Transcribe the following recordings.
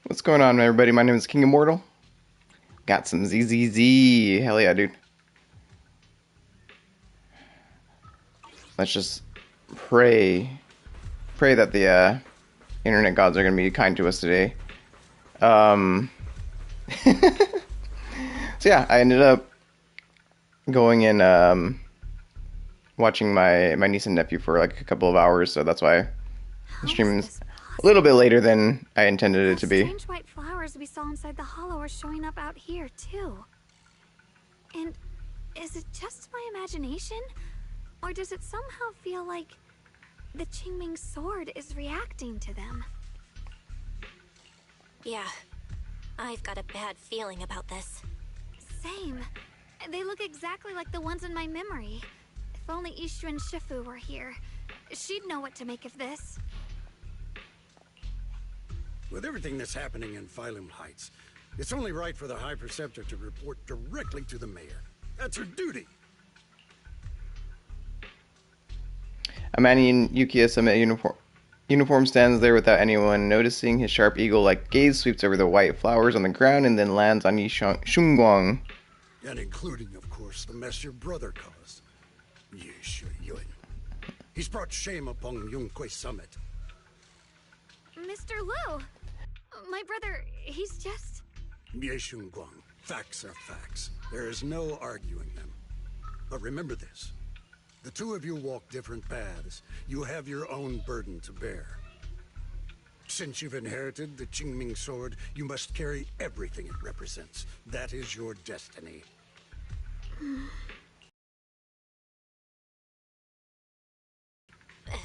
What's going on, everybody? My name is King Immortal. Got some ZZZ. Hell yeah, dude. Let's just pray that the internet gods are going to be kind to us today. So yeah, I ended up going and watching my niece and nephew for like a couple of hours, so that's why the stream is a little bit later than I intended it to be. Strange white flowers we saw inside the hollow are showing up out here too. And is it just my imagination? Or does it somehow feel like the Qingming sword is reacting to them? Yeah, I've got a bad feeling about this. Same. They look exactly like the ones in my memory. If only Ishu and Shifu were here, she'd know what to make of this. With everything that's happening in Phylum Heights, it's only right for the High Preceptor to report directly to the mayor. That's her duty. A man in Yukiya Summit uniform stands there without anyone noticing. His sharp eagle-like gaze sweeps over the white flowers on the ground and then lands on Shunguang. And including, of course, the mess your brother caused. Yun. He's brought shame upon Yunquei Summit. Mr. Liu! My brother, he's just... Shunguang. Facts are facts. There is no arguing them. But remember this. The two of you walk different paths. You have your own burden to bear. Since you've inherited the Qingming sword, you must carry everything it represents. That is your destiny.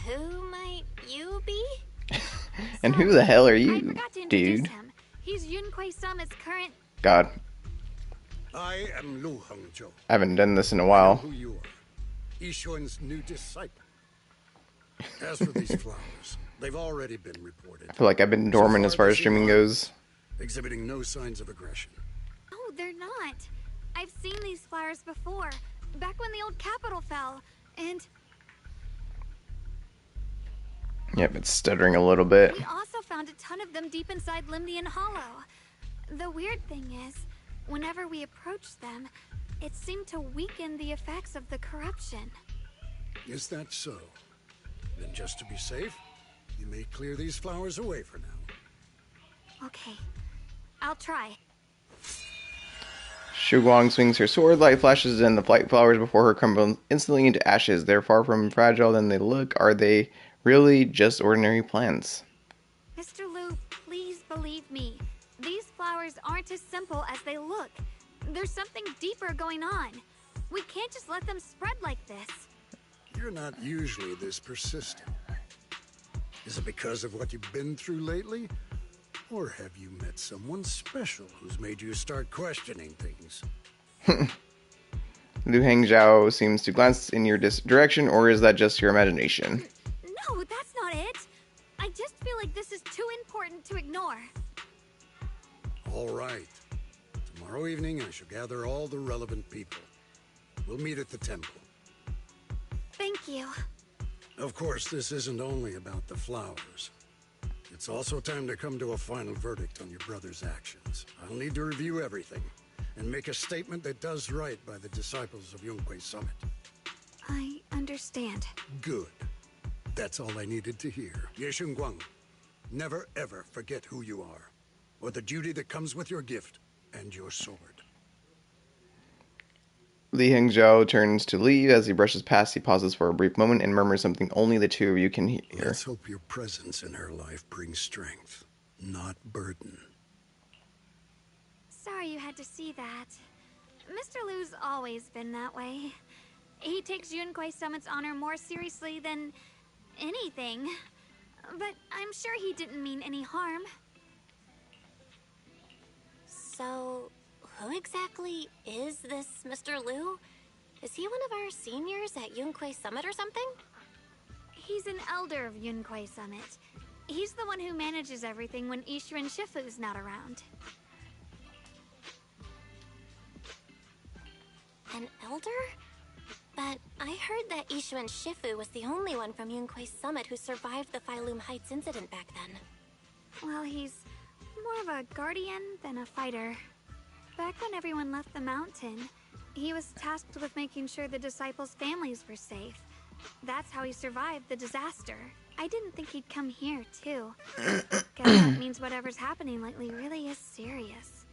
Who might you be? And who the hell are I you, forgot to introduce dude? him. He's Yunquei Summit's current... God, I am Lu Hengzhou. I haven't done this in a I know while. who you are. Yishuan's new disciple. As for these flowers, they've already been reported. I feel like I've been dormant as far as streaming goes. Exhibiting no signs of aggression. No, they're not. I've seen these flowers before, back when the old capital fell, and... Yep, it's stuttering a little bit. We also found a ton of them deep inside Limdian Hollow. The weird thing is, whenever we approached them, it seemed to weaken the effects of the corruption. Is that so? Then just to be safe, you may clear these flowers away for now. Okay, I'll try. Shunguang swings her sword, light flashes, and the white flowers before her crumble instantly into ashes. They're far from fragile than they look. Are they really just ordinary plants? Mr. Liu, please believe me. These flowers aren't as simple as they look. There's something deeper going on. We can't just let them spread like this. You're not usually this persistent. Is it because of what you've been through lately? Or have you met someone special who's made you start questioning things? Liu Hengzhou seems to glance in your direction, or is that just your imagination? No, that's not it. I just feel like this is too important to ignore. All right. Tomorrow evening, I shall gather all the relevant people. We'll meet at the temple. Thank you. Of course, this isn't only about the flowers. It's also time to come to a final verdict on your brother's actions. I'll need to review everything and make a statement that does right by the disciples of Yunquei Summit. I understand. Good. That's all I needed to hear. Shunguang, never ever forget who you are, or the duty that comes with your gift and your sword. Li Hengzhou turns to leave. As he brushes past, he pauses for a brief moment and murmurs something only the two of you can hear. Let's hope your presence in her life brings strength, not burden. Sorry you had to see that. Mr. Liu's always been that way. He takes Yunquei Summit's honor more seriously than anything. But I'm sure he didn't mean any harm. So, who exactly is this Mr. Liu? Is he one of our seniors at Yunquei Summit or something? He's an elder of Yunquei Summit. He's the one who manages everything when Ishu and Shifu's not around. An elder? But I heard that Ishu and Shifu was the only one from Yunquei Summit who survived the Phylum Heights incident back then. Well, he's More of a guardian than a fighter. Back when everyone left the mountain, he was tasked with making sure the disciples' families were safe. That's how he survived the disaster. I didn't think he'd come here, too. Guess that means whatever's happening lately really is serious.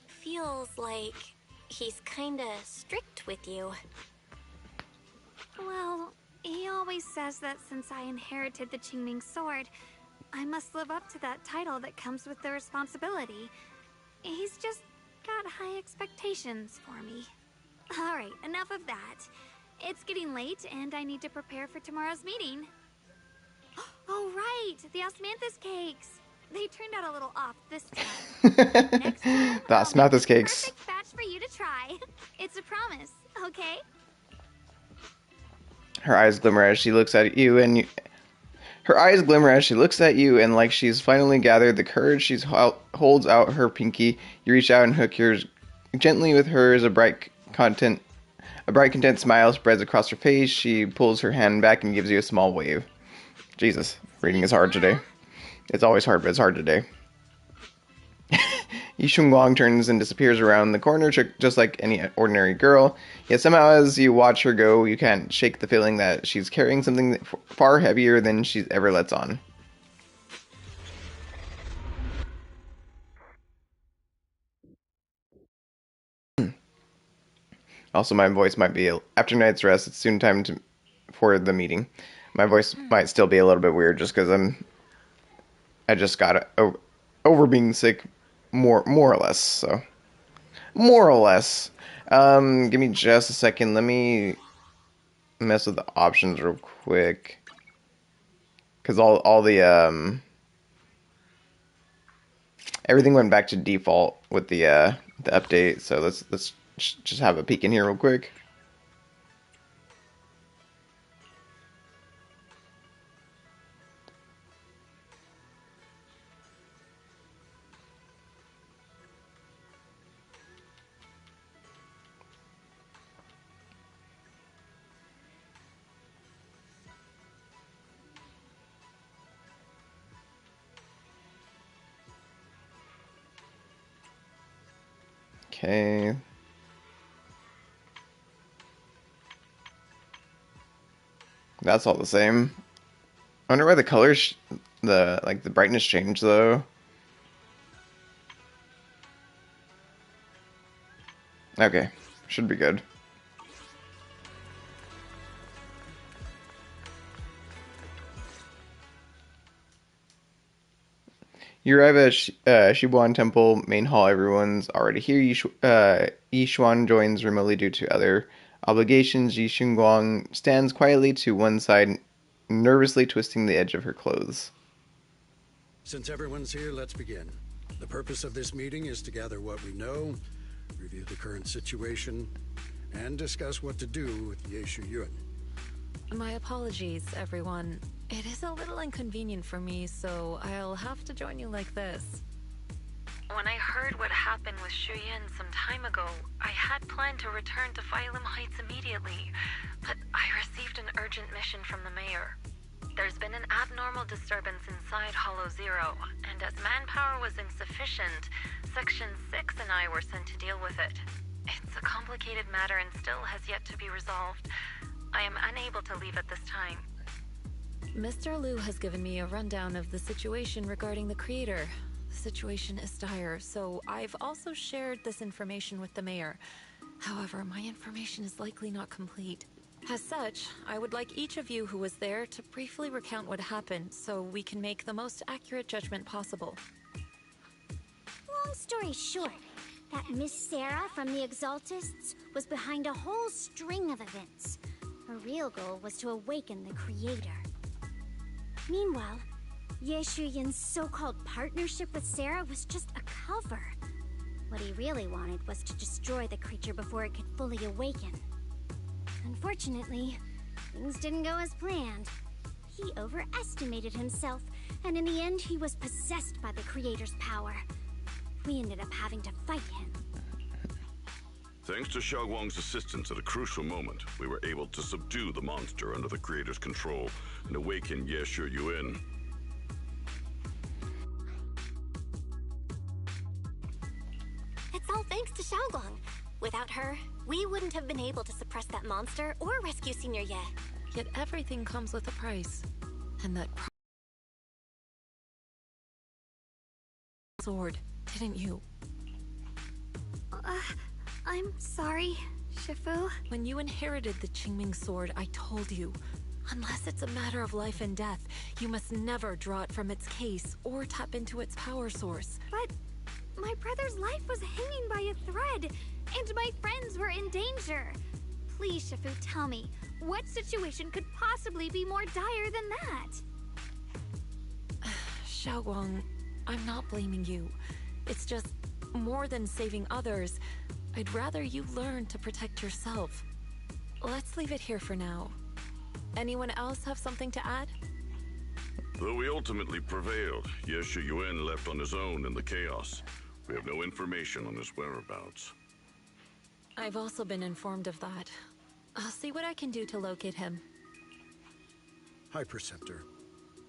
Feels like he's kinda strict with you. Well, he always says that since I inherited the Qingming sword, I must live up to that title that comes with the responsibility. He's just got high expectations for me. Alright, enough of that. It's getting late and I need to prepare for tomorrow's meeting. Oh right, the Osmathus cakes. They turned out a little off this time. Next time, The I'll make Osmathus the cakes. perfect batch for you to try. It's a promise, okay? Her eyes glimmer as she looks at you, and her eyes glimmer as she looks at you, and like she's finally gathered the courage, she holds out her pinky. You reach out and hook yours gently with hers. A bright, content smile spreads across her face. She pulls her hand back and gives you a small wave. Jesus, reading is hard today. It's always hard, but it's hard today. Shunguang turns and disappears around the corner just like any ordinary girl. Yet somehow as you watch her go, you can't shake the feeling that she's carrying something far heavier than she ever lets on. Also, my voice might be... After night's rest, it's soon time for the meeting. My voice might still be a little bit weird just because I just got over being sick more or less, so... More or less. Give me just a second. Let me mess with the options real quick. Because all the, everything went back to default with the update, so let's just have a peek in here real quick. Okay. That's all the same. I wonder why the colors, the brightness changed though. Okay, should be good. You arrive at Shibuan Temple main hall. Everyone's already here. Yishuan joins remotely due to other obligations. Shunguang stands quietly to one side, nervously twisting the edge of her clothes. Since everyone's here, let's begin. The purpose of this meeting is to gather what we know, review the current situation, and discuss what to do with Yeshu Yun. My apologies, everyone. It is a little inconvenient for me, so I'll have to join you like this. When I heard what happened with Shu Yin some time ago, I had planned to return to Phylum Heights immediately, but I received an urgent mission from the mayor. There's been an abnormal disturbance inside Hollow Zero, and as manpower was insufficient, Section 6 and I were sent to deal with it. It's a complicated matter and still has yet to be resolved. I am unable to leave at this time. Mr. Liu has given me a rundown of the situation regarding the creator. The situation is dire, so I've also shared this information with the mayor. However, my information is likely not complete. As such, I would like each of you who was there to briefly recount what happened so we can make the most accurate judgment possible. Long story short, that Miss Sarah from the Exaltists was behind a whole string of events. Her real goal was to awaken the creator. Meanwhile, Yeshu Yin's so-called partnership with Sarah was just a cover. What he really wanted was to destroy the creature before it could fully awaken. Unfortunately, things didn't go as planned. He overestimated himself, and in the end he was possessed by the creator's power. We ended up having to fight him. Thanks to Shunguang's assistance at a crucial moment, we were able to subdue the monster under the creator's control and awaken Yeshu Yun. It's all thanks to Shunguang. Without her, we wouldn't have been able to suppress that monster or rescue Senior Ye. Yet everything comes with a price. And that sword, didn't you? I'm sorry, Shifu. When you inherited the Qingming sword, I told you, unless it's a matter of life and death, you must never draw it from its case or tap into its power source. But my brother's life was hanging by a thread, and my friends were in danger. Please, Shifu, tell me, what situation could possibly be more dire than that? Shunguang, I'm not blaming you. It's just, more than saving others, I'd rather you learn to protect yourself. Let's leave it here for now. Anyone else have something to add? Though we ultimately prevailed, Ye Shuyuan left on his own in the chaos. We have no information on his whereabouts. I've also been informed of that. I'll see what I can do to locate him. High Preceptor,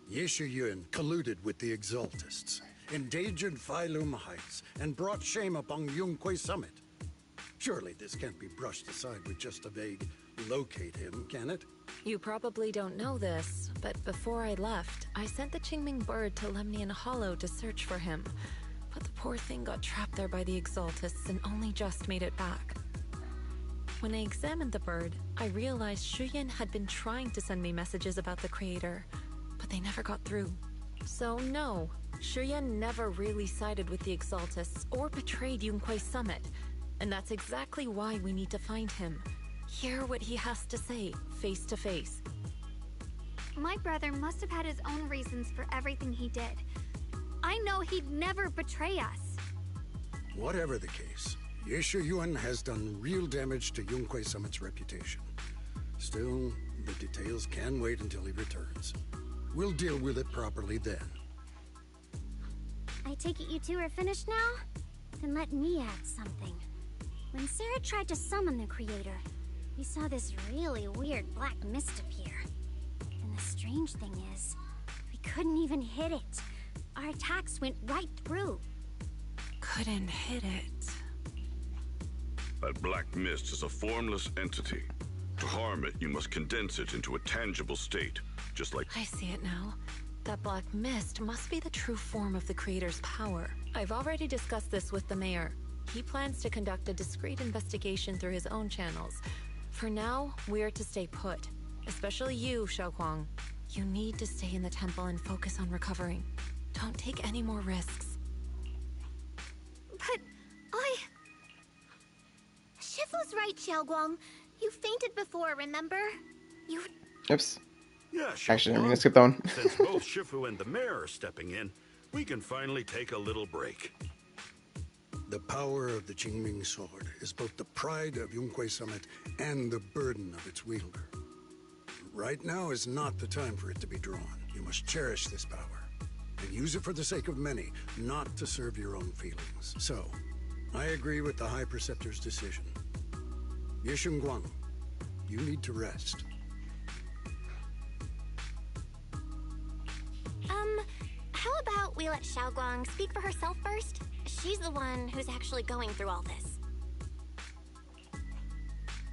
Ye Shuyuan colluded with the Exaltists, endangered Phylum Heights, and brought shame upon Yunquay Summit. Surely this can't be brushed aside with just a vague locate him, can it? You probably don't know this, but before I left, I sent the Qingming bird to Lemnian Hollow to search for him. But the poor thing got trapped there by the Exaltists and only just made it back. When I examined the bird, I realized Shuyan had been trying to send me messages about the Creator, but they never got through. So no, Shuyan never really sided with the Exaltists or betrayed Yunquay Summit, and that's exactly why we need to find him. Hear what he has to say, face to face. My brother must have had his own reasons for everything he did. I know he'd never betray us. Whatever the case, Ye Shuyuan has done real damage to Yunquay Summit's reputation. Still, the details can wait until he returns. We'll deal with it properly then. I take it you two are finished now? Then let me add something. When Sarah tried to summon the Creator, we saw this really weird black mist appear. And the strange thing is, we couldn't even hit it. Our attacks went right through. Couldn't hit it. That black mist is a formless entity. To harm it, you must condense it into a tangible state, just like... I see it now. That black mist must be the true form of the Creator's power. I've already discussed this with the mayor. He plans to conduct a discreet investigation through his own channels. For now, we're to stay put. Especially you, Shunguang. You need to stay in the temple and focus on recovering. Don't take any more risks. But Shifu's right, Xiaoguang. You fainted before, remember? You... Oops. Yeah, Actually, I'm gonna skip that one. Since both Shifu and the mayor are stepping in, we can finally take a little break. The power of the Qingming sword is both the pride of Yunquay Summit and the burden of its wielder. Right now is not the time for it to be drawn. You must cherish this power and use it for the sake of many, not to serve your own feelings. So, I agree with the High Preceptor's decision. Ye Shunguang, you need to rest. How about we let Xiaoguang speak for herself first? She's the one who's actually going through all this.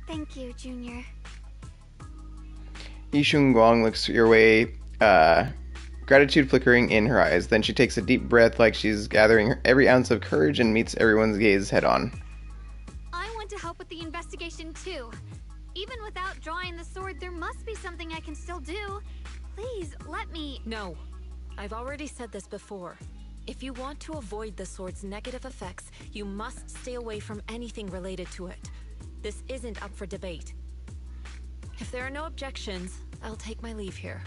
thank you, Junior. Yishun Guang looks your way, gratitude flickering in her eyes. Then she takes a deep breath like she's gathering every ounce of courage and meets everyone's gaze head on. I want to help with the investigation too. Even without drawing the sword, there must be something I can still do. Please, let me... No. I've already said this before. If you want to avoid the sword's negative effects, you must stay away from anything related to it. This isn't up for debate. If there are no objections, I'll take my leave here.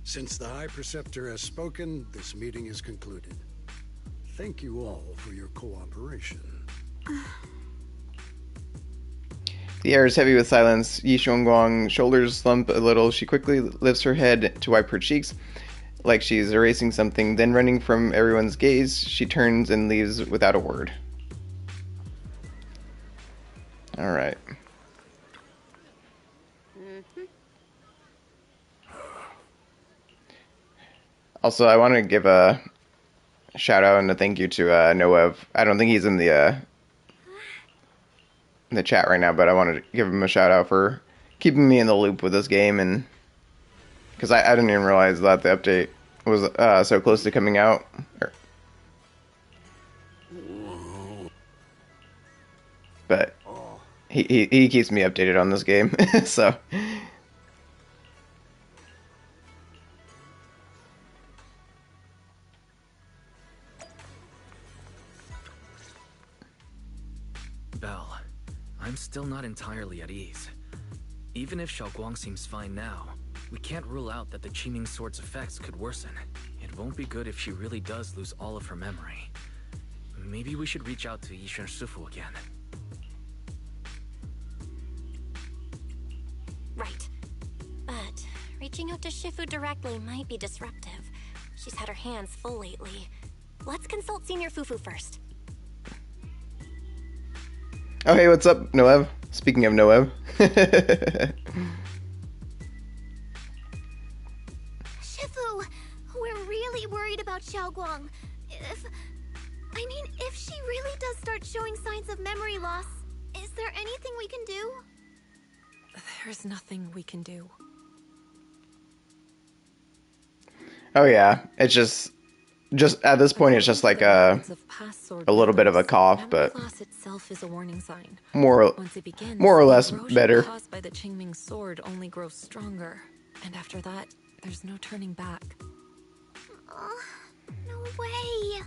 Since the High Preceptor has spoken, this meeting is concluded. Thank you all for your cooperation. The air is heavy with silence. Yi Guang's shoulders slump a little. She quickly lifts her head to wipe her cheeks, like she's erasing something. Then, running from everyone's gaze, she turns and leaves without a word. All right. Also, I want to give a shout out and a thank you to Noev. I don't think he's in the chat right now, but I wanted to give him a shout out for keeping me in the loop with this game, and because I didn't even realize that the update was so close to coming out. But he keeps me updated on this game, so. Belle, I'm still not entirely at ease. Even if Shunguang seems fine now, we can't rule out that the Qiming Sword's effects could worsen. It won't be good if she really does lose all of her memory. Maybe we should reach out to Yishen Shifu again. Right. But reaching out to Shifu directly might be disruptive. She's had her hands full lately. Let's consult Senior Fufu first. Oh, hey, what's up, Noev? Speaking of Noev. Shifu, we're really worried about Xiaoguang. If she really does start showing signs of memory loss, is there anything we can do? There's nothing we can do. Oh yeah, it's just at this point it's just like a little bit of a cough, but loss itself is a warning sign. more Once it begins, or less the erosion better. caused by the Qingming sword only grows stronger, and after that, there's no turning back. No way.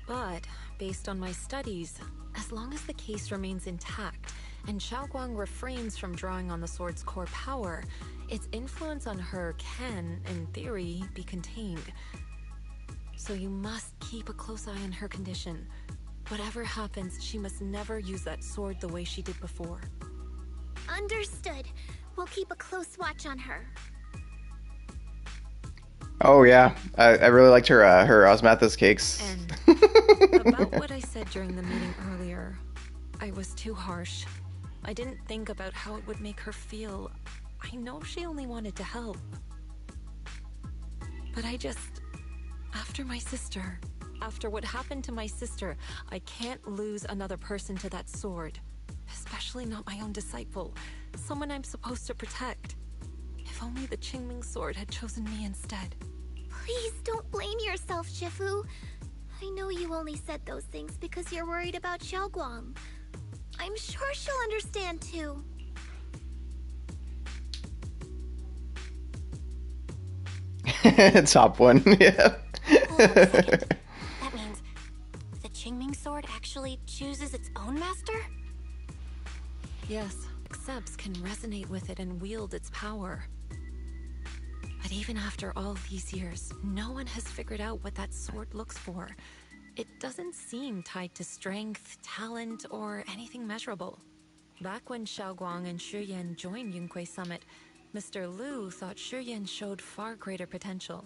But based on my studies, as long as the case remains intact and Xiaoguang refrains from drawing on the sword's core power, its influence on her can, in theory, be contained. So you must keep a close eye on her condition. Whatever happens, she must never use that sword the way she did before. Understood. We'll keep a close watch on her. Oh yeah, I really liked her Osmathus cakes. And about what I said during the meeting earlier, I was too harsh. I didn't think about how it would make her feel. I know she only wanted to help. But after what happened to my sister, I can't lose another person to that sword. Especially not my own disciple, someone I'm supposed to protect. If only the Qingming sword had chosen me instead. Please don't blame yourself, Shifu. I know you only said those things because you're worried about Xiaoguang. I'm sure she'll understand too. Top one, yeah. Hold on a second. That means the Qingming sword actually chooses its own master? Yes, accepts can resonate with it and wield its power. But even after all these years, no one has figured out what that sword looks for. It doesn't seem tied to strength, talent, or anything measurable. Back when Xiaoguang and Shiyan joined Yunque Summit, Mr. Liu thought Shiyan showed far greater potential.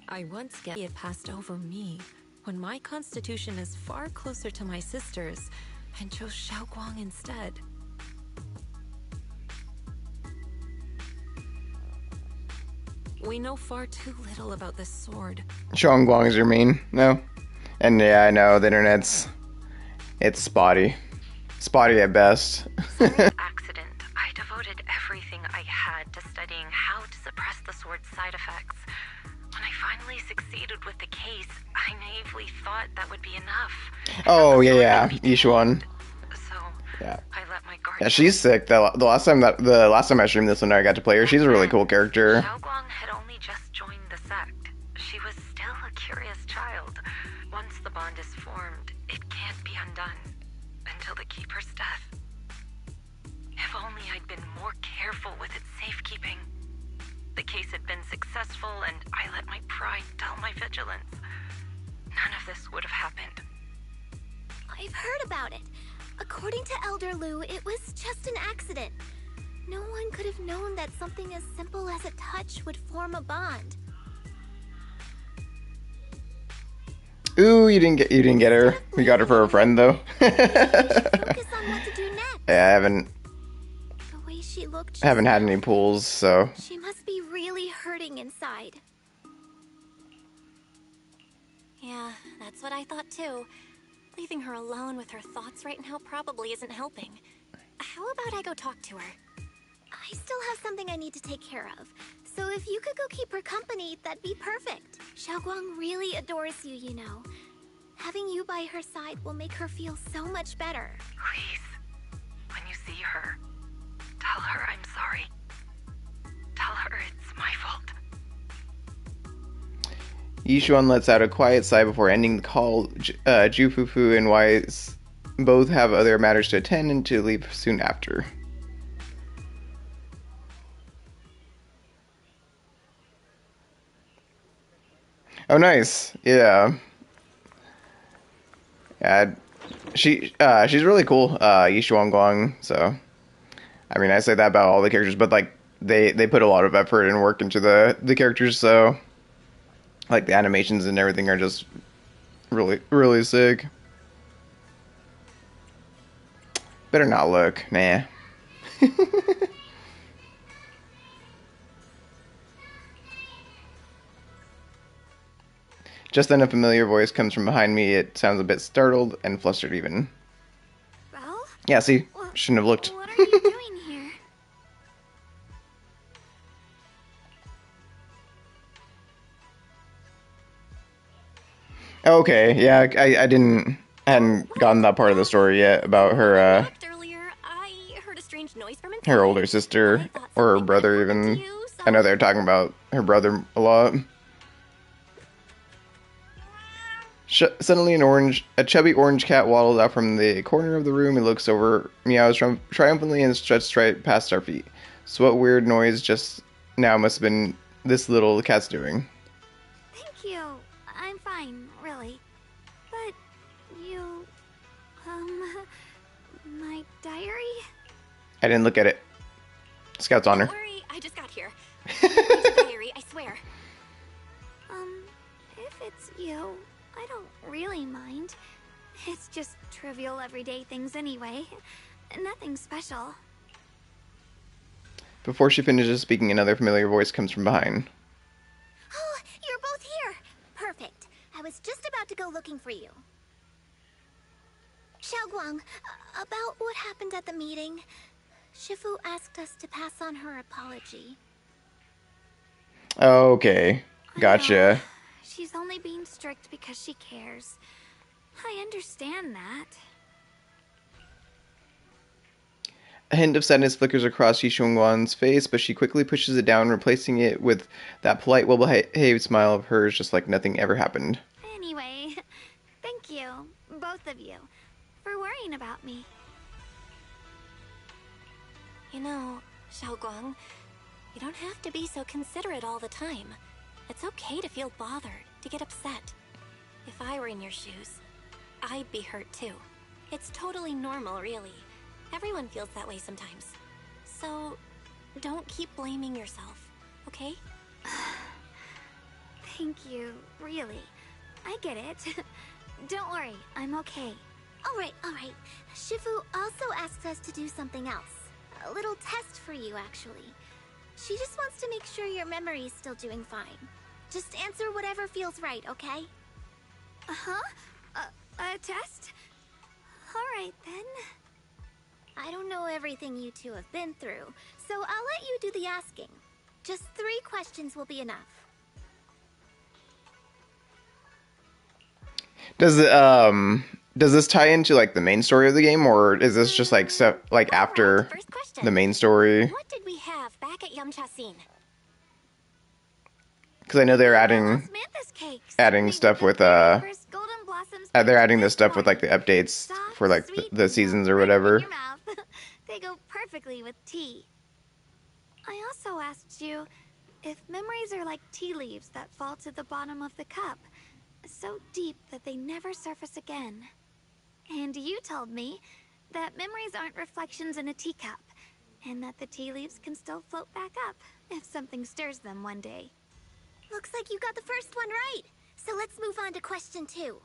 I once guessed he had passed over me, when my constitution is far closer to my sister's, and chose Xiaoguang instead. We know far too little about this sword. Shunguang is your main, no? And yeah, I know the internet's spotty at best. Accident. I devoted everything I had to studying how to suppress the sword's side effects. When I finally succeeded with the case, I naively thought that would be enough. Oh yeah, Yishuan. So Yeah. I let my guard. Yeah, she's sick. The last time I streamed this one, I got to play her. She's a really cool character. Xiaoguang had only just joined the sect. She was still a curious child. Once the bond is formed, it can't be undone until the Keeper's death. If only I'd been more careful with its safekeeping. The case had been successful, and I let my pride dull my vigilance. None of this would have happened. I've heard about it. According to Elder Liu, it was just an accident. No one could have known that something as simple as a touch would form a bond. Ooh, you didn't get her. We got her for a friend though. Focus on what to do next. Yeah, I haven't The way she looked. had any pools, so She must be really hurting inside. Yeah, that's what I thought too. Leaving her alone with her thoughts right now probably isn't helping. How about I go talk to her? I still have something I need to take care of. So if you could go keep her company, that'd be perfect. Shunguang really adores you, you know. Having you by her side will make her feel so much better. Please, when you see her, tell her I'm sorry. Tell her it's my fault. Yishuan lets out a quiet sigh before ending the call. Jufufu and Wise both have other matters to attend and to leave soon after. Oh, nice. Yeah. Yeah. She's really cool, Yishuan. So, I mean, I say that about all the characters, but like they put a lot of effort and work into the characters. So, like the animations and everything are just really really sick. Better not look, nah. Just then a familiar voice comes from behind me. It sounds a bit startled and flustered even. Belle? Yeah, see? Well, Shouldn't have looked. What are you doing here? Okay, yeah, I hadn't gotten that part of the story yet about her, Earlier, I heard a strange noise from inside. her older sister, or her brother even. I know they're talking about her brother a lot. Suddenly a chubby orange cat waddles out from the corner of the room. It looks over, meows triumphantly, and struts right past our feet. So what weird noise just now must have been this little cat's doing? Thank you. I'm fine, really. But you... my diary? I didn't look at it. Scout's on her. Don't worry, I just got here. It's a diary, I swear. If it's you, I don't really mind. It's just trivial everyday things anyway. Nothing special. Before she finishes speaking, another familiar voice comes from behind. Oh, you're both here. Perfect. I was just about to go looking for you. Shunguang, about what happened at the meeting. Shifu asked us to pass on her apology. Okay, gotcha. She's only being strict because she cares. I understand that. A hint of sadness flickers across Yishunguan's face, but she quickly pushes it down, replacing it with that polite, well-behaved smile of hers, just like nothing ever happened. Anyway, thank you, both of you, for worrying about me. You know, Shunguang, you don't have to be so considerate all the time. It's okay to feel bothered, to get upset. If I were in your shoes, I'd be hurt too. It's totally normal, really. Everyone feels that way sometimes. So, don't keep blaming yourself, okay? Thank you, really. I get it. Don't worry, I'm okay. All right. Shifu also asks us to do something else. A little test for you, actually. She just wants to make sure your memory's still doing fine. Just answer whatever feels right, okay? Uh-huh? A test? Alright, then. I don't know everything you two have been through, so I'll let you do the asking. Just 3 questions will be enough. Does this tie into like the main story of the game, or is this just like stuff like after the main story? What did we have back at Yamchasin? Because I know they're adding stuff with they're adding this stuff with like the updates for like the seasons or whatever. They go perfectly with tea. I also asked you if memories are like tea leaves that fall to the bottom of the cup, so deep that they never surface again. And you told me that memories aren't reflections in a teacup, and that the tea leaves can still float back up if something stirs them one day. Looks like you got the first one right. So let's move on to question 2.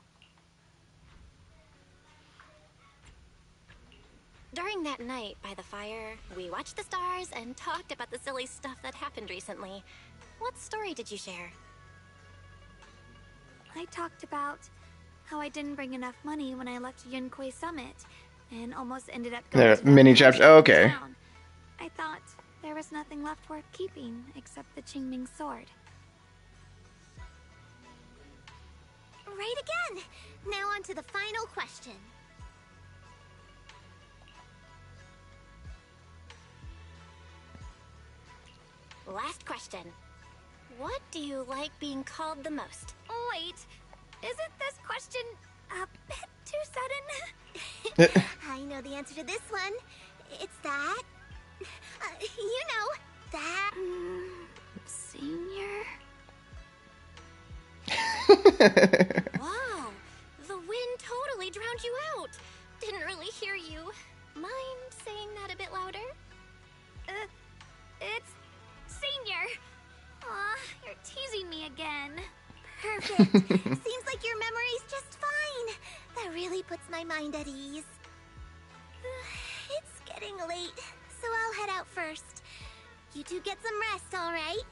During that night by the fire, we watched the stars and talked about the silly stuff that happened recently. What story did you share? I I talked about how I didn't bring enough money when I left Yunkui Summit and almost ended up going to that Mini house chapter. Oh, in okay. town. I thought there was nothing left worth keeping except the Qingming sword. Right again! Now on to the final question. Last question. What do you like being called the most? Wait, isn't this question a bit too sudden? I know the answer to this one. It's that... you know, that... Senior? Wow, the wind totally drowned you out. Didn't really hear you. Mind saying that a bit louder? It's Senior. Aw, you're teasing me again. Perfect. Seems like your memory's just fine. That really puts my mind at ease. It's getting late, so I'll head out first. You two get some rest, alright?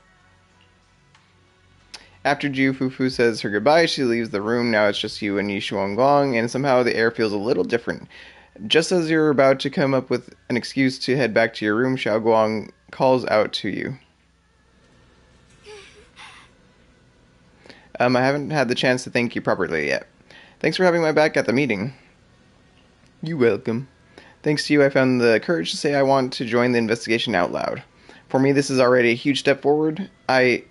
After Ju Fufu says her goodbye, she leaves the room. Now it's just you and Yi Shuangguang, and somehow the air feels a little different. Just as you're about to come up with an excuse to head back to your room, Xiaoguang calls out to you. I haven't had the chance to thank you properly yet. Thanks for having my back at the meeting. You're welcome. Thanks to you, I found the courage to say I want to join the investigation out loud. For me, this is already a huge step forward. I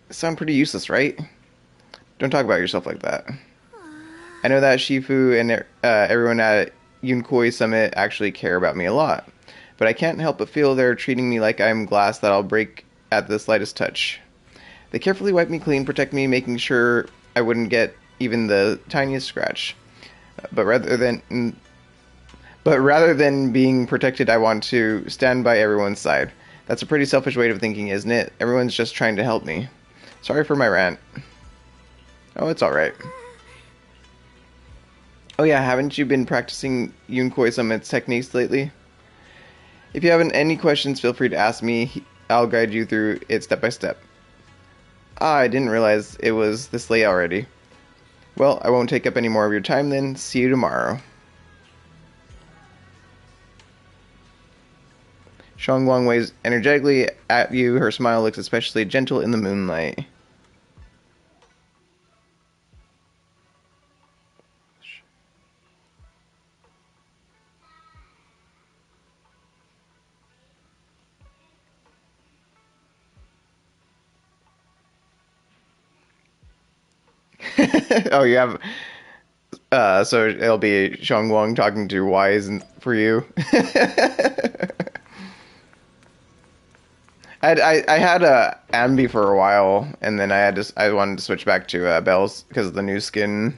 sound pretty useless, right? Don't talk about yourself like that. I know that Shifu and everyone at Yunkui Summit actually care about me a lot, but I can't help but feel they're treating me like I'm glass that I'll break at the slightest touch. They carefully wipe me clean, protect me, making sure I wouldn't get even the tiniest scratch. But rather than being protected, I want to stand by everyone's side. That's a pretty selfish way of thinking, isn't it? Everyone's just trying to help me. Sorry for my rant. Oh, it's alright. Oh yeah, haven't you been practicing Yunkui Summit's techniques lately? If you have any questions, feel free to ask me. I'll guide you through it step by step. Ah, I didn't realize it was this late already. Well, I won't take up any more of your time then. See you tomorrow. Shunguang waves energetically at you. Her smile looks especially gentle in the moonlight. Oh, you have... so it'll be Shunguang talking to Wise for you. I had a Ambi for a while, and then I wanted to switch back to Belle's because of the new skin.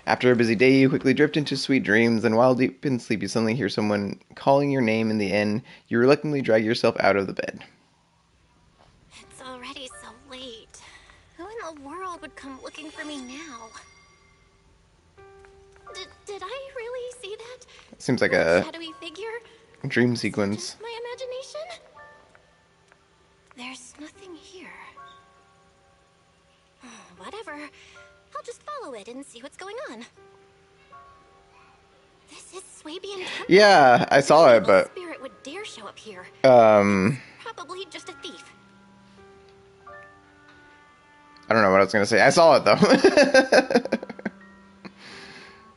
After a busy day, you quickly drift into sweet dreams, and while deep in sleep, you suddenly hear someone calling your name in the inn. You reluctantly drag yourself out of the bed. It's already so late. Who in the world would come looking for me now? Did I really see that? Seems like a shadowy figure? dream sequence. Just my imagination? There's nothing here. Whatever. I'll just follow it and see what's going on. This is Swabian Temple. Yeah, I saw it, but spirit would dare show up here. Probably just a thief. I don't know what I was gonna say. I saw it though.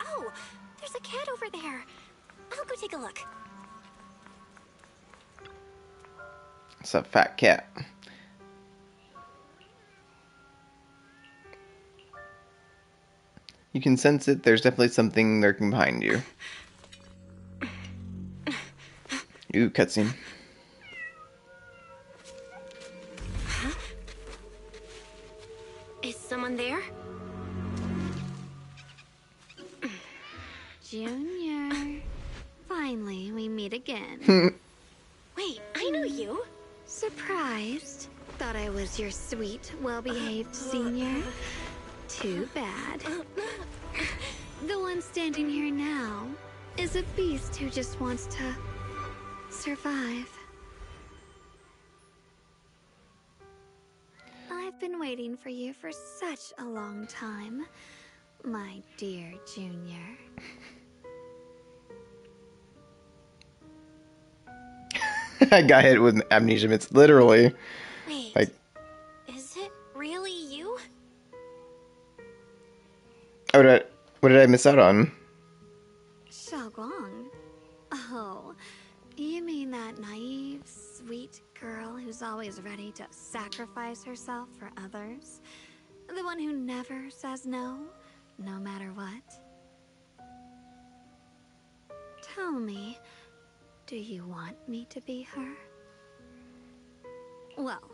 Oh, there's a cat over there. I'll go take a look. It's a fat cat. You can sense it. There's definitely something lurking behind you. Ooh, cutscene. Huh? Is someone there? Junior. Finally, we meet again. Wait, I know you. Surprised? Thought I was your sweet, well-behaved senior? Too bad. The one standing here now is a beast who just wants to survive. waiting for you for such a long time, my dear Junior. I got hit with amnesia. It's literally Wait, like, is it really you? what did I miss out on? Shunguang. Oh, you mean that naive, sweet girl who's always ready to sacrifice herself for others? The one who never says no, no matter what? Tell me, do you want me to be her? Well,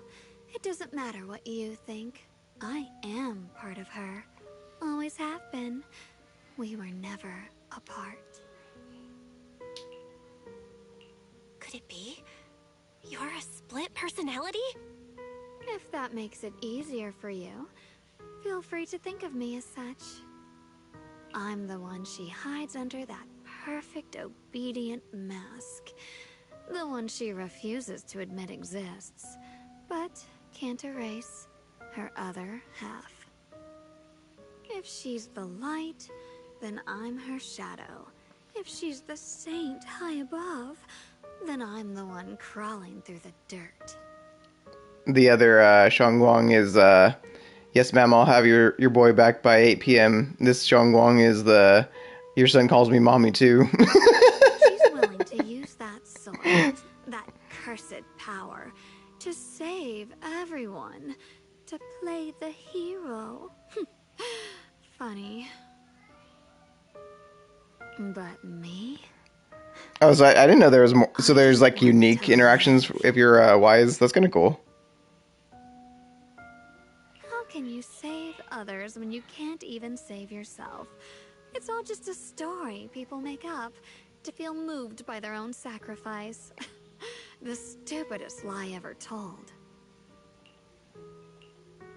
it doesn't matter what you think. I am part of her. Always have been. We were never apart. Could it be? You're a split personality? If that makes it easier for you, feel free to think of me as such. I'm the one she hides under that perfect, obedient mask. The one she refuses to admit exists, but can't erase her other half. If she's the light, then I'm her shadow. If she's the saint high above, then I'm the one crawling through the dirt. The other Shunguang is yes, ma'am, I'll have your boy back by 8 p.m. This Shunguang is your son calls me mommy too. She's willing to use that sword, that cursed power, to save everyone, to play the hero. Funny. But me? Oh, so I didn't know there was more. So there's like unique interactions if you're wise. That's kind of cool. How can you save others when you can't even save yourself? It's all just a story people make up to feel moved by their own sacrifice. The stupidest lie ever told.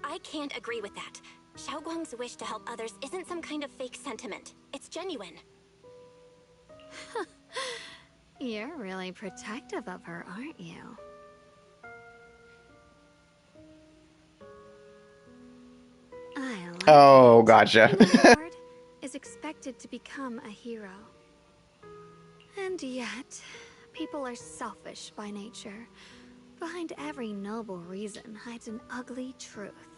I can't agree with that. Xiaoguang's wish to help others isn't some kind of fake sentiment. It's genuine. You're really protective of her, aren't you? I like Oh, it. gotcha. Who is expected to become a hero. And yet, people are selfish by nature. Behind every noble reason hides an ugly truth.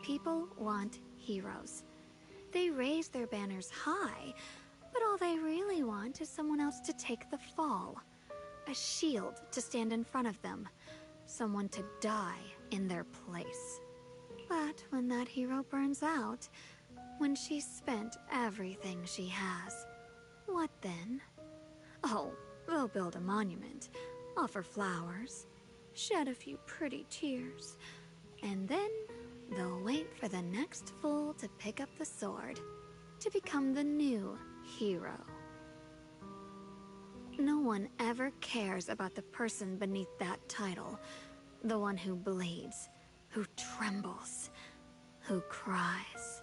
People want heroes. They raise their banners high, but all they really want is someone else to take the fall. A shield to stand in front of them. Someone to die in their place. But when that hero burns out, when she's spent everything she has, what then? Oh, they'll build a monument, offer flowers, shed a few pretty tears, and then they'll wait for the next fool to pick up the sword, to become the new hero. No one ever cares about the person beneath that title, the one who bleeds, who trembles, who cries.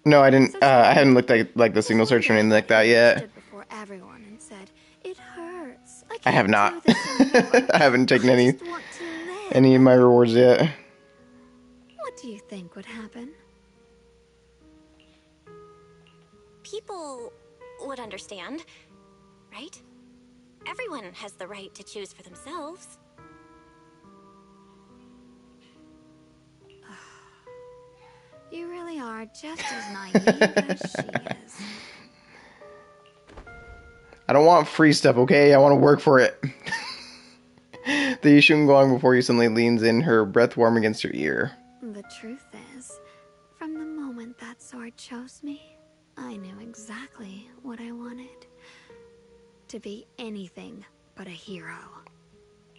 No, I didn't. I hadn't looked at like the signal search or anything like that yet. Stood before everyone and said, "It hurts. I have can't not. do this anymore. I haven't taken I just want to live." any of my rewards yet. What do you think would happen? People would understand, right? Everyone has the right to choose for themselves. You really are just as naive as she is. I don't want free stuff, okay? I want to work for it. The Shunguang before you suddenly leans in, her breath warm against her ear. The truth is, from the moment that sword chose me, I knew exactly what I wanted. To be anything but a hero.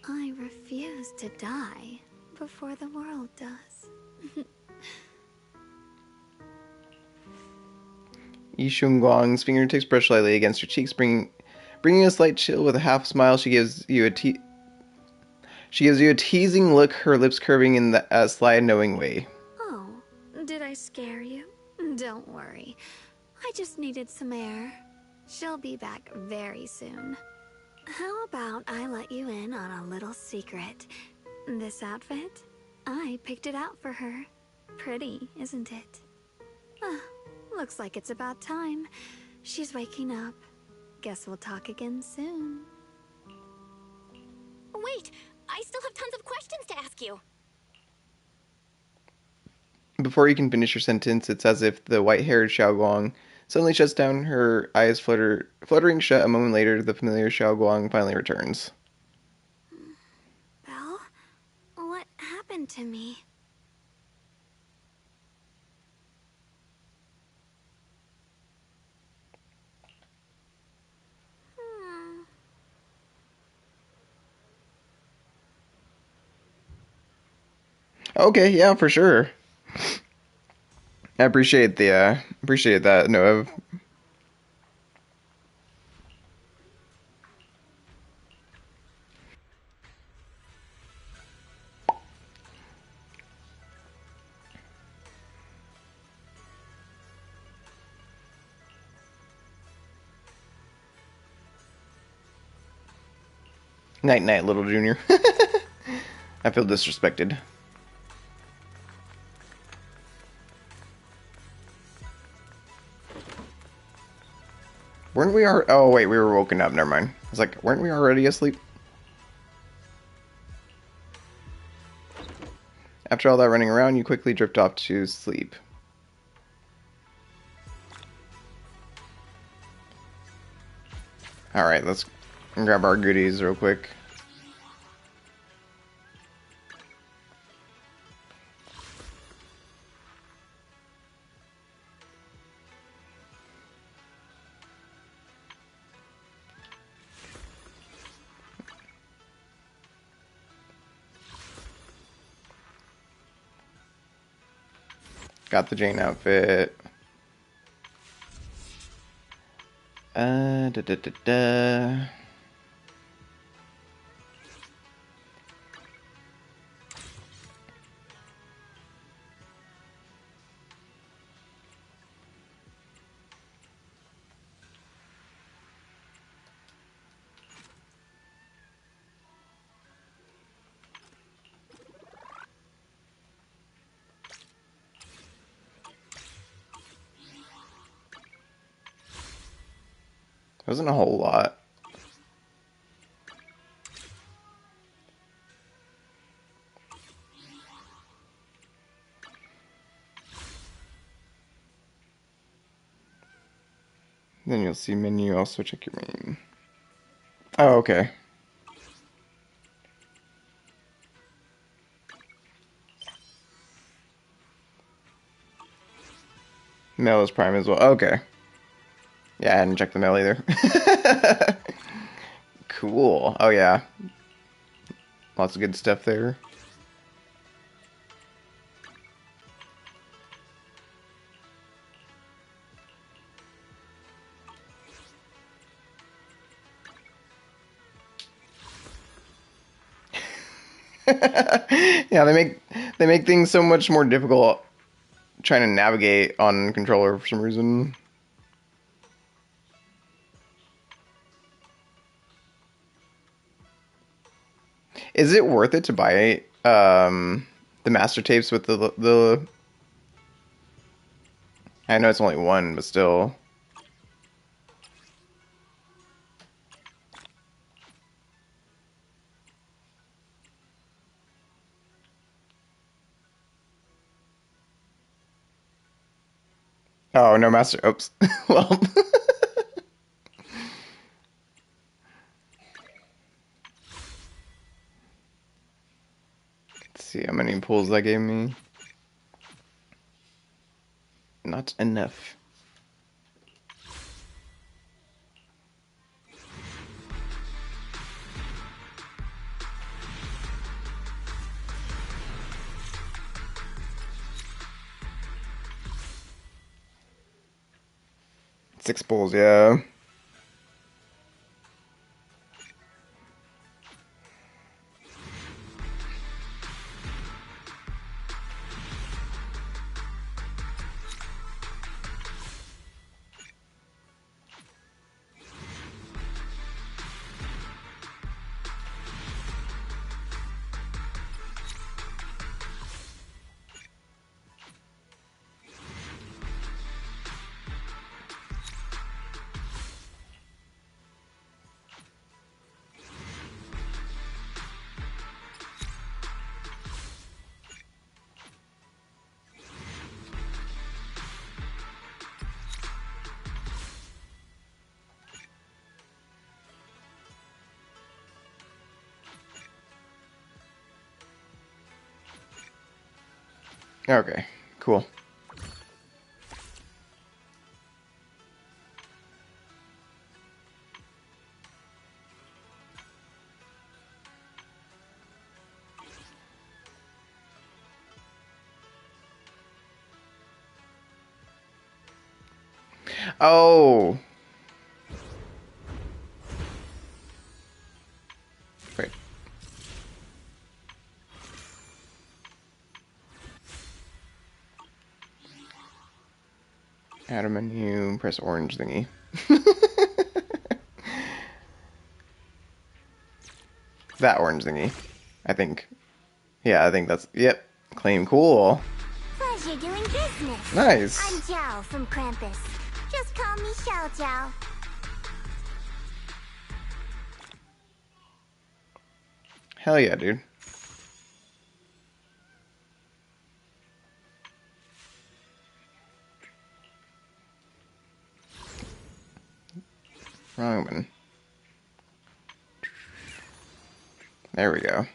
I refuse to die before the world does. Yi Shunguang's fingertips brush lightly against her cheeks, bringing a slight chill. With a half smile, she gives you a teasing look, her lips curving in a sly, knowing way. Oh, did I scare you? Don't worry. I just needed some air. She'll be back very soon. How about I let you in on a little secret? This outfit? I picked it out for her. Pretty, isn't it? Looks like it's about time. She's waking up. Guess we'll talk again soon. Wait! I still have tons of questions to ask you! Before you can finish your sentence, it's as if the white-haired Xiaoguang suddenly shuts down, her eyes fluttering shut. A moment later, the familiar Xiaoguang finally returns. Belle? What happened to me? Okay, yeah, for sure. I appreciate that. No, night night, little junior. I feel disrespected. Weren't we are? Oh wait, we were woken up. Never mind. I was like, weren't we already asleep? After all that running around, you quickly drift off to sleep. Alright, let's grab our goodies real quick. Got the Jane outfit. Da da da da. Wasn't a whole lot. Then you'll see menu, also check your main. Oh, okay. Mail is prime as well. Okay. Yeah, I hadn't checked the mail either. Cool. Oh yeah. Lots of good stuff there. Yeah, they make things so much more difficult trying to navigate on controller for some reason. Is it worth it to buy the master tapes with the I know it's only one, but still. Oh, no master. Oops. Well. Let's see how many pulls that gave me. Not enough. Six pulls, yeah. Okay, cool. Oh. Wait. Add a menu, press orange thingy. That orange thingy, I think. Yeah, I think that's, yep. Claim cool. Pleasure doing business. Nice. I'm Zhao from Krampus. Just call me Xiao Zhao. Hell yeah, dude. Wrong one. There we go.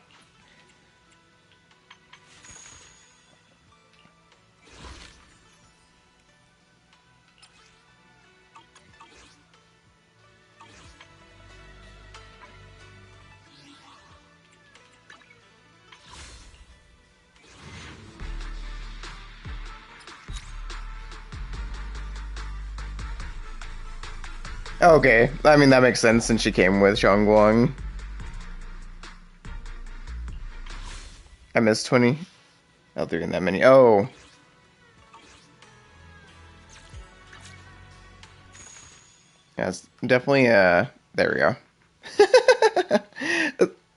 Okay, I mean that makes sense since she came with Shunguang. I missed 20. Oh, there isn't that many. Oh. Yeah, it's definitely, there we go.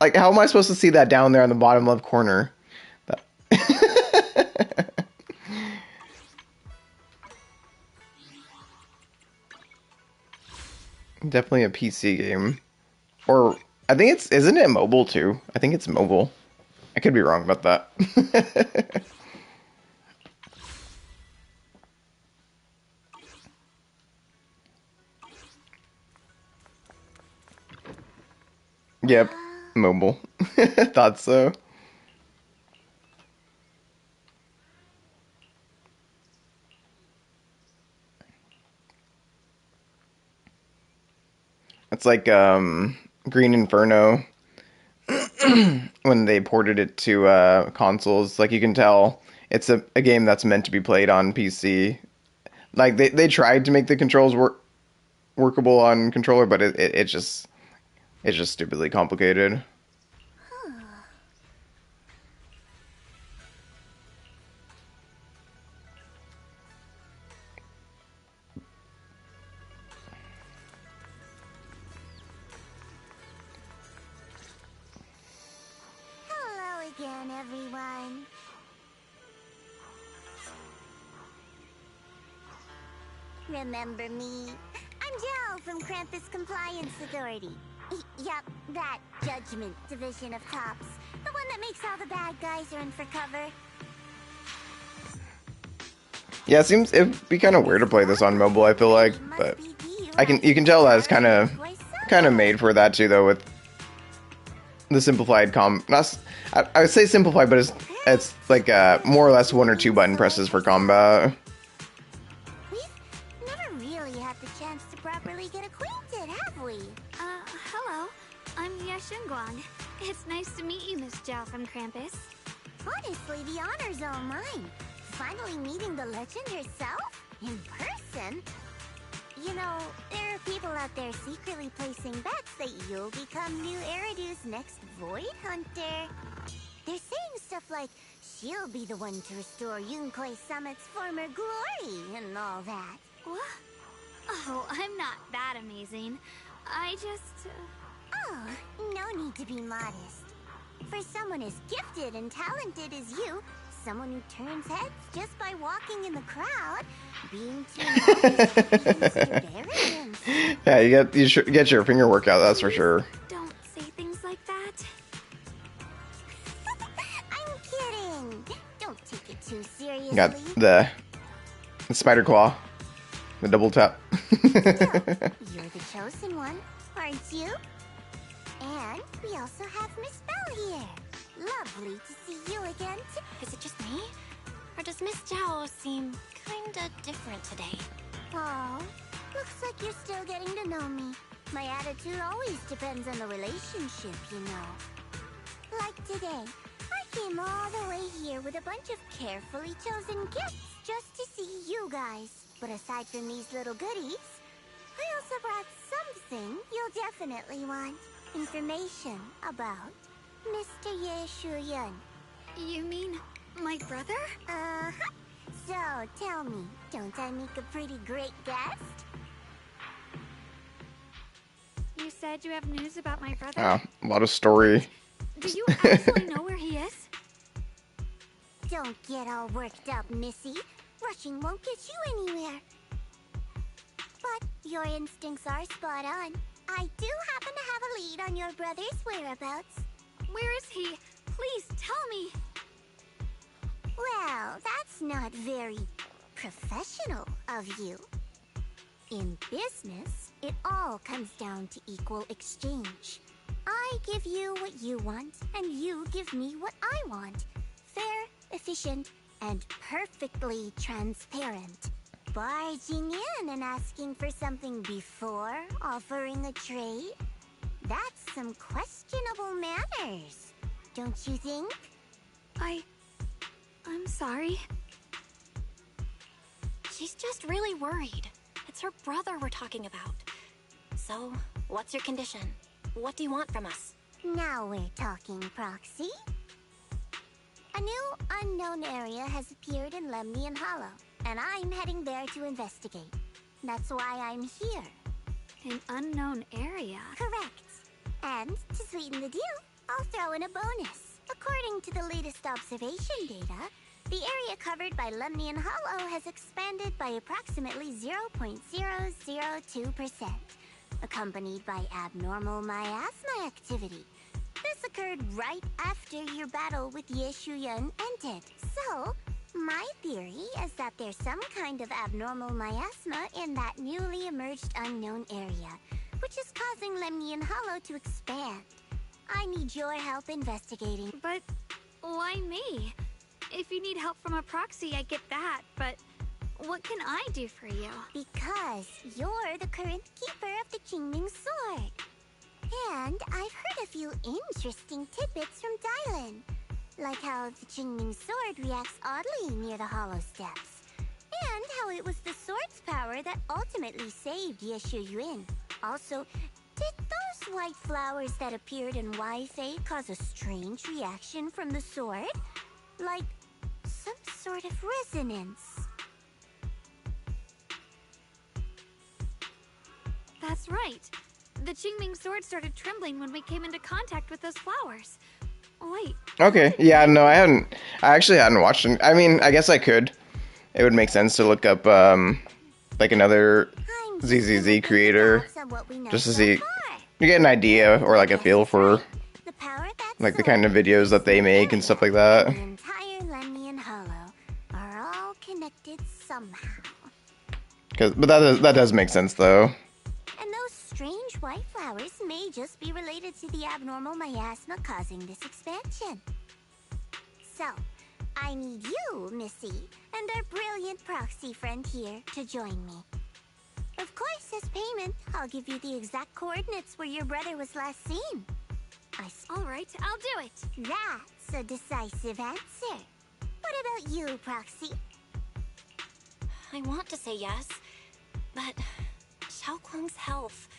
Like, how am I supposed to see that down there on the bottom left corner? Definitely a PC game. Or, I think it's, isn't it mobile too? I think it's mobile. I could be wrong about that. Yep, mobile. Thought so. It's like Green Inferno when they ported it to consoles. Like you can tell it's a game that's meant to be played on PC. Like they tried to make the controls workable on controller, but it's just stupidly complicated. Hello again, everyone. Remember me? I'm Zhao from Krampus Compliance Authority. Yep, that Judgment Division of Tops. The one that makes all the bad guys run for cover. Yeah, it'd be kind of weird to play this on mobile. I feel like, but you can tell that it's kind of made for that too, though, with the simplified I would say simplified, but it's like more or less 1 or 2 button presses for combat. We've never really had the chance to properly get acquainted, have we? Hello. I'm Shunguang. It's nice to meet you, Miss Zhao from Krampus. Honestly, the honor's all mine. Finally meeting the legend herself? In person? You know, there are people out there secretly placing bets that you'll become new Eridu's next Void Hunter. They're saying stuff like, she'll be the one to restore Yunkai Summit's former glory and all that. What? Oh, I'm not that amazing. I just... Oh, no need to be modest. For someone as gifted and talented as you, someone who turns heads just by walking in the crowd, being too modest is considered arrogance. Yeah, you get your finger workout, that's for sure. Don't say things like that. I'm kidding. Don't take it too seriously. Got the spider claw, the double tap. You're the chosen one, aren't you? And we also have Miss Belle here. Lovely to see you again. Is it just me? Or does Miss Zhao seem kinda different today? Oh, looks like you're still getting to know me. My attitude always depends on the relationship, you know. Like today, I came all the way here with a bunch of carefully chosen gifts just to see you guys. But aside from these little goodies, I also brought something you'll definitely want. Information about Mr. Ye Shuyun. You mean my brother? Uh-huh. So, tell me, don't I make a pretty great guest? You said you have news about my brother? Oh, a lot of story. Do you actually know where he is? Don't get all worked up, Missy. Rushing won't get you anywhere. But your instincts are spot on. I do happen to have a lead on your brother's whereabouts. Where is he? Please tell me. Well, that's not very professional of you. In business, it all comes down to equal exchange. I give you what you want, and you give me what I want. Fair, efficient, and perfectly transparent. Barging in and asking for something before offering a trade? That's some questionable manners, don't you think? I'm sorry. She's just really worried. It's her brother we're talking about. So, what's your condition? What do you want from us? Now we're talking, Proxy. A new unknown area has appeared in Lemnian Hollow, and I'm heading there to investigate. That's why I'm here. An unknown area? Correct. And to sweeten the deal, I'll throw in a bonus. According to the latest observation data, the area covered by Lemnian Hollow has expanded by approximately 0.002%, accompanied by abnormal miasma activity. This occurred right after your battle with Ye Shuyun ended. So, my theory is that there's some kind of abnormal miasma in that newly emerged unknown area, which is causing Lemnian Hollow to expand. I need your help investigating. But why me? If you need help from a proxy, I get that, but what can I do for you? Because you're the current keeper of the Qingming Sword. And I've heard a few interesting tidbits from Dylan. Like how the Qingming Sword reacts oddly near the Hollow Steps. And how it was the sword's power that ultimately saved Ye Shuyun. Also, did those white flowers that appeared in Weifei cause a strange reaction from the sword? Like some sort of resonance. That's right. The Qingming sword started trembling when we came into contact with those flowers. Wait. Okay, yeah, no, I actually hadn't watched it. I mean, I guess I could. It would make sense to look up, like another ZZZ creator, just to see, you get an idea, or like a feel for, like, the kind of videos that they make and stuff like that. The entire Lemnian Hollow are all connected somehow. But that does make sense, though. And those strange white flowers may just be related to the abnormal miasma causing this expansion. So, I need you, Missy, and our brilliant proxy friend here to join me. Of course, as payment, I'll give you the exact coordinates where your brother was last seen. All right, I'll do it. That's a decisive answer. What about you, Proxy? I want to say yes, but Xiaoguang's health.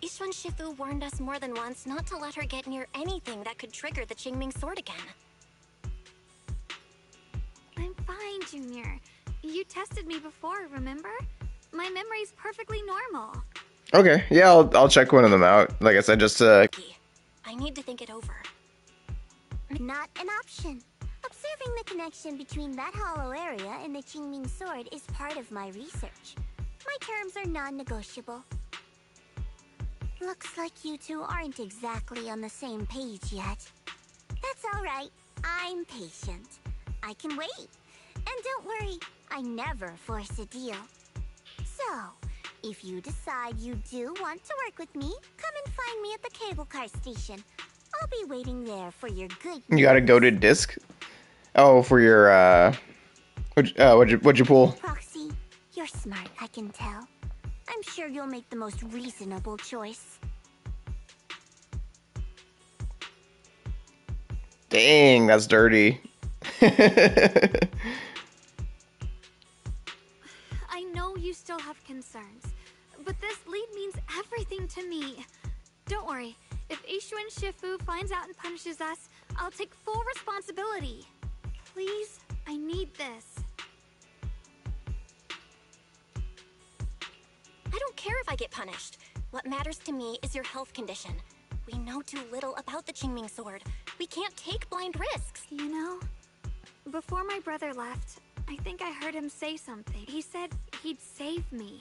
Yixuan Shifu warned us more than once not to let her get near anything that could trigger the Qingming sword again. I'm fine, Junior. You tested me before, remember? My memory's perfectly normal. Okay, yeah, I'll check one of them out. Like I said, just I need to think it over. Not an option. Observing the connection between that hollow area and the Qingming sword is part of my research. My terms are non-negotiable. Looks like you two aren't exactly on the same page yet. That's all right. I'm patient. I can wait. And don't worry, I never force a deal. So, if you decide you do want to work with me, come and find me at the cable car station. I'll be waiting there for your good news. you gotta go to disc. Oh, for your What'd you pull? Proxy, you're smart, I can tell. I'm sure you'll make the most reasonable choice. Dang, that's dirty. I know you still have concerns, but this lead means everything to me. Don't worry, if Ishuan Shifu finds out and punishes us, I'll take full responsibility. Please, I need this. I don't care if I get punished. What matters to me is your health condition. We know too little about the Qingming sword. We can't take blind risks. You know, before my brother left, I think I heard him say something. He said he'd save me.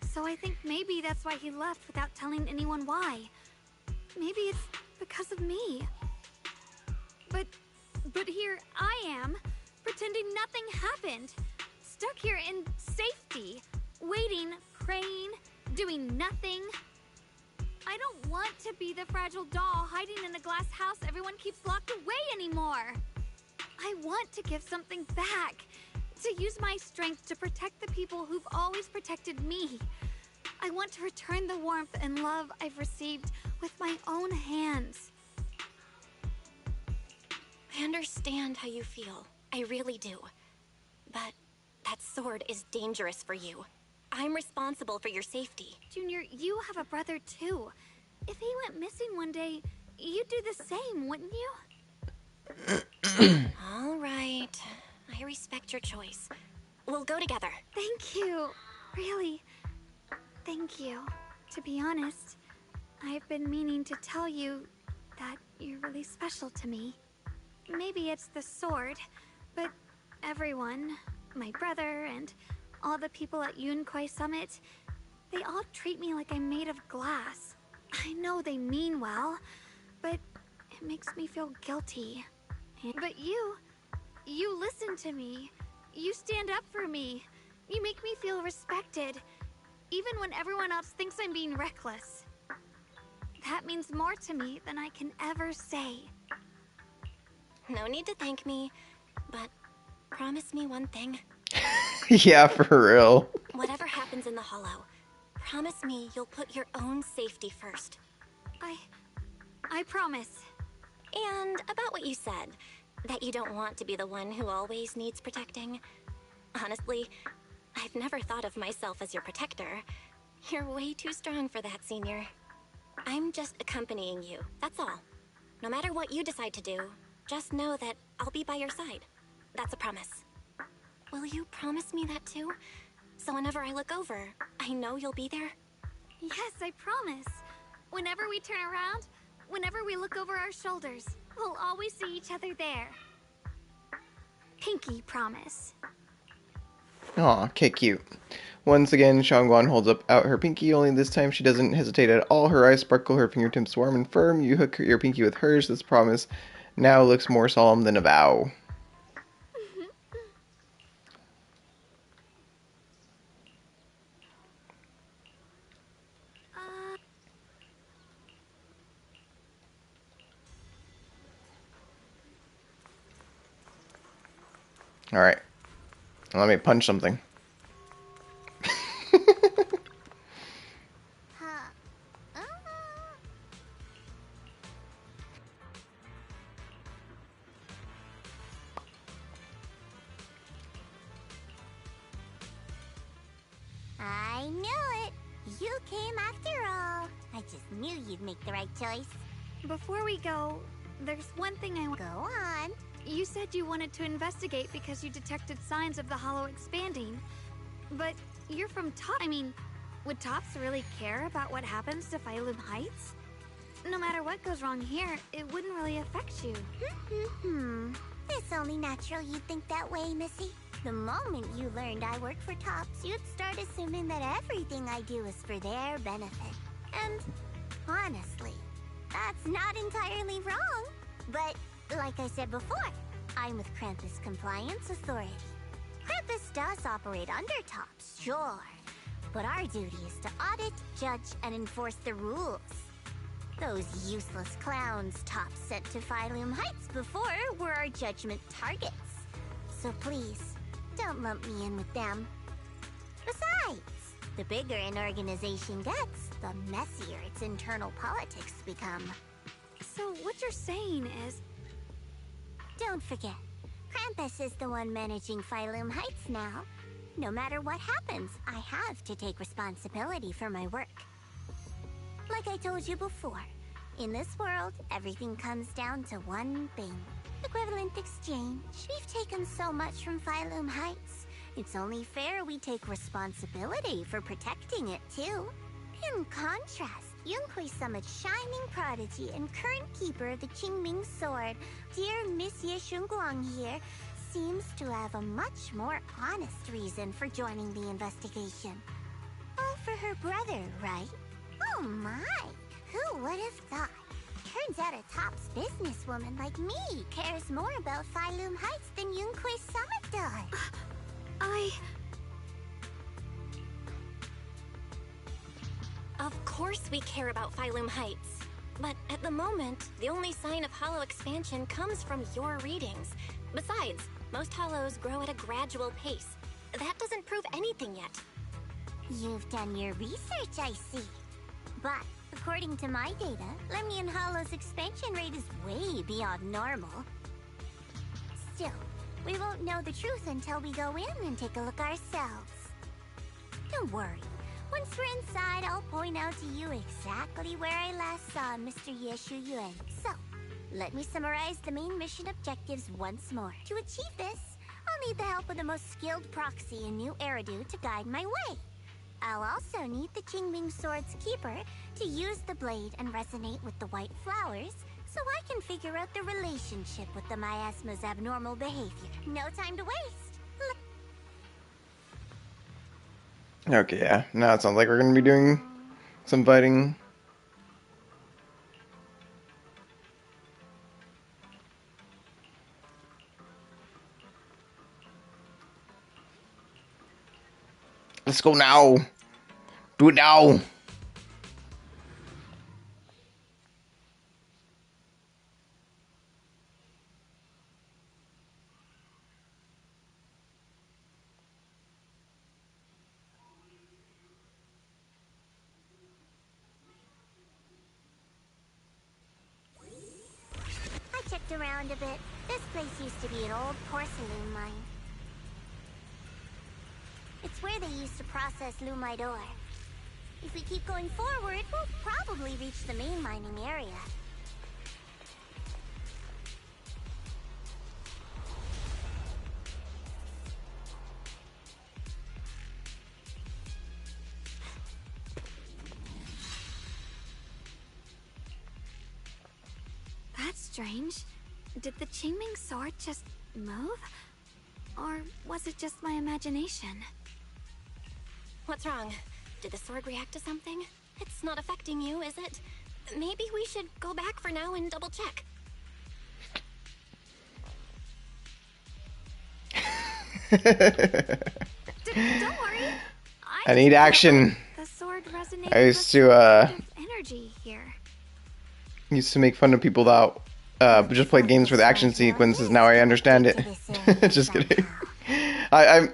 So I think maybe that's why he left without telling anyone why. Maybe it's because of me. But here I am, pretending nothing happened. Stuck here in safety, waiting, praying, doing nothing. I don't want to be the fragile doll hiding in a glass house everyone keeps locked away anymore. I want to give something back, to use my strength to protect the people who've always protected me. I want to return the warmth and love I've received with my own hands. I understand how you feel. I really do. But that sword is dangerous for you. I'm responsible for your safety. Junior, you have a brother too. If he went missing one day, you'd do the same, wouldn't you? All right. I respect your choice. We'll go together. Thank you. Really. Thank you. To be honest, I've been meaning to tell you that you're really special to me. Maybe it's the sword, but everyone, my brother and all the people at Yunkwai Summit, they all treat me like I'm made of glass. I know they mean well, but it makes me feel guilty. But you listen to me. You stand up for me. You make me feel respected, even when everyone else thinks I'm being reckless. That means more to me than I can ever say. No need to thank me, but promise me one thing. Yeah, for real. Whatever happens in the Hollow, promise me you'll put your own safety first. I promise. And about what you said, that you don't want to be the one who always needs protecting. Honestly, I've never thought of myself as your protector. You're way too strong for that, Senior. I'm just accompanying you, that's all. No matter what you decide to do, just know that I'll be by your side. That's a promise. Will you promise me that too? So whenever I look over, I know you'll be there? Yes, I promise. Whenever we turn around, whenever we look over our shoulders, we'll always see each other there. Pinky promise. Aw, okay, cute. Once again, Shunguang holds up out her pinky, only this time she doesn't hesitate at all. Her eyes sparkle, her fingertips warm and firm. You hook your pinky with hers. This promise now looks more solemn than a vow. Alright. Let me punch something. I knew it. You came after all. I just knew you'd make the right choice. Before we go, there's one thing I want. Go on. You said you wanted to investigate because you detected signs of the Hollow expanding. But you're from Top. I mean, would Tops really care about what happens to Phylum Heights? No matter what goes wrong here, it wouldn't really affect you. It's only natural you'd think that way, Missy. The moment you learned I work for Tops, you'd start assuming that everything I do is for their benefit. And honestly, that's not entirely wrong. But like I said before, I'm with Krampus Compliance Authority. Krampus does operate under Tops, sure. But our duty is to audit, judge, and enforce the rules. Those useless clowns Tops sent to Phylum Heights before were our judgment targets. So please, Don't lump me in with them. Besides, the bigger an organization gets, the messier its internal politics become. So what you're saying is... Don't forget, Krampus is the one managing Phylum Heights now. No matter what happens, I have to take responsibility for my work. Like I told you before, in this world, everything comes down to one thing. Equivalent exchange. We've taken so much from Phylum Heights. It's only fair we take responsibility for protecting it, too. In contrast, Yunhui Summit's shining prodigy and current keeper of the Qingming Sword, dear Monsieur Shunguang here, seems to have a much more honest reason for joining the investigation. All for her brother, right? Oh my! Who would have thought? Turns out a tops businesswoman like me cares more about Phylum Heights than Yunhui Summit does. Of course we care about Phylum Heights. But at the moment, the only sign of hollow expansion comes from your readings. Besides, most hollows grow at a gradual pace. That doesn't prove anything yet. You've done your research, I see. But according to my data, Lemnian Hollow's expansion rate is way beyond normal. Still, we won't know the truth until we go in and take a look ourselves. Don't worry. Once we're inside, I'll point out to you exactly where I last saw Mr. Yeshu Yuan. So, let me summarize the main mission objectives once more. To achieve this, I'll need the help of the most skilled proxy in New Eridu to guide my way. I'll also need the Qingming Sword's keeper to use the blade and resonate with the white flowers, so I can figure out the relationship with the miasma's abnormal behavior. No time to waste. Okay, yeah. Now it sounds like we're gonna be doing some fighting. Let's go now. Do it now. I checked around a bit. This place used to be an old porcelain mine. It's where they used to process lumite ore. If we keep going forward, we'll probably reach the main mining area. That's strange. Did the Qingming Sword just move? Or was it just my imagination? What's wrong? Did the sword react to something? It's not affecting you, is it? Maybe we should go back for now and double check. Don't worry. I need action. The sword resonated I with used to energy here. used to make fun of people that just played games for the action sequences. Now I understand it. Just kidding. I'm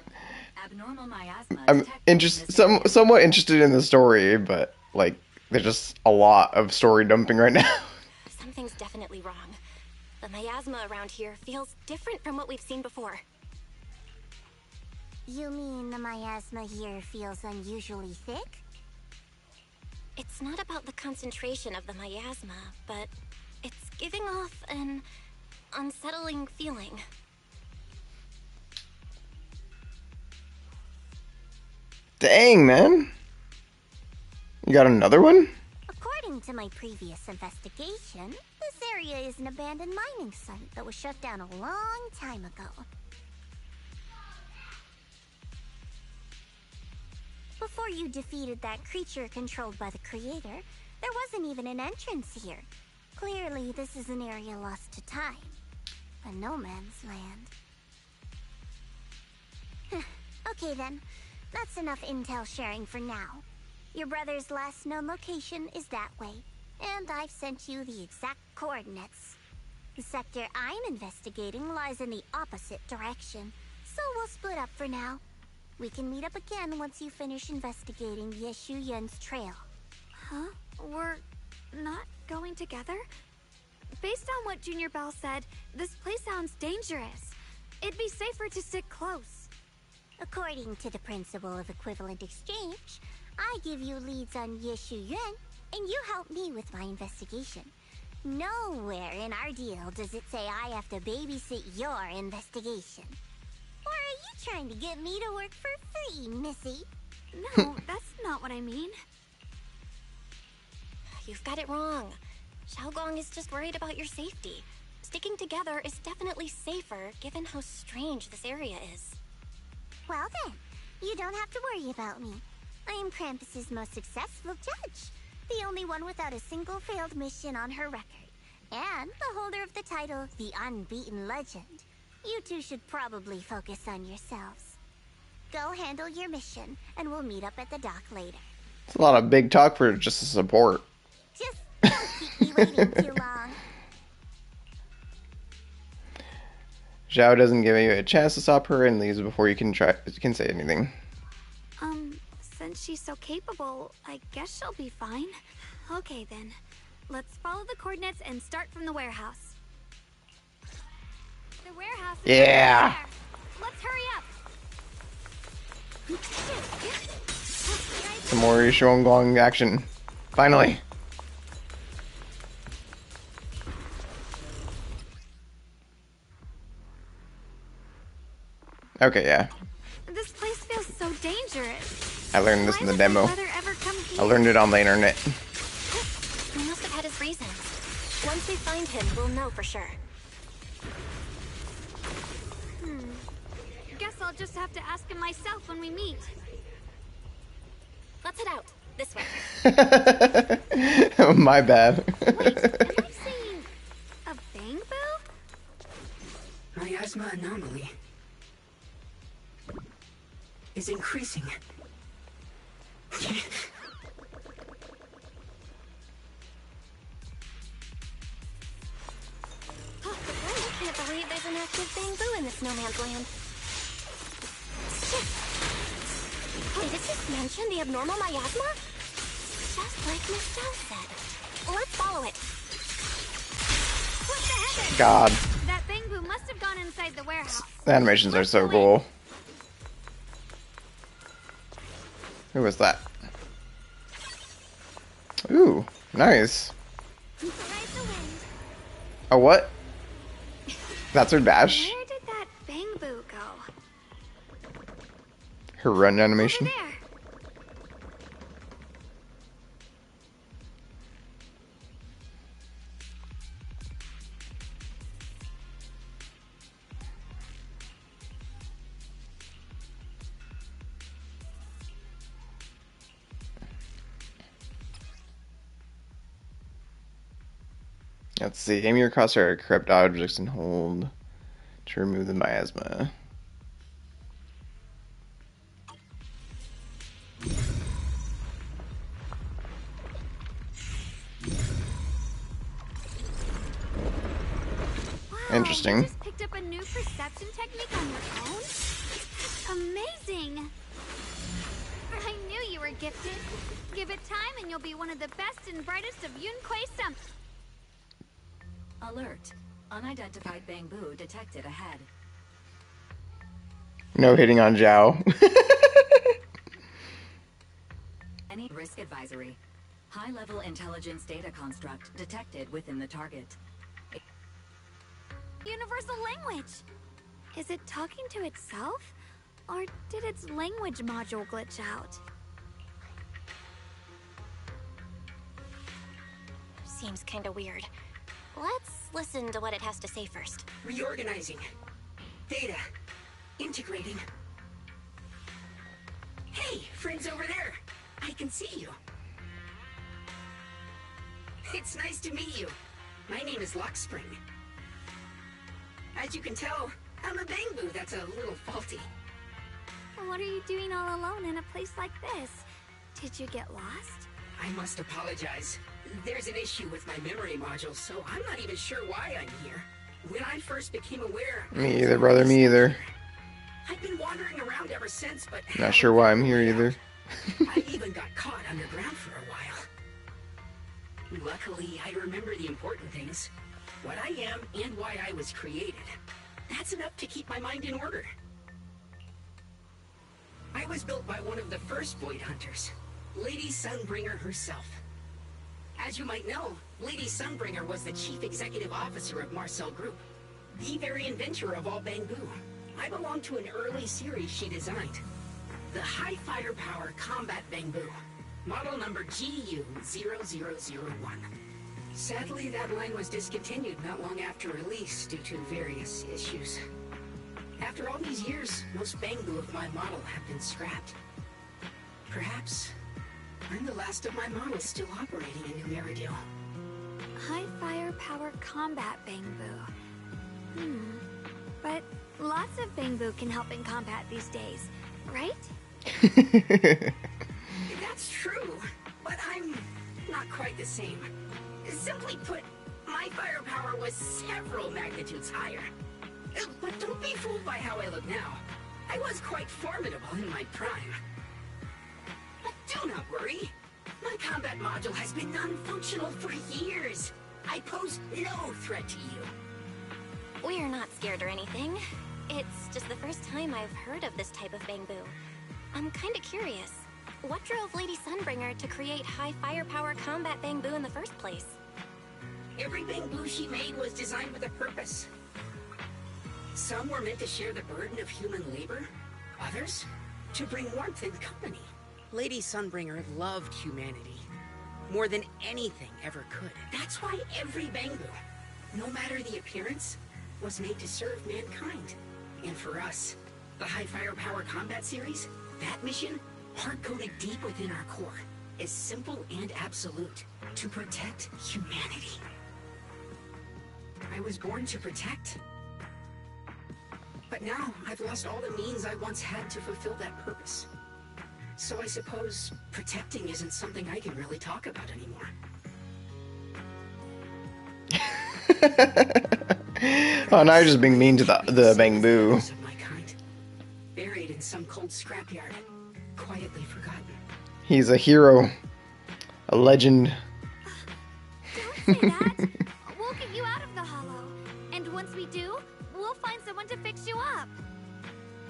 somewhat interested in the story, but like there's just a lot of story dumping right now. Something's definitely wrong. The miasma around here feels different from what we've seen before. You mean the miasma here feels unusually thick? It's not about the concentration of the miasma, but it's giving off an unsettling feeling. Dang, man. You got another one? According to my previous investigation, this area is an abandoned mining site that was shut down a long time ago. Before you defeated that creature controlled by the Creator, there wasn't even an entrance here. Clearly, this is an area lost to time. A no man's land. Okay then, that's enough intel sharing for now. Your brother's last known location is that way, and I've sent you the exact coordinates. The sector I'm investigating lies in the opposite direction, So we'll split up for now. We can meet up again once you finish investigating Yeshu Yun's trail. Huh? We're not going together? Based on what Junior Bell said, this place sounds dangerous. It'd be safer to stick close. According to the principle of equivalent exchange, I give you leads on Yeshu Yun, and you help me with my investigation. Nowhere in our deal does it say I have to babysit your investigation. Or are you trying to get me to work for free, Missy? No, that's not what I mean. You've got it wrong. Shunguang is just worried about your safety. Sticking together is definitely safer, given how strange this area is. Well then, you don't have to worry about me. I am Krampus's most successful judge. The only one without a single failed mission on her record. And the holder of the title, the Unbeaten Legend. You two should probably focus on yourselves. Go handle your mission, and we'll meet up at the dock later. It's a lot of big talk for just a support. Just don't keep me waiting too long. Zhao doesn't give you a chance to stop her and leaves before you can say anything. Since she's so capable, I guess she'll be fine. Okay then, let's follow the coordinates and start from the warehouse. The warehouse is Yeah. right there. Let's hurry up. Some more Shunguang action. Finally. Okay, yeah. This place feels so dangerous. I learned this in the Why demo. would the weather ever come here? I learned it on the internet. He must have had his reasons. Once we find him, we'll know for sure. Guess I'll just have to ask him myself when we meet. Let's head out. This way. My bad. Wait, am I seeing a Bangboo? Miasma anomaly is increasing. I can't believe there's an active Bangboo in this no man's land. Shit. Did it just mention the abnormal miasma? Just like Miss Bell said. Let's follow it. What the heck? God. That Bangboo must have gone inside the warehouse. The animations are so cool. Who was that? Ooh, nice. Oh, what? That's her dash? Where did that Bangboo go? Her run animation? Over there. Let's see. Aim your crosshair at corrupt objects and hold to remove the miasma. Wow, Interesting. You just picked up a new perception technique on your own? That's amazing. I knew you were gifted. Give it time and you'll be one of the best and brightest of Yunquei Summit. Alert. Unidentified Bangboo detected ahead. No hitting on Zhao. Any risk advisory. High-level intelligence data construct detected within the target. Universal language. Is it talking to itself? Or did its language module glitch out? Seems kinda weird. Let's listen to what it has to say first. Reorganizing. Data. Integrating. Hey, friends over there. I can see you. It's nice to meet you. My name is Lockspring. As you can tell, I'm a Bangboo that's a little faulty. What are you doing all alone in a place like this? Did you get lost? I must apologize. There's an issue with my memory module, so I'm not even sure why I'm here. When I first became aware... Me either, brother, me either. I've been wandering around ever since, but Not sure why I'm here either. I even got caught underground for a while. Luckily, I remember the important things. What I am and why I was created. That's enough to keep my mind in order. I was built by one of the first Void Hunters, Lady Sunbringer herself. As you might know, Lady Sunbringer was the chief executive officer of Marcel Group, the very inventor of all Bangbu. I belong to an early series she designed, the High Firepower Combat Bangbu, model number GU0001. Sadly, that line was discontinued not long after release due to various issues. After all these years, most Bangbu of my model have been scrapped. Perhaps I'm the last of my models still operating in New Meridale. High firepower combat Bangbu. But lots of Bangbu can help in combat these days, right? That's true, but I'm not quite the same. Simply put, my firepower was several magnitudes higher. But don't be fooled by how I look now. I was quite formidable in my prime. But do not worry. My combat module has been non-functional for years. I pose no threat to you. We're not scared or anything. It's just the first time I've heard of this type of Bangbu. I'm kinda curious. What drove Lady Sunbringer to create high firepower combat Bangbu in the first place? Every Bangbu she made was designed with a purpose. Some were meant to share the burden of human labor. Others, to bring warmth and company. Lady Sunbringer loved humanity more than anything ever could. That's why every Bangbu, no matter the appearance, was made to serve mankind. And for us, the High Firepower Combat Series, that mission, hard-coded deep within our core, is simple and absolute: to protect humanity. I was born to protect. But now, I've lost all the means I once had to fulfill that purpose. So I suppose protecting isn't something I can really talk about anymore. Oh, now you're just being mean to the Bangbu. Of my kind, buried in some cold scrapyard, quietly forgotten. He's a hero, a legend. Don't say that. We'll get you out of the hollow. And once we do, we'll find someone to fix you up.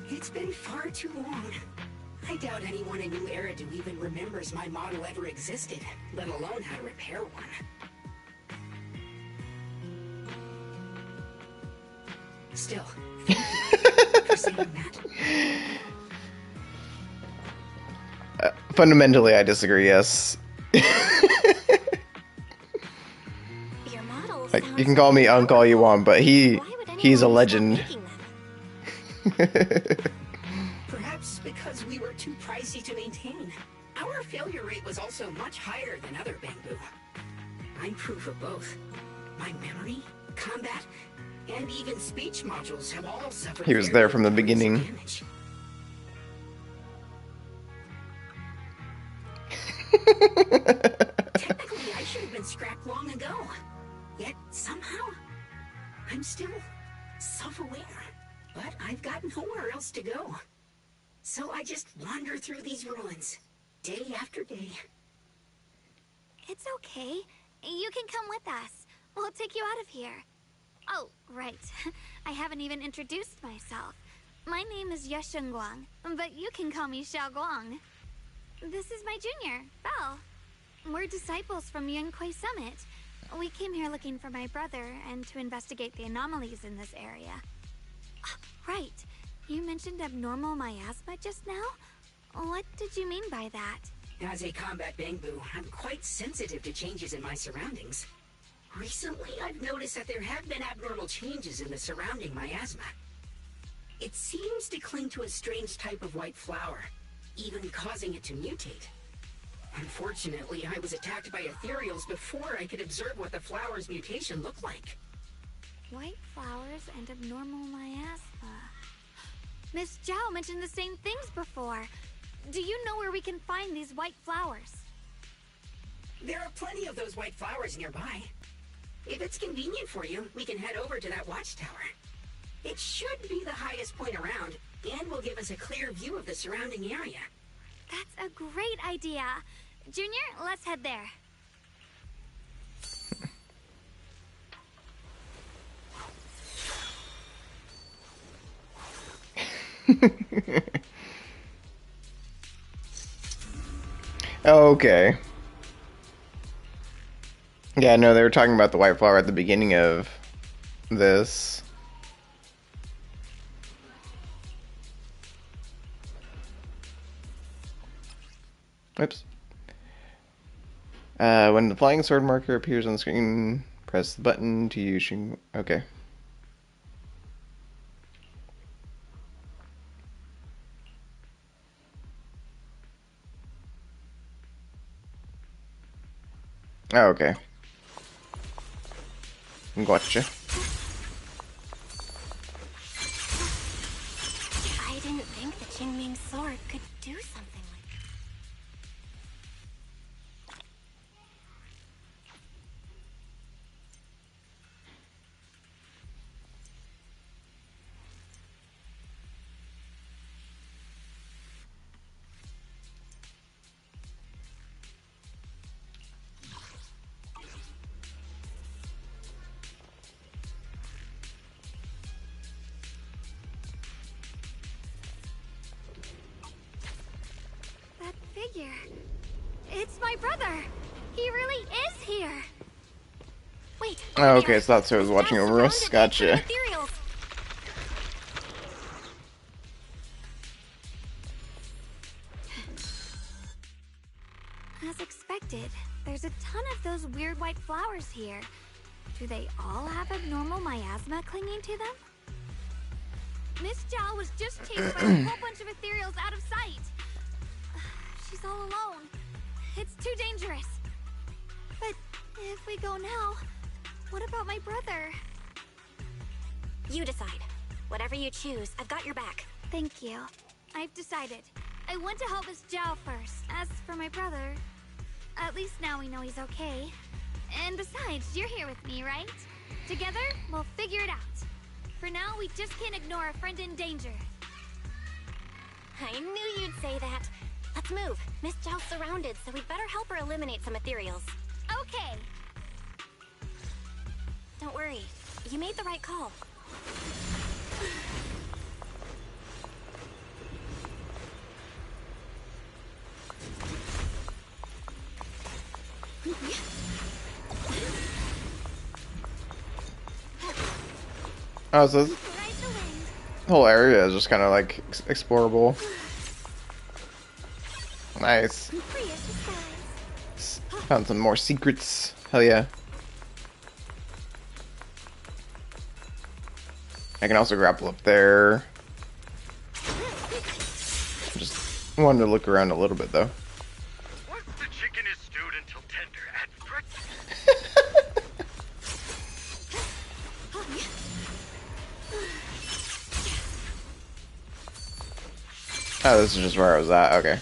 It's been far too long. I doubt anyone in New Eridu even remembers my model ever existed, let alone how to repair one. Still, thank you for saying that. Fundamentally, I disagree, yes. Your model Like, you can call me Uncle all you want, but he's a legend. Perhaps because we were too pricey to maintain. Our failure rate was also much higher than other Bangbu. I'm proof of both. My memory, combat, and even speech modules have all suffered. He was there from the beginning. Damage. Technically, I should have been scrapped long ago. Yet, somehow, I'm still self-aware. But I've got nowhere else to go. So I just wander through these ruins, day after day. It's okay. You can come with us. We'll take you out of here. Oh, right. I haven't even introduced myself. My name is Shunguang, but you can call me Xiaoguang. This is my junior, Belle. We're disciples from Yunquay Summit. We came here looking for my brother and to investigate the anomalies in this area. Right. You mentioned abnormal miasma just now? What did you mean by that? As a combat Bangbu, I'm quite sensitive to changes in my surroundings. Recently, I've noticed that there have been abnormal changes in the surrounding miasma. It seems to cling to a strange type of white flower, even causing it to mutate. Unfortunately, I was attacked by ethereals before I could observe what the flower's mutation looked like. White flowers and abnormal miasma. Miss Zhao mentioned the same things before. Do you know where we can find these white flowers? There are plenty of those white flowers nearby. If it's convenient for you, we can head over to that watchtower. It should be the highest point around, and will give us a clear view of the surrounding area. That's a great idea. Junior, let's head there. Okay. Yeah, no, they were talking about the white flower at the beginning of this. Oops. When the flying sword marker appears on the screen, press the button to use Shunguang. Okay. Oh, okay. Gotcha. I didn't think the Qingming sword could do something like that. That figure. It's my brother. He really is here. Wait. Oh, okay, so that's who I was watching over us. Gotcha. Ethereals. As expected, there's a ton of those weird white flowers here. Do they all have abnormal miasma clinging to them? Miss Zhao was just chased by a whole bunch of ethereals out of sight. She's all alone. It's too dangerous. But if we go now, what about my brother? You decide. Whatever you choose, I've got your back. Thank you. I've decided. I want to help Miss Zhao first. As for my brother, at least now we know he's okay. And besides, you're here with me, right? Together, we'll figure it out. For now, we just can't ignore a friend in danger. I knew you'd say that. Let's move. Miss Zhao's surrounded, so we'd better help her eliminate some ethereals. Okay. Don't worry. You made the right call. Oh, so this whole area is just kind of like explorable. Nice. Found some more secrets. Hell yeah. I can also grapple up there. Just wanted to look around a little bit though. Once the chicken is stewed until tender, add Oh, this is just where I was at. Okay.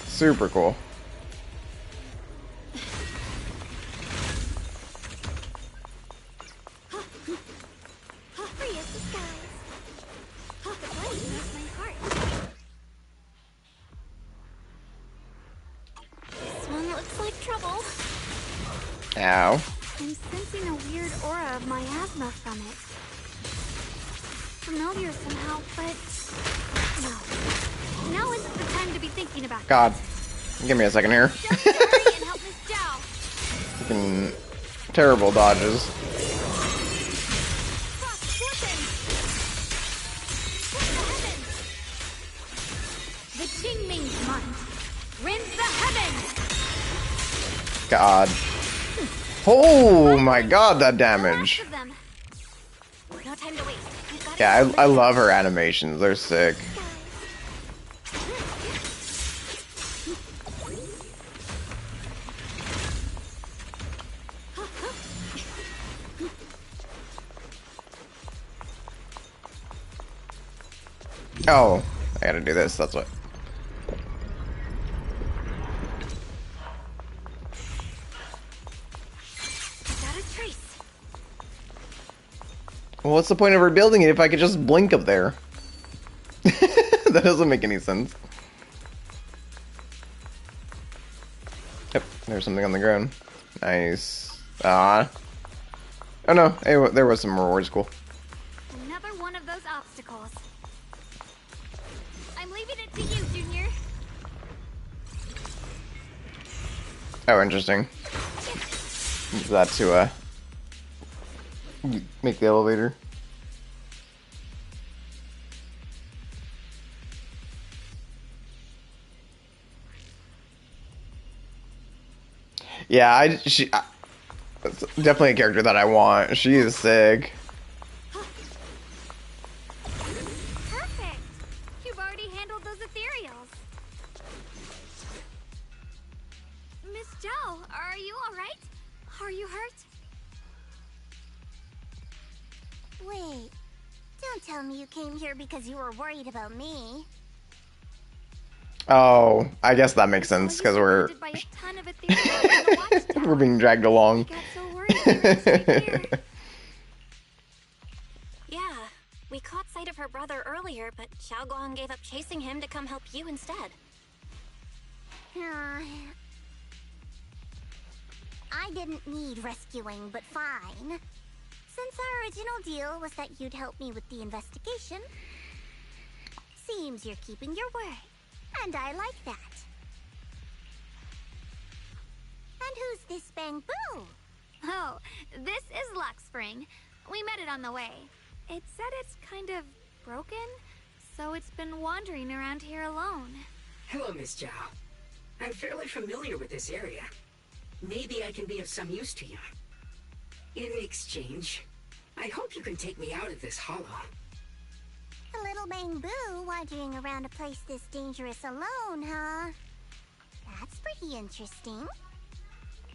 Super cool. This one looks like trouble. Ow. I'm sensing a weird aura of miasma from it. Familiar somehow, but no. Now isn't the time to be thinking about it. God. Give me a second here. Just hurry and help Miss Zhao. Fucking terrible dodges. The Qingming's mind. Rinse the heavens. God. Oh my god, that damage. No time to waste. Yeah, I love her animations. They're sick. Oh, I gotta do this, that's what. Well, what's the point of rebuilding it if I could just blink up there? That doesn't make any sense. Yep, there's something on the ground. Nice. Ah. Oh no, hey, there was some rewards. Cool. Another one of those obstacles. I'm leaving it to you, Junior. Oh, interesting. Use that to make the elevator. Yeah, that's definitely a character that I want. She is sick. Perfect. You've already handled those ethereals. Miss Zhao, are you all right? Are you hurt? Wait, don't tell me you came here because you were worried about me. Oh, I guess that makes sense because we're we're being dragged along. Yeah, we caught sight of her brother earlier, but Shunguang gave up chasing him to come help you instead. I didn't need rescuing, but fine. Since our original deal was that you'd help me with the investigation, seems you're keeping your word, and I like that. And who's this Bamboo? Oh, this is Luck Spring. We met it on the way. It said it's kind of broken, so it's been wandering around here alone. Hello, Miss Zhao. I'm fairly familiar with this area. Maybe I can be of some use to you. In exchange, I hope you can take me out of this hollow. A little Bamboo wandering around a place this dangerous alone, huh? That's pretty interesting.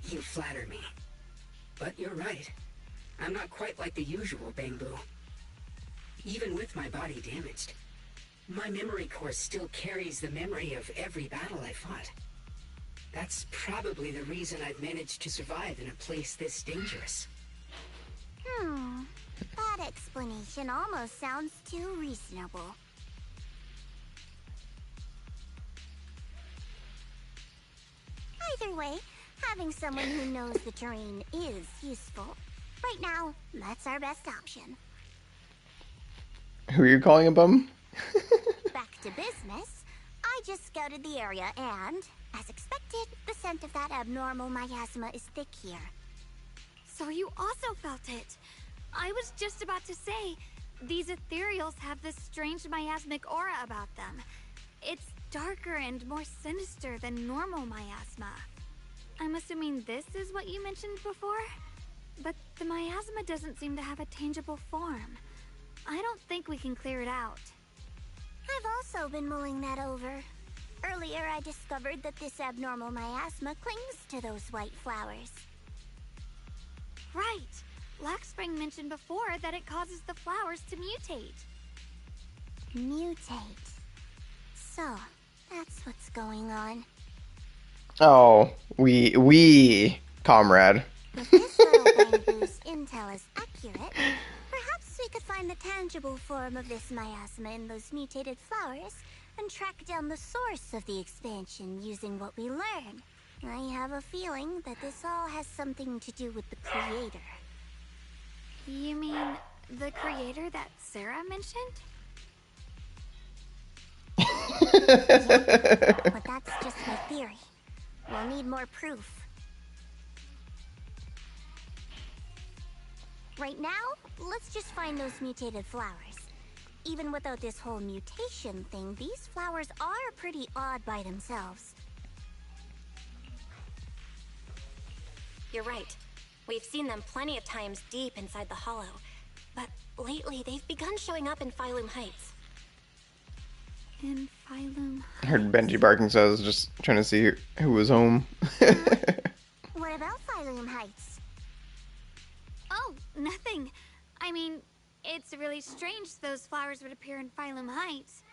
You flatter me. But you're right. I'm not quite like the usual Bamboo. Even with my body damaged, my memory core still carries the memory of every battle I fought. That's probably the reason I've managed to survive in a place this dangerous. That explanation almost sounds too reasonable. Either way, having someone who knows the terrain is useful. Right now, that's our best option. Who are you calling a bum? Back to business. I just scouted the area and, as expected, the scent of that abnormal miasma is thick here. So you also felt it. I was just about to say, these ethereals have this strange miasmic aura about them. It's darker and more sinister than normal miasma. I'm assuming this is what you mentioned before? But the miasma doesn't seem to have a tangible form. I don't think we can clear it out. I've also been mulling that over. Earlier, I discovered that this abnormal miasma clings to those white flowers. Right. Black Spring mentioned before that it causes the flowers to mutate. Mutate. So, that's what's going on. Oh, we, comrade. If this little Bamboo's intel is accurate, perhaps we could find the tangible form of this miasma in those mutated flowers and track down the source of the expansion using what we learn. I have a feeling that this all has something to do with the creator. You mean the creator that Sarah mentioned? Yeah, but that's just my theory. We'll need more proof. Right now, let's just find those mutated flowers. Even without this whole mutation thing, these flowers are pretty odd by themselves. You're right. We've seen them plenty of times deep inside the hollow. But lately, they've begun showing up in Phylum Heights. In Phylum I heard Benji barking, so I was just trying to see who was home. What about Phylum Heights? Oh, nothing. I mean, it's really strange those flowers would appear in Phylum Heights.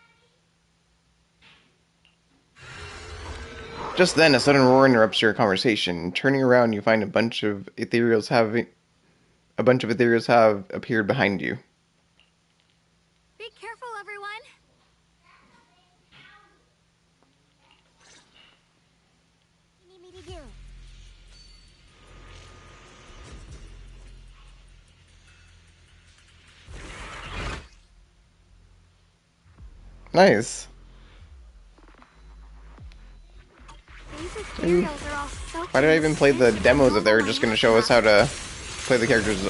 Just then, a sudden roar interrupts your conversation. Turning around, you find a bunch of ethereals have appeared behind you. Nice. These ethereals are all soaking Why did I even play the with demos if they were normal just going to show us how to play the characters It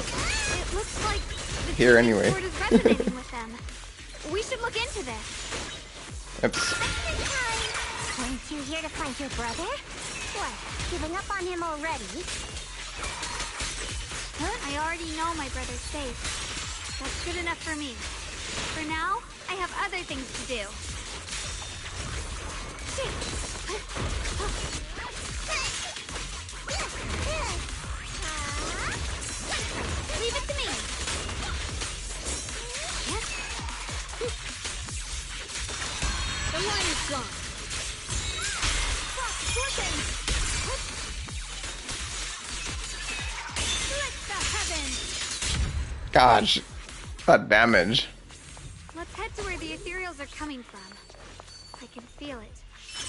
looks like the here Chingming anyway? sword is resonating with them. We should look into this. Oops. Weren't you here to find your brother? What, giving up on him already? I already know my brother's safe. That's good enough for me. For now, I have other things to do. Leave it to me. The line is gone. Gosh, that damage. Let's head to where the ethereals are coming from. I can feel it.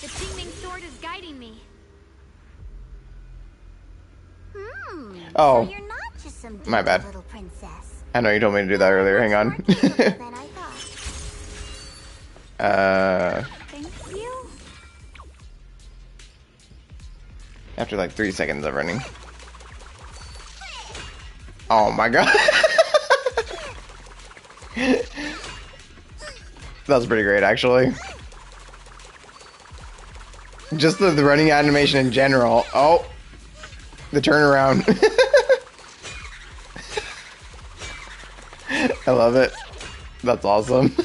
The Qingming sword is guiding me. Oh, So you're not just some my bad. little princess. I know you told me to do that earlier. Hang on. Than I thought. Thank you. After like 3 seconds of running. Oh my god. That was pretty great, actually. Just the running animation in general. Oh, the turnaround. I love it. That's awesome.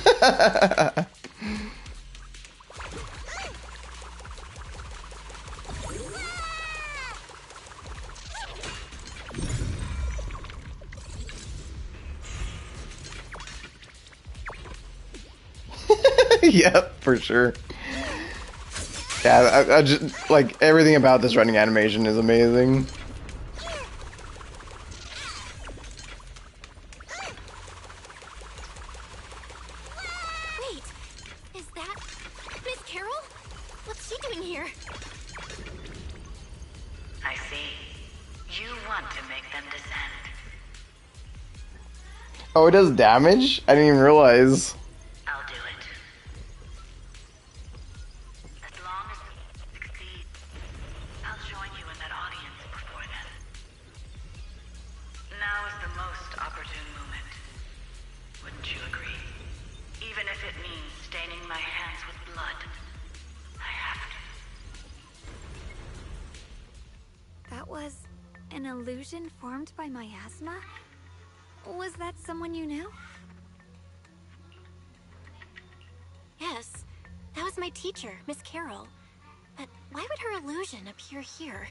Yep, for sure. Yeah, I just like everything about this running animation is amazing. Wait, is that Miss Carol? What's she doing here? I see. You want to make them descend. Oh, it does damage? I didn't even realize. I'll do it. As long as we succeed, I'll join you in that audience before then. Now is the most opportune moment. Wouldn't you agree? Even if it means staining my hands with blood, I have to. That was an illusion formed by miasma? Was that someone you knew? Yes, that was my teacher, Miss Carol. But why would her illusion appear here?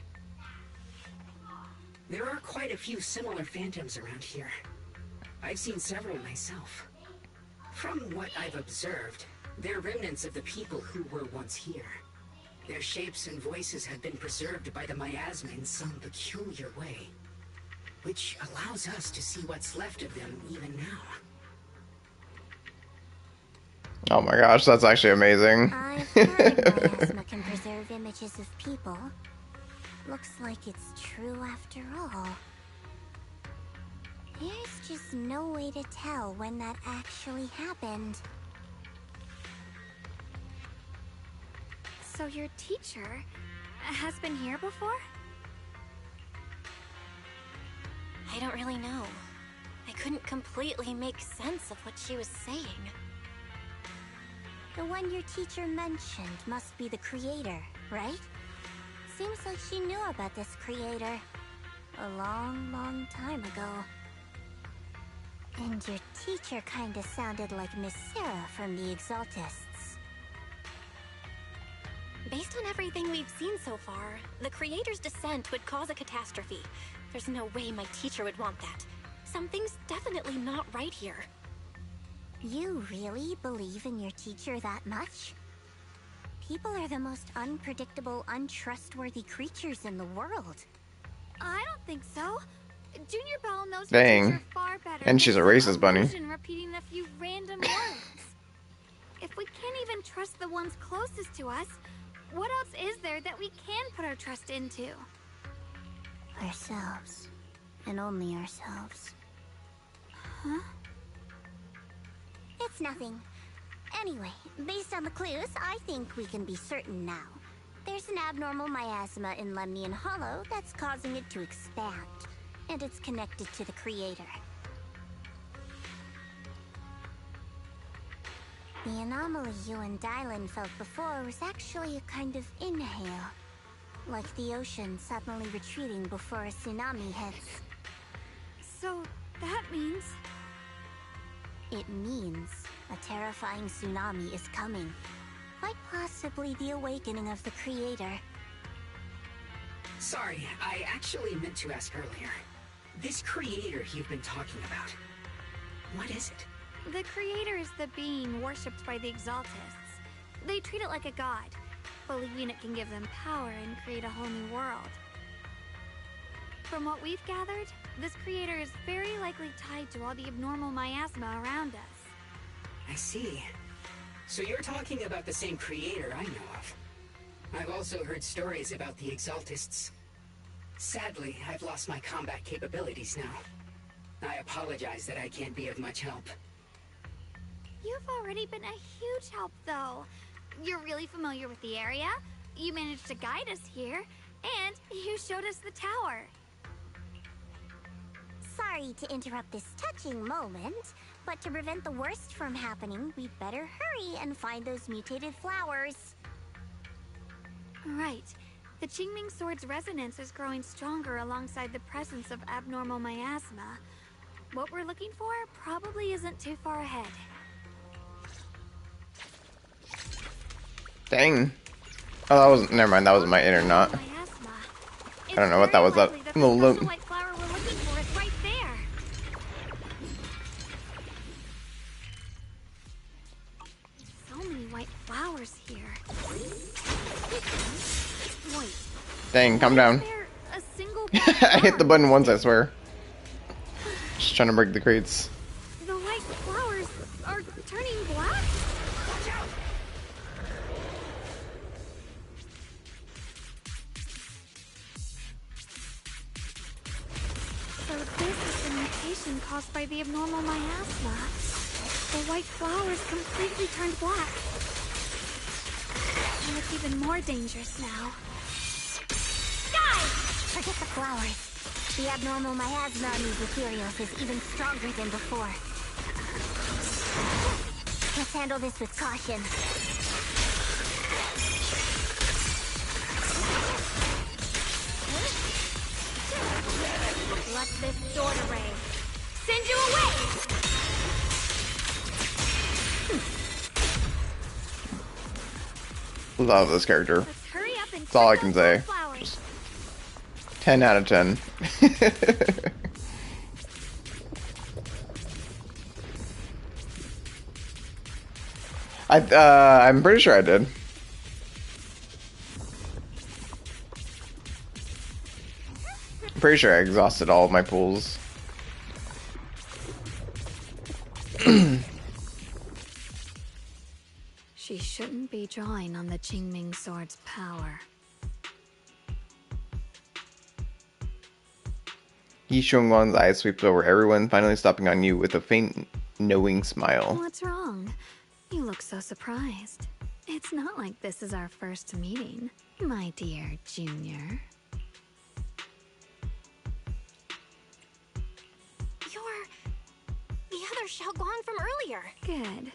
There are quite a few similar phantoms around here. I've seen several myself. From what I've observed, they're remnants of the people who were once here. Their shapes and voices have been preserved by the miasma in some peculiar way, which allows us to see what's left of them even now. Oh my gosh, that's actually amazing. I've heard miasma can preserve images of people. Looks like it's true after all. There's just no way to tell when that actually happened. So your teacher has been here before? I don't really know. I couldn't completely make sense of what she was saying. The one your teacher mentioned must be the creator, right? Seems like she knew about this creator a long, long time ago. And your teacher kinda sounded like Miss Sarah from the Exaltists. Based on everything we've seen so far, the creator's descent would cause a catastrophe. There's no way my teacher would want that. Something's definitely not right here. You really believe in your teacher that much? People are the most unpredictable, untrustworthy creatures in the world. I don't think so. Junior Bell knows Dang. her teacher far better. And she's a than some racist bunny. illusion repeating a few random words. If we can't even trust the ones closest to us, what else is there that we can put our trust into? Ourselves. And only ourselves. Huh? It's nothing. Anyway, based on the clues, I think we can be certain now. There's an abnormal miasma in Lemnian Hollow that's causing it to expand, and it's connected to the creator. The anomaly you and Dylan felt before was actually a kind of inhale, like the ocean suddenly retreating before a tsunami hits. So that means... It means a terrifying tsunami is coming. Quite possibly the awakening of the creator. Sorry, I actually meant to ask earlier. This creator you've been talking about, what is it? The creator is the being worshipped by the Exaltists. They treat it like a god, believing it can give them power and create a whole new world. From what we've gathered, this creator is very likely tied to all the abnormal miasma around us. I see. So you're talking about the same creator I know of. I've also heard stories about the Exaltists. Sadly, I've lost my combat capabilities now. I apologize that I can't be of much help. You've already been a huge help, though. You're really familiar with the area, you managed to guide us here, and you showed us the tower. Sorry to interrupt this touching moment, but to prevent the worst from happening, we'd better hurry and find those mutated flowers. Right. The Qingming Sword's resonance is growing stronger alongside the presence of abnormal miasma. What we're looking for probably isn't too far ahead. Dang. Oh, that wasn't. Never mind. That wasn't my int or not. I don't know what that was. That little loop. White flower we're looking for is right there. So many white flowers here. Wait. Dang, calm down. A single I hit the button once, I swear. Just trying to break the crates. The white flowers are turning black? Watch out! So this is the mutation caused by the abnormal miasma. The white flowers completely turned black. And it's even more dangerous now. Guys! Forget the flowers. The abnormal miasma in these materials is even stronger than before. Let's handle this with caution. Let this sword array send you away! Love this character. Let's hurry up and That's all I can say. Just 10 out of 10. I'm pretty sure I did. I'm pretty sure I exhausted all of my pools. She shouldn't be drawing on the Qingming Sword's power. Shunguang's eyes swept over everyone, finally stopping on you with a faint, knowing smile. What's wrong? You look so surprised. It's not like this is our first meeting, my dear Junior. You're the other Shunguang from earlier. Good.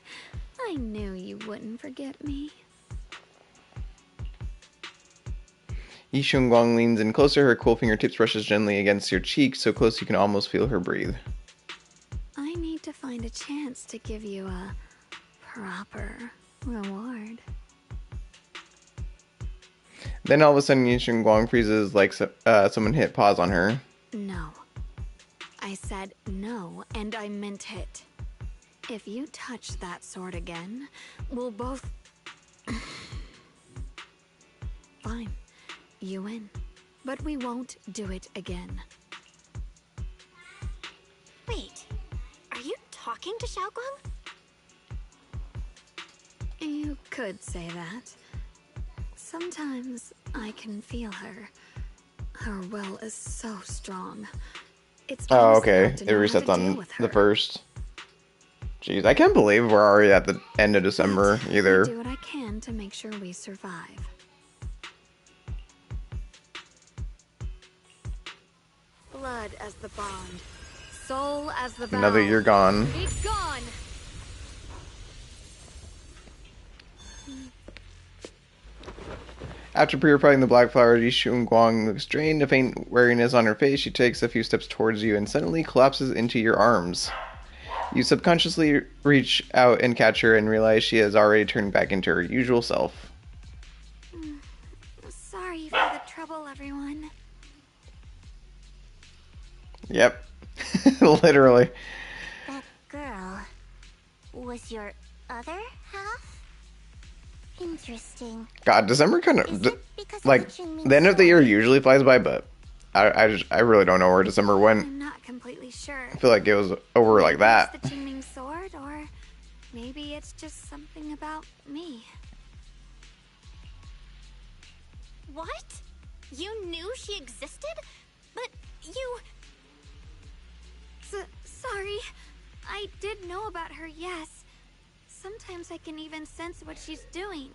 I knew you wouldn't forget me. Shunguang leans in closer, her cool fingertips brushes gently against your cheek, so close you can almost feel her breathe. I need to find a chance to give you a proper reward. Then all of a sudden, Shunguang freezes like someone hit pause on her. No. I said no, and I meant it. If you touch that sword again, we'll both... Fine. You win. But we won't do it again. Wait, are you talking to Shunguang? You could say that. Sometimes I can feel her. Her will is so strong. It's Oh, almost okay. enough to It know how to resets deal on with the her. first. Jeez, I can't believe we're already at the end of December either. I do what I can to make sure we survive. Blood as the bond, soul as the vow. Another year gone. Be gone. After purifying the black flower, Shunguang looks drained. A faint weariness on her face. She takes a few steps towards you and suddenly collapses into your arms. You subconsciously reach out and catch her and realize she has already turned back into her usual self. Sorry for the trouble, everyone. Yep. Literally. That girl was your other half? Interesting. God, December kind of... like, the end of the year usually flies by, but I really don't know where December went. I'm not completely sure. I feel like it was over like that. It's the Qingming sword, or maybe it's just something about me. What? You knew she existed? But you... Sorry. I did know about her, yes. Sometimes I can even sense what she's doing.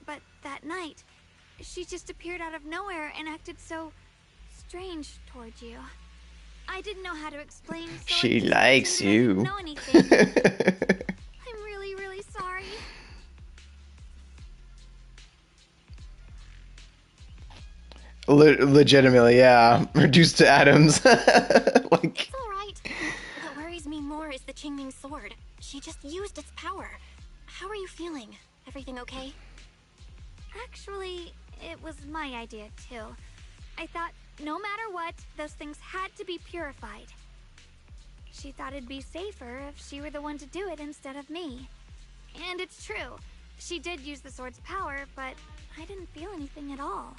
But that night, she just appeared out of nowhere and acted so strange towards you. I didn't know how to explain, so she likes you. I didn't know anything. I'm really, really sorry. Legitimately, yeah. Reduced to atoms. Like... It's alright. What worries me more is the Qingming sword. She just used its power. How are you feeling? Everything okay? Actually, it was my idea too. I thought no matter what, those things had to be purified. She thought it'd be safer if she were the one to do it instead of me. And it's true. She did use the sword's power, but I didn't feel anything at all.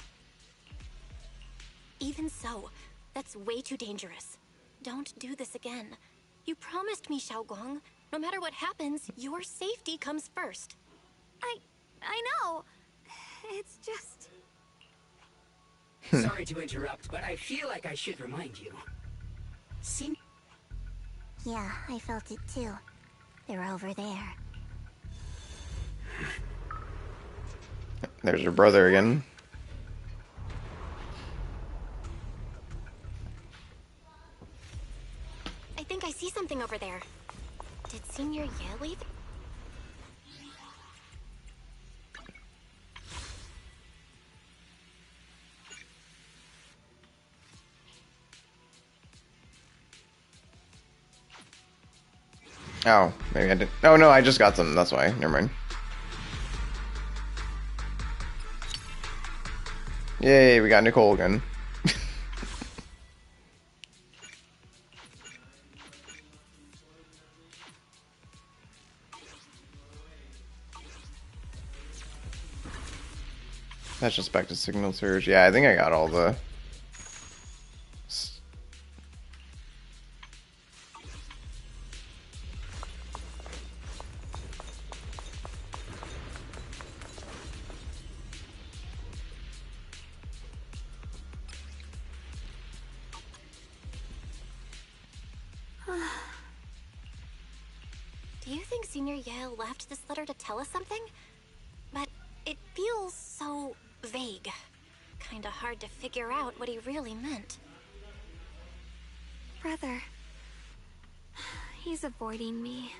Even so, that's way too dangerous. Don't do this again. You promised me, Shunguang. No matter what happens, your safety comes first. I know. It's just... Sorry to interrupt, but I feel like I should remind you. Yeah, I felt it too. They're over there. There's your brother again. I think I see something over there. Did Senior Ye leave? Oh, maybe I did. Oh no, I just got some. That's why. Never mind. Yay, we got Nicole again. That's just back to signal surge. Yeah, I think I got all the... Do you think Senior Ye left this letter to tell us something? But it feels so vague. Kinda hard to figure out what he really meant. Brother. He's avoiding me.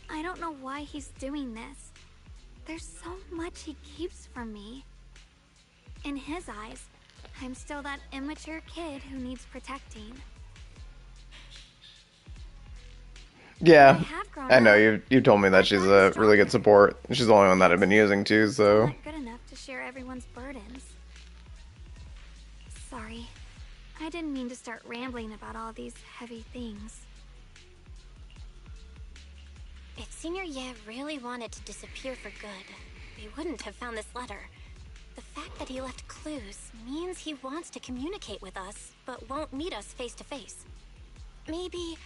I don't know why he's doing this. There's so much he keeps from me. In his eyes, I'm still that immature kid who needs protecting. Yeah, I know, you told me that she's a really good support. She's the only one that I've been using too, so... Not good enough to share everyone's burdens. Sorry. I didn't mean to start rambling about all these heavy things. If Senior Ye really wanted to disappear for good, he wouldn't have found this letter. The fact that he left clues means he wants to communicate with us, but won't meet us face to face. Maybe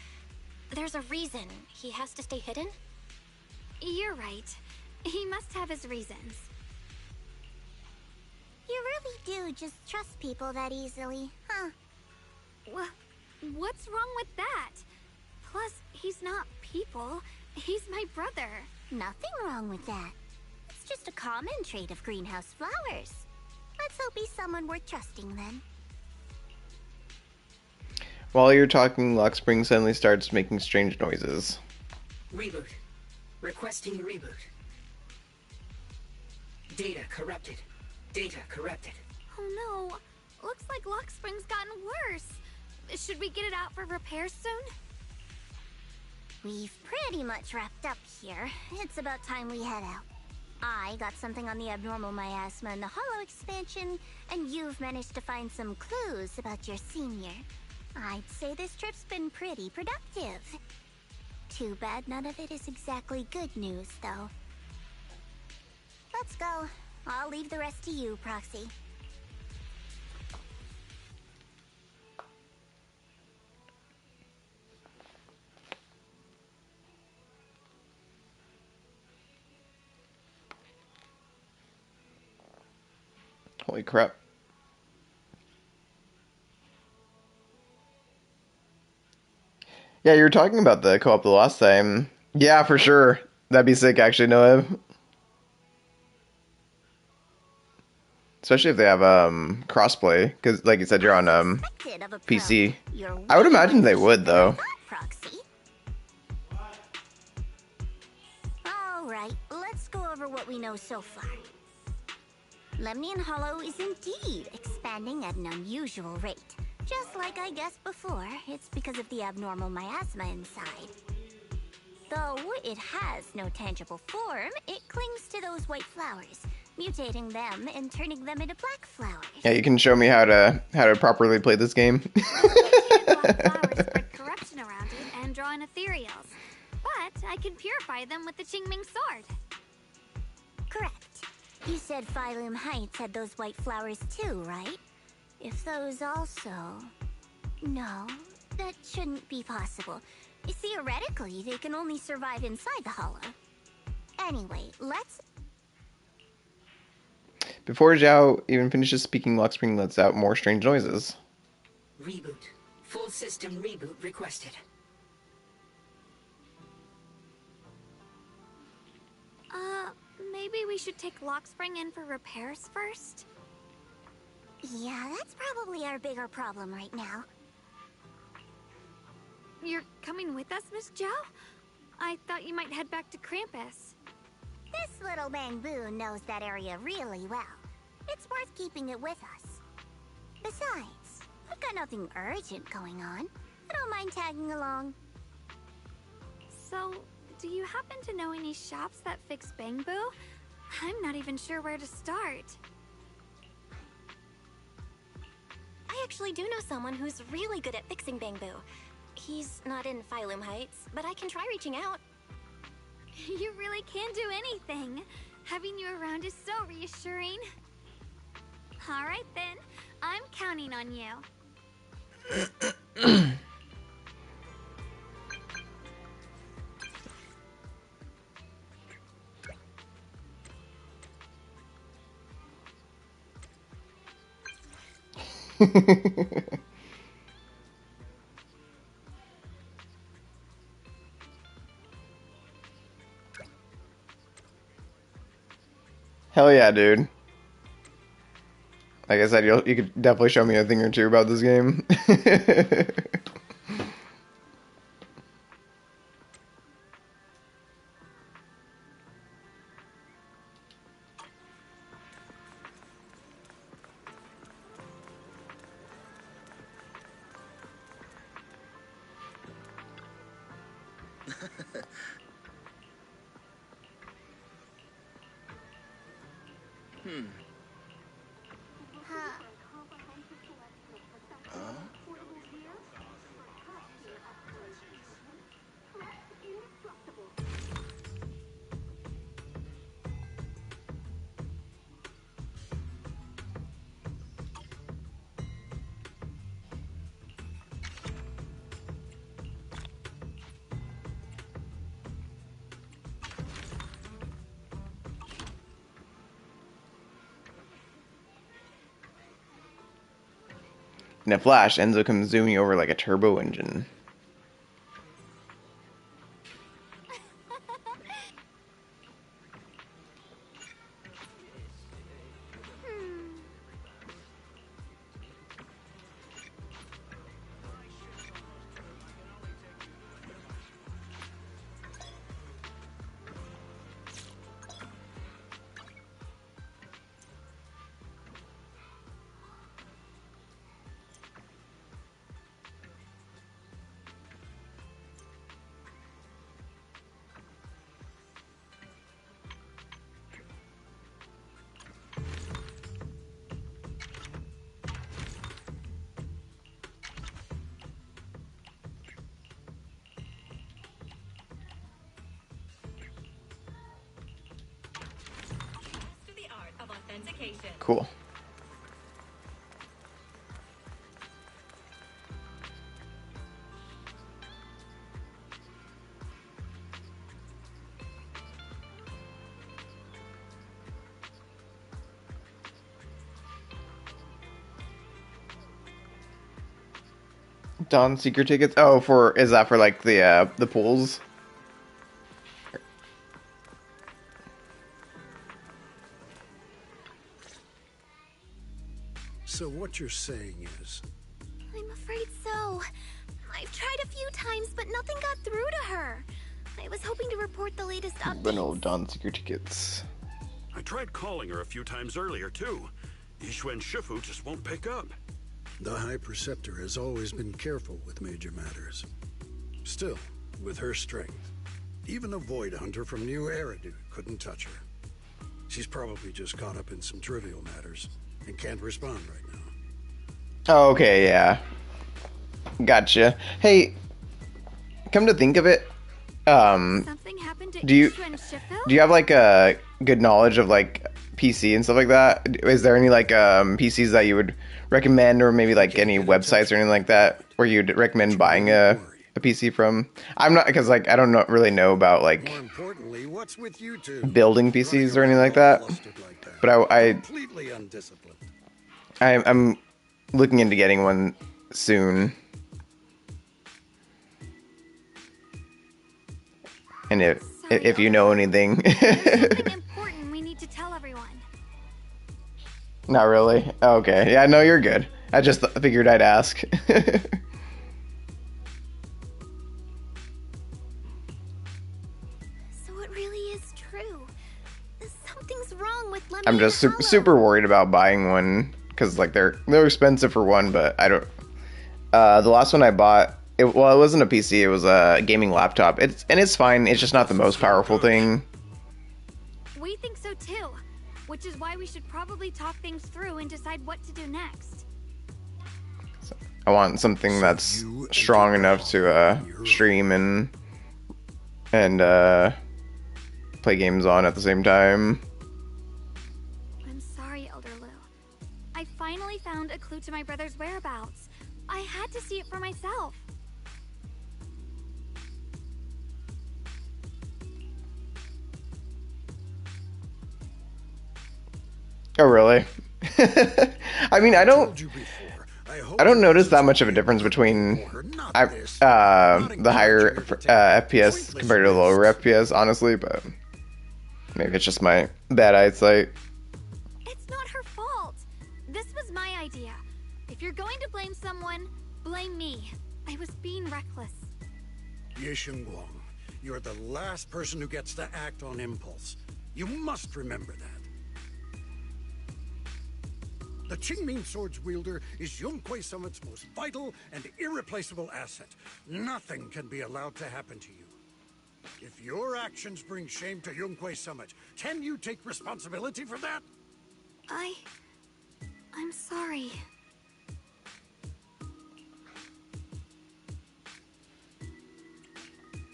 there's a reason he has to stay hidden? You're right. He must have his reasons. You really do just trust people that easily, huh? What's wrong with that? Plus, he's not people. He's my brother. Nothing wrong with that. It's just a common trait of greenhouse flowers. Let's hope he's someone worth trusting then. While you're talking, Lock Spring suddenly starts making strange noises. Reboot. Requesting reboot. Data corrupted. Data corrupted. Oh no. Looks like Lock Spring's gotten worse. Should we get it out for repairs soon? We've pretty much wrapped up here. It's about time we head out. I got something on the abnormal miasma in the Hollow expansion, and you've managed to find some clues about your senior. I'd say this trip's been pretty productive. Too bad none of it is exactly good news, though. Let's go. I'll leave the rest to you, Proxy. Holy crap. Yeah, you were talking about the co-op the last time. Yeah, for sure. That'd be sick, actually, Noah. Especially if they have crossplay, because like you said, you're on PC. I would imagine they would, though. Alright, let's go over what we know so far. Lemnian Hollow is indeed expanding at an unusual rate. Just like I guessed before, it's because of the abnormal miasma inside. Though it has no tangible form, it clings to those white flowers, mutating them and turning them into black flowers. Yeah, you can show me how to properly play this game. Black flowers spread corruption around it and draw in ethereals. But I can purify them with the Qingming sword. Correct. You said Phylum Heights had those white flowers too, right? If those also... No, that shouldn't be possible. Theoretically, they can only survive inside the hollow. Anyway, let's... Before Zhao even finishes speaking, Lock Spring lets out more strange noises. Reboot. Full system reboot requested. Maybe we should take Lock Spring in for repairs first? Yeah, that's probably our bigger problem right now. You're coming with us, Miss Zhao? I thought you might head back to Krampus. This little bamboo knows that area really well. It's worth keeping it with us. Besides, I've got nothing urgent going on. I don't mind tagging along. So, do you happen to know any shops that fix bamboo? I'm not even sure where to start. I actually do know someone who's really good at fixing bamboo. He's not in Phylum Heights, but I can try reaching out. You really can do anything. Having you around is so reassuring. All right then, I'm counting on you. Hell yeah, dude. Like I said, you could definitely show me a thing or two about this game. In a flash, Enzo comes zooming over like a turbo engine. Cool. Dawn Seeker tickets. Oh, is that for like the pools? So what you're saying is... I'm afraid so. I've tried a few times, but nothing got through to her. I was hoping to report the latest updates. But no Dawn Seeker tickets. I tried calling her a few times earlier, too. Yixuan Shifu just won't pick up. The High Preceptor has always been careful with major matters. Still, with her strength, even a Void Hunter from New Eridu couldn't touch her. She's probably just caught up in some trivial matters and can't respond right now. Oh, okay, yeah. Gotcha. Hey, come to think of it, Something happened to do you have like a good knowledge of like PC and stuff like that? Is there any like PCs that you would recommend, or maybe like any websites or anything like that where you'd recommend buying a PC from? I'm not, because like I don't really know about like building PCs or anything like that. But I'm looking into getting one soon. And if you know anything. Something important we need to tell everyone. Not really. Okay. Yeah, no, you're good. I just figured I'd ask. So it really is true. Something's wrong with Lemon. I'm just super worried about buying one because like they're expensive for one, but I don't. The last one I bought, it wasn't a PC. It was a gaming laptop. It's fine. It's just not the most powerful thing. We think so too, which is why we should probably talk things through and decide what to do next. I want something that's strong enough to stream and play games on at the same time. I'm sorry, Elder Lu. I finally found a clue to my brother's whereabouts. I had to see it for myself. Oh, really? I mean, I don't notice that much of a difference between the higher FPS compared to the lower FPS, honestly, but maybe it's just my bad eyesight. It's not her fault. This was my idea. If you're going to blame someone, blame me. I was being reckless. Ye Shunguang, you're the last person who gets to act on impulse. You must remember that. The Qingming Sword's wielder is Yunquei Summit's most vital and irreplaceable asset. Nothing can be allowed to happen to you. If your actions bring shame to Yunquei Summit, can you take responsibility for that? I'm sorry.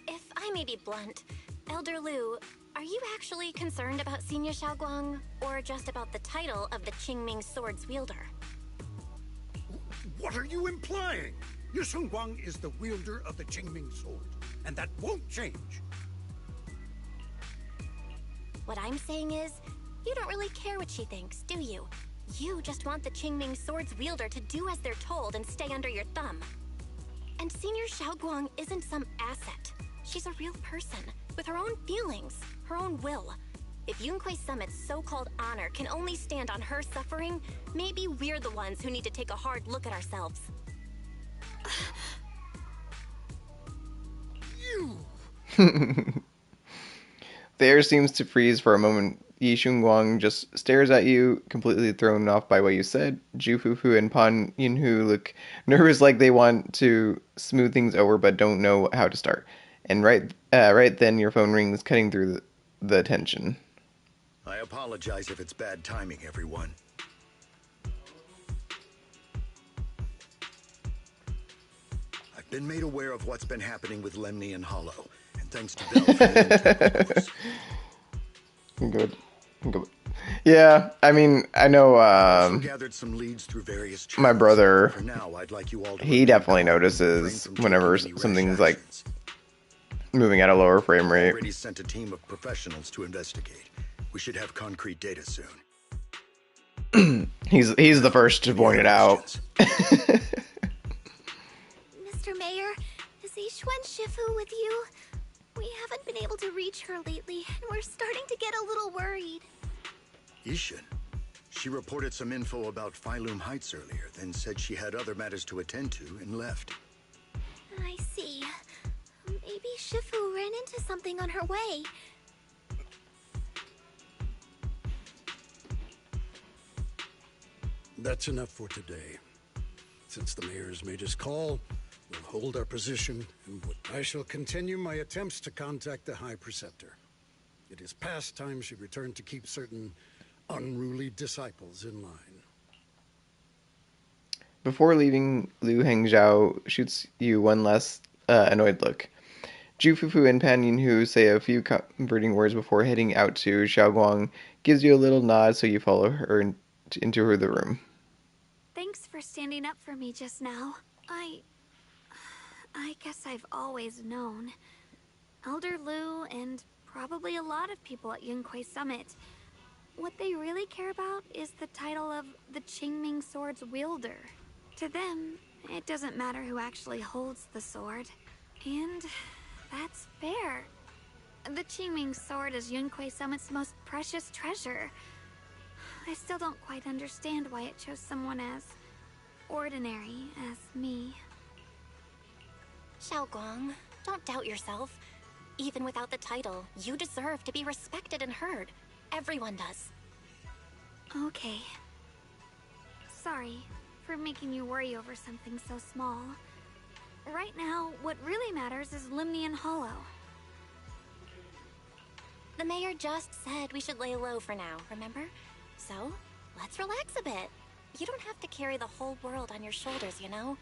If I may be blunt, Elder Lu, are you actually concerned about Senior Shunguang, or just about the title of the Qingming Sword's wielder? What are you implying? Ye Shunguang is the wielder of the Qingming Sword, and that won't change. What I'm saying is, you don't really care what she thinks, do you? You just want the Qingming Sword's wielder to do as they're told and stay under your thumb. And Senior Shunguang isn't some asset. She's a real person, with her own feelings, her own will. If Yunquei Summit's so-called honor can only stand on her suffering, maybe we're the ones who need to take a hard look at ourselves. The air seems to freeze for a moment. Ye Shunguang just stares at you, completely thrown off by what you said. Ju Fufu and Pan Yinhu look nervous, like they want to smooth things over but don't know how to start. And right then your phone rings, cutting through the tension. I apologize if it's bad timing, everyone. I've been made aware of what's been happening with Lemny and Hollow, and thanks to Bell for the Good. Yeah, I mean, I know Also gathered some leads through various my channels. brother, For now, I'd like you all to he remain definitely calm and refrain notices from whenever taking any rash something's like actions. moving at a lower frame I've rate. already sent a team of professionals to investigate. We should have concrete data soon. He's the first to Any point other it out. Mr. Mayor, is Ishwen Shifu with you? We haven't been able to reach her lately, and we're starting to get a little worried. Ishin. She reported some info about Phylum Heights earlier, then said she had other matters to attend to and left. I see. Maybe Shifu ran into something on her way. That's enough for today. Since the mayor's made his call, we'll hold our position, and I shall continue my attempts to contact the High Preceptor. It is past time she returned to keep certain unruly disciples in line. Before leaving, Liu Hengzhao shoots you one less annoyed look. Ju Fufu and Pan Yinhu say a few comforting words before heading out to Xiaoguang, gives you a little nod so you follow her into the room. Thanks for standing up for me just now. I guess I've always known. Elder Lu and probably a lot of people at Yunquei Summit, what they really care about is the title of the Qingming Sword's wielder. To them, it doesn't matter who actually holds the sword. And that's fair. The Qingming Sword is Yunquei Summit's most precious treasure. I still don't quite understand why it chose someone as ordinary as me. Xiaoguang, don't doubt yourself. Even without the title, you deserve to be respected and heard. Everyone does. Okay. Sorry for making you worry over something so small. Right now, what really matters is Limnian Hollow. The mayor just said we should lay low for now, remember? So, let's relax a bit. You don't have to carry the whole world on your shoulders, you know?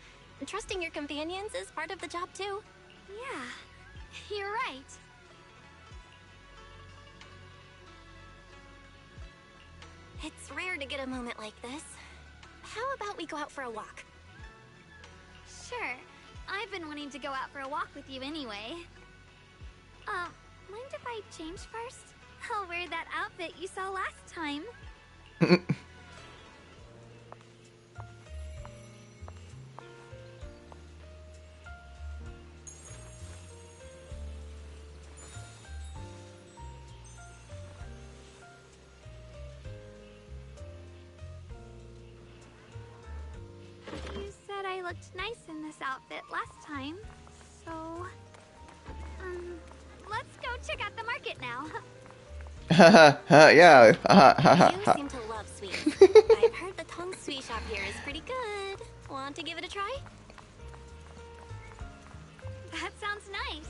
Trusting your companions is part of the job, too. Yeah, you're right. It's rare to get a moment like this. How about we go out for a walk? Sure. I've been wanting to go out for a walk with you anyway. Mind if I change first? I'll wear that outfit you saw last time. You said I looked nice in this outfit last time, so... let's go check out the market now. Yeah. You seem to love sweets. I've heard the Tong Sui shop here is pretty good. Want to give it a try? That sounds nice.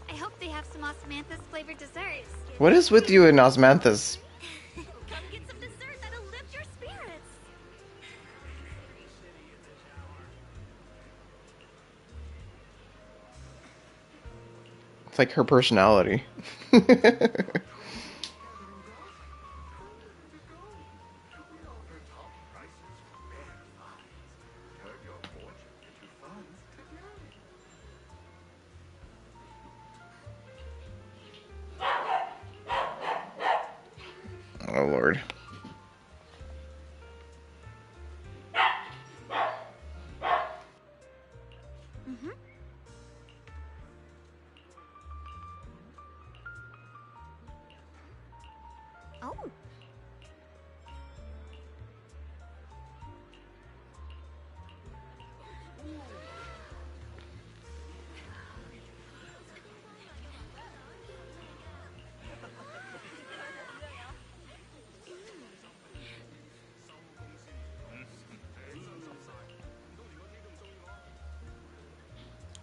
I hope they have some Osmathus flavored desserts. What is with you and Osmanthus? Come get some dessert that'll lift your spirits. It's like her personality. Oh, Lord. Oh.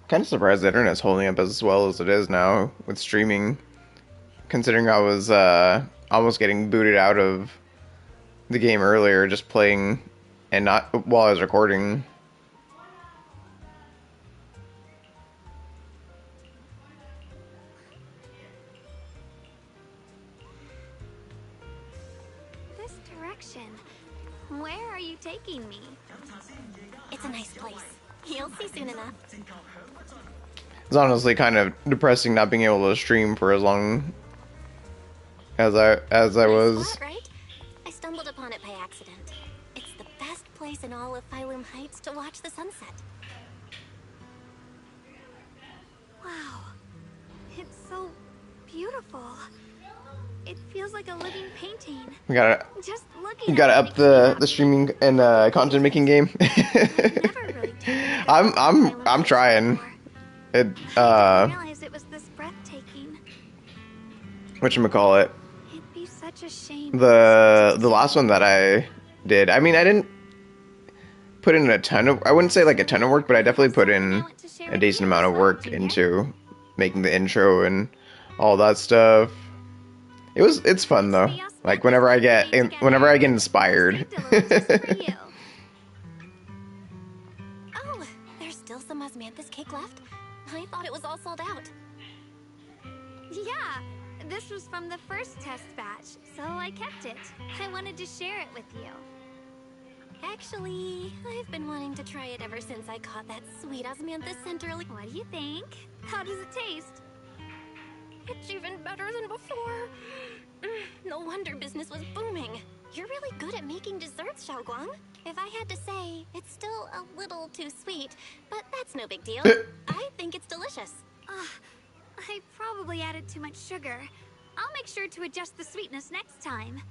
Kind of surprised the internet's holding up as well as it is now with streaming, considering I was almost getting booted out of the game earlier just playing and not while I was recording. This Where are you taking me? It's a nice place. You'll see soon enough. It's honestly kind of depressing not being able to stream for as long as I was. Spot, right? I stumbled upon it by accident. It's the best place in all of Phylum Heights to watch the sunset. Wow. It's so beautiful. It feels like a living painting. We gotta Just looking gotta at up the streaming and content making game. I'm trying. It I didn't realize it was this breathtaking. whatchamacallit. It'd be such a shame. The last one that I did, I mean, I didn't put in a ton of, I wouldn't say like a ton of work, but I definitely put in a decent amount of work into making the intro and all that stuff. It's fun though. Like whenever I get inspired. Oh, there's still some Osmanthus cake left? I thought it was all sold out. Yeah, this was from the first test batch, so I kept it. I wanted to share it with you. Actually, I've been wanting to try it ever since I caught that sweet Osmanthus center. What do you think? How does it taste? It's even better than before. No wonder business was booming. You're really good at making desserts, Shunguang. If I had to say, it's still a little too sweet, but that's no big deal. I think it's delicious. I probably added too much sugar. I'll make sure to adjust the sweetness next time.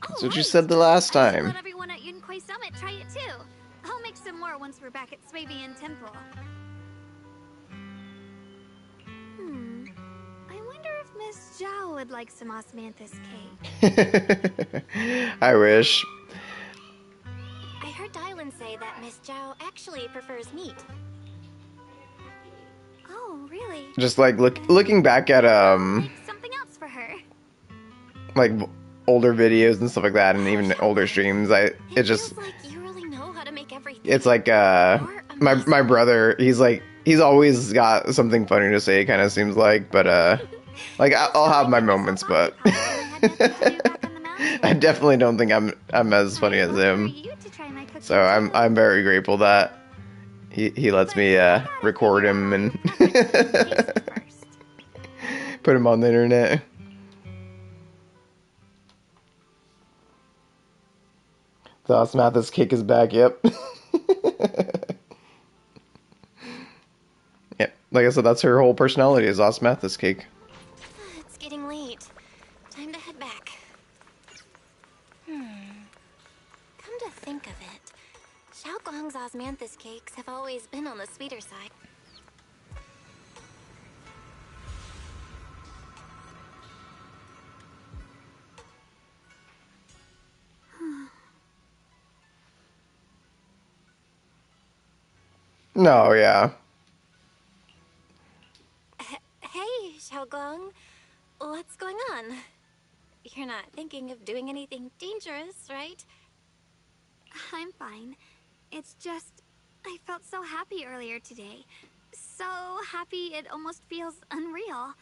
That's what you said the last time. Let everyone at Yunquay Summit try it too. I'll make some more once we're back at Swabian Temple. I wonder if Miss Zhao would like some Osmanthus cake. I wish. I heard Dylan say that Miss Zhao actually prefers meat. Oh, really? Just like looking back at Something else for her. like older videos and stuff like that, and even older streams, it just like you really know how to make everything. it's like my brother, he's always got something funny to say, kind of seems like, but like I'll have my moments, but I definitely don't think I'm as funny as him. So I'm very grateful that he lets me record him and put him on the internet. The Osmathus cake is back, yep. Yep, like I said, that's her whole personality is Osmathus cake. It's getting late. Time to head back. Come to think of it, Shunguang's Osmanthus cakes have always been on the sweeter side. No, yeah. Hey, Shunguang. What's going on? You're not thinking of doing anything dangerous, right? I'm fine. It's just, I felt so happy earlier today. So happy it almost feels unreal.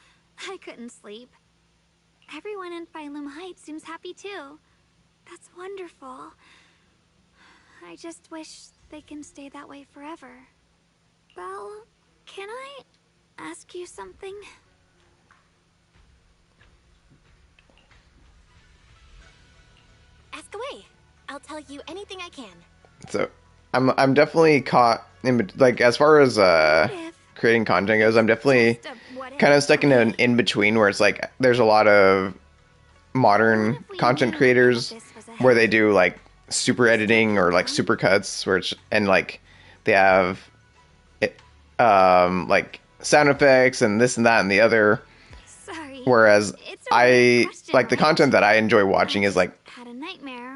I couldn't sleep. Everyone in Phylum Heights seems happy too. That's wonderful. I just wish they can stay that way forever. Belle, can I ask you something? Ask away. I'll tell you anything I can. So I'm definitely caught in, like, as far as creating content goes, I'm definitely kind of stuck in an in between where it's like there's a lot of modern content creators where they do like super editing or like super cuts where it's, and like they have like sound effects and this and that and the other. Whereas I like the content that I enjoy watching is like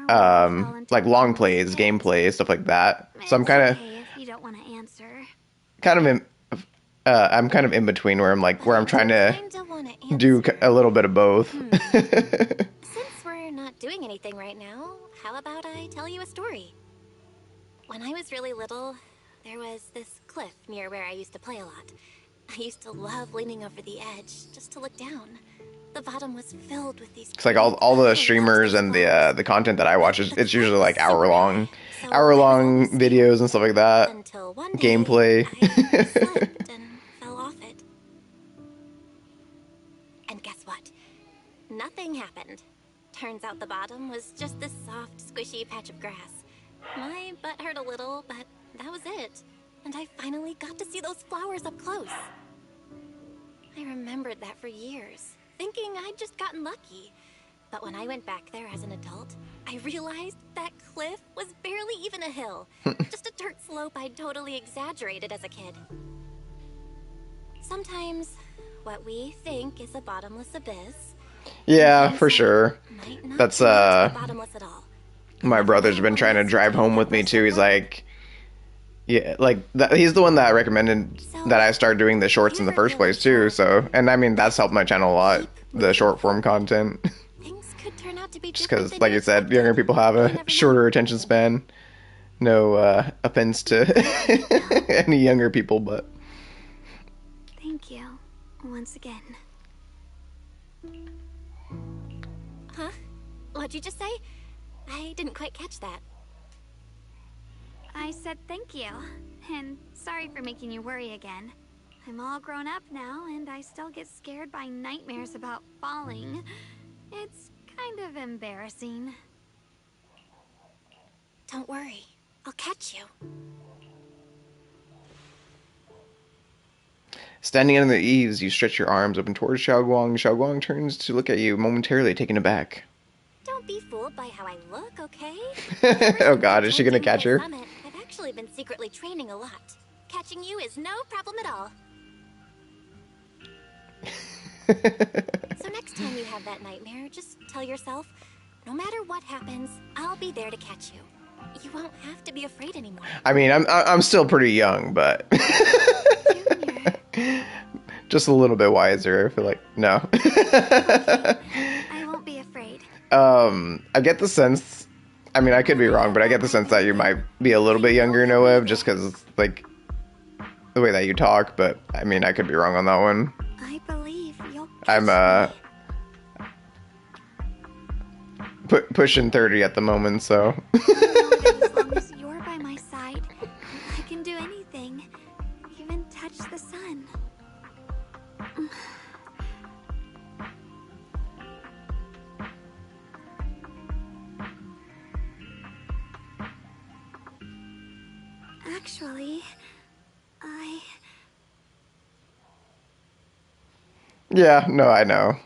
long plays, gameplay, stuff like that. So I'm kind of I'm kind of in between where I'm trying to do a little bit of both. Since we're not doing anything right now, how about I tell you a story? When I was really little, there was this cliff near where I used to play a lot. I used to love leaning over the edge just to look down. The bottom was filled with these. It's like all the streamers and the content that I watch is it's usually like hour long videos and stuff like that. Until one day, Gameplay. I slipped and fell off it. And guess what? Nothing happened. Turns out the bottom was just this soft, squishy patch of grass. My butt hurt a little, but that was it. And I finally got to see those flowers up close. I remembered that for years, thinking I'd just gotten lucky. But when I went back there as an adult, I realized that cliff was barely even a hill. Just a dirt slope I'd totally exaggerated as a kid. Sometimes, what we think is a bottomless abyss... Yeah, for sure. That's, bottomless at all. My brother's been trying to drive home with me, too. He's like... Yeah, like, he's the one that recommended that I start doing the shorts in the first place, too, so... And, I mean, that's helped my channel a lot, the short-form content. Just because, like you said, younger people have a shorter attention span. No offense to any younger people, but... Thank you, once again. Huh? What'd you just say? I didn't quite catch that. I said thank you, and sorry for making you worry again. I'm all grown up now, and I still get scared by nightmares about falling. It's kind of embarrassing. Don't worry, I'll catch you. Standing under the eaves, you stretch your arms open towards Shunguang. Shunguang turns to look at you, momentarily taken aback. Don't be fooled by how I look, okay? Oh god, is she gonna catch her? I've actually been secretly training a lot. Catching you is no problem at all. So next time you have that nightmare, just tell yourself, no matter what happens, I'll be there to catch you. You won't have to be afraid anymore. I mean, I'm still pretty young, but just a little bit wiser. I feel like no. I won't be afraid. I get the sense. I mean, I could be wrong, but I get the sense that you might be a little bit younger, Noev, just because like the way that you talk. But I mean, I could be wrong on that one. I believe you'll. I'm pushing 30 at the moment, so. As long as you're by my side, I can do anything, even touch the sun. Actually, Yeah, no, I know.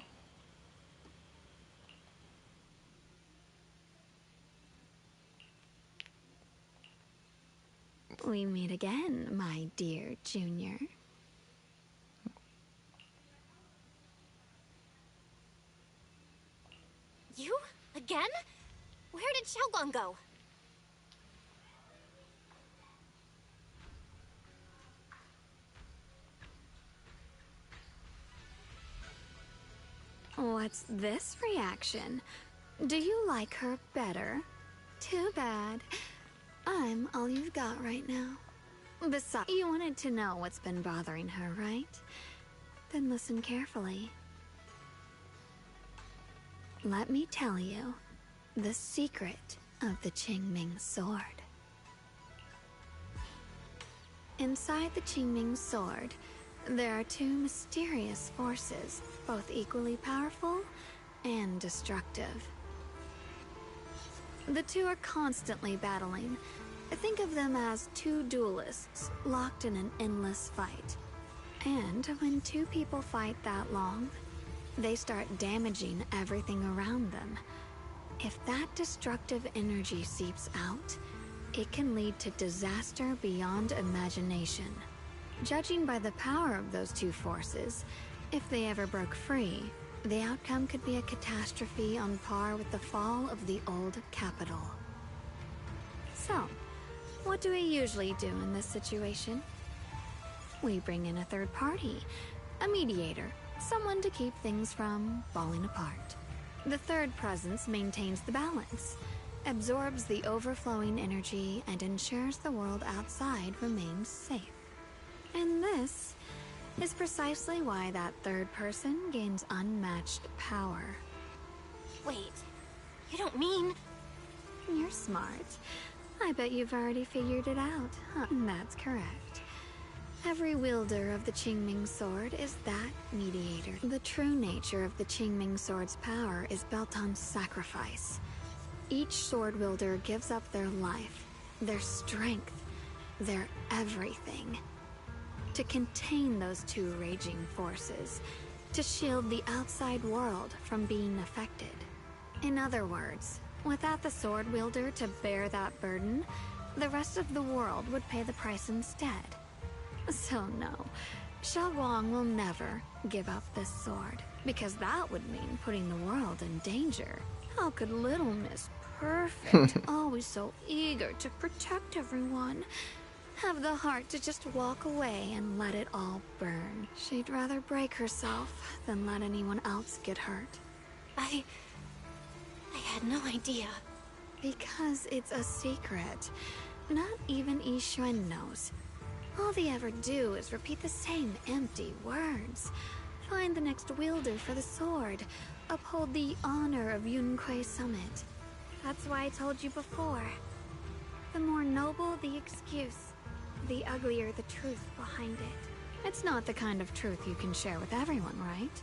We meet again, my dear Junior. You? Again? Where did Shunguang go? What's this reaction? Do you like her better? Too bad. I'm all you've got right now. Besides, you wanted to know what's been bothering her, right? Then listen carefully. Let me tell you the secret of the Qingming sword. Inside the Qingming sword, there are two mysterious forces, both equally powerful and destructive. The two are constantly battling. Think of them as two duelists locked in an endless fight. And when two people fight that long, they start damaging everything around them. If that destructive energy seeps out, it can lead to disaster beyond imagination. Judging by the power of those two forces, if they ever broke free, the outcome could be a catastrophe on par with the fall of the old capital. So, what do we usually do in this situation? We bring in a third party, a mediator, someone to keep things from falling apart. The third presence maintains the balance, absorbs the overflowing energy, and ensures the world outside remains safe. And this is precisely why that third person gains unmatched power. Wait, you don't mean... You're smart. I bet you've already figured it out. Huh, that's correct. Every wielder of the Qingming sword is that mediator. The true nature of the Qingming sword's power is built on sacrifice. Each sword wielder gives up their life, their strength, their everything, to contain those two raging forces, to shield the outside world from being affected. In other words, without the sword wielder to bear that burden, the rest of the world would pay the price instead. So no, Shunguang will never give up this sword, because that would mean putting the world in danger. How could little Miss Perfect, always so eager to protect everyone, have the heart to just walk away and let it all burn? She'd rather break herself than let anyone else get hurt. I had no idea. Because it's a secret. Not even Yixuan knows. All they ever do is repeat the same empty words. Find the next wielder for the sword. Uphold the honor of Yunquei Summit. That's why I told you before. The more noble the excuse, the uglier the truth behind it. It's not the kind of truth you can share with everyone, right?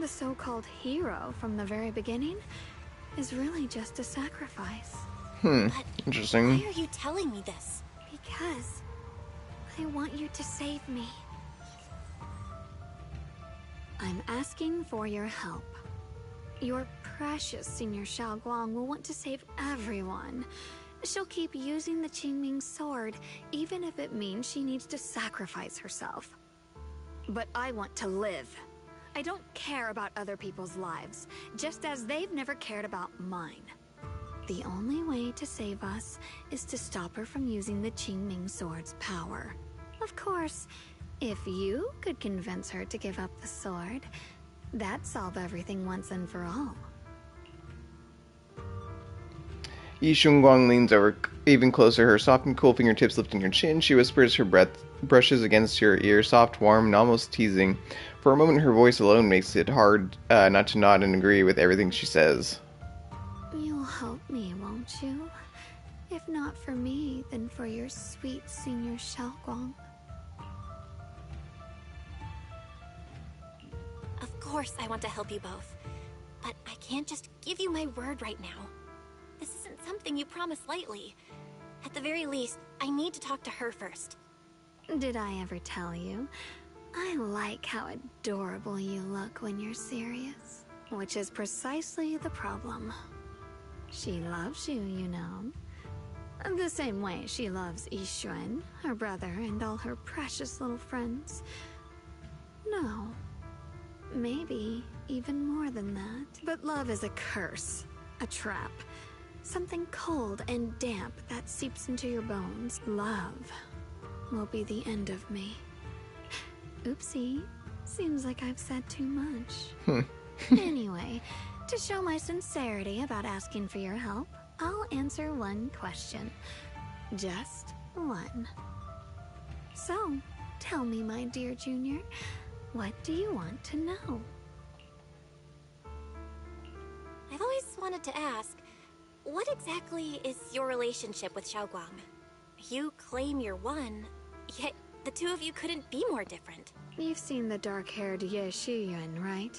The so-called hero from the very beginning is really just a sacrifice. But Interesting. why are you telling me this? Because I want you to save me. I'm asking for your help. Your precious Senior Shunguang will want to save everyone. She'll keep using the Qingming sword, even if it means she needs to sacrifice herself. But I want to live. I don't care about other people's lives, just as they've never cared about mine. The only way to save us is to stop her from using the Qingming sword's power. Of course, if you could convince her to give up the sword, that'd solve everything once and for all. Yi Shunguang leans over even closer, her soft and cool fingertips lifting her chin. She whispers, her breath brushes against your ear, soft, warm, and almost teasing. For a moment, her voice alone makes it hard not to nod and agree with everything she says. You'll help me, won't you? If not for me, then for your sweet Senior Shunguang. Of course I want to help you both. But I can't just give you my word right now. This isn't something you promise lightly. At the very least, I need to talk to her first. Did I ever tell you? I like how adorable you look when you're serious. Which is precisely the problem. She loves you, you know. The same way she loves Yixuan, her brother, and all her precious little friends. No. Maybe even more than that. But love is a curse. A trap. Something cold and damp that seeps into your bones. Love will be the end of me. Oopsie. Seems like I've said too much. Anyway, to show my sincerity about asking for your help, I'll answer one question. Just one. So, tell me, my dear Junior, what do you want to know? I've always wanted to ask, what exactly is your relationship with Shunguang? You claim you're one, yet the two of you couldn't be more different. You've seen the dark-haired Ye Shiyuan, right?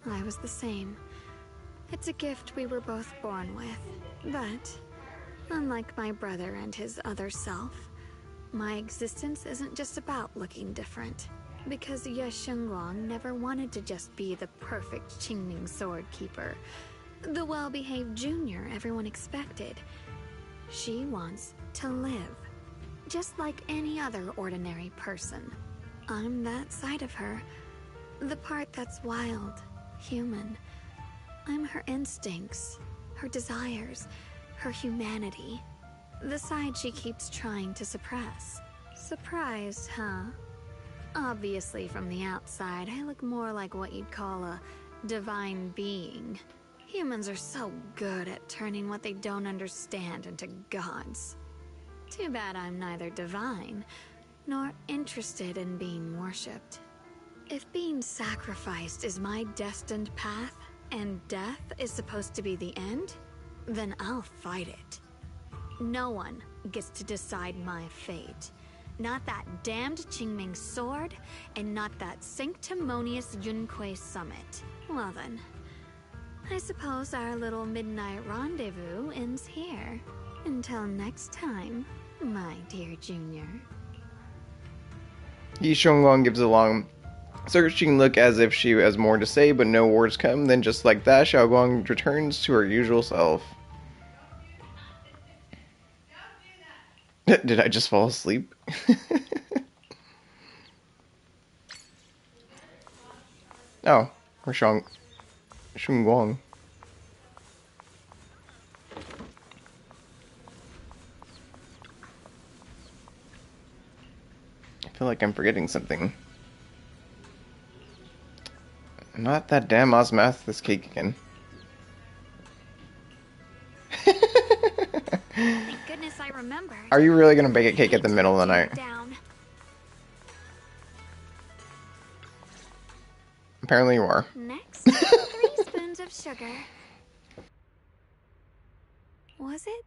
I was the same. It's a gift we were both born with. But, unlike my brother and his other self, my existence isn't just about looking different. Because Ye Shunguang never wanted to just be the perfect Qingming sword keeper, the well-behaved junior everyone expected. She wants to live, just like any other ordinary person. I'm that side of her, the part that's wild, human. I'm her instincts, her desires, her humanity, the side she keeps trying to suppress. Surprised, huh? Obviously, from the outside, I look more like what you'd call a divine being. Humans are so good at turning what they don't understand into gods. Too bad I'm neither divine nor interested in being worshipped. If being sacrificed is my destined path, and death is supposed to be the end, then I'll fight it. No one gets to decide my fate. Not that damned Qingming sword, and not that sanctimonious Yunque summit. Well then, I suppose our little midnight rendezvous ends here. Until next time, my dear Junior. Yi Shunguang gives a long, searching look as if she has more to say, but no words come. Then just like that, Xiaoguang returns to her usual self. Did I just fall asleep? Oh, or Shunguang. I feel like I'm forgetting something. Not that damn Osmathus cake again. Thank goodness I remembered. Are you really gonna bake a cake at the middle of the night? Down. Apparently you are. Next, 3 spoons of sugar. Was it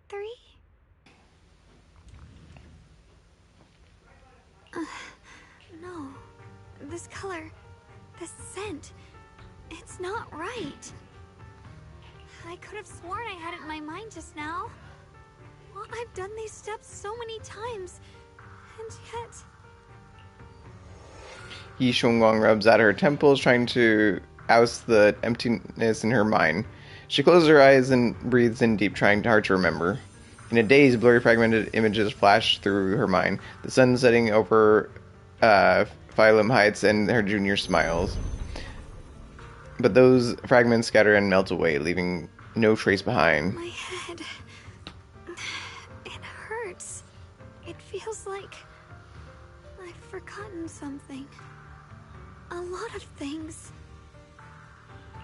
3? No. This color, this scent, it's not right. I could have sworn I had it in my mind just now. Well, I've done these steps so many times, and yet... Yi Shunguang rubs at her temples, trying to oust the emptiness in her mind. She closes her eyes and breathes in deep, trying hard to remember. In a daze, blurry, fragmented images flash through her mind. The sun setting over Phylum Heights, and her junior smiles. But those fragments scatter and melt away, leaving no trace behind. My head... it hurts. It feels like... I've forgotten something. A lot of things.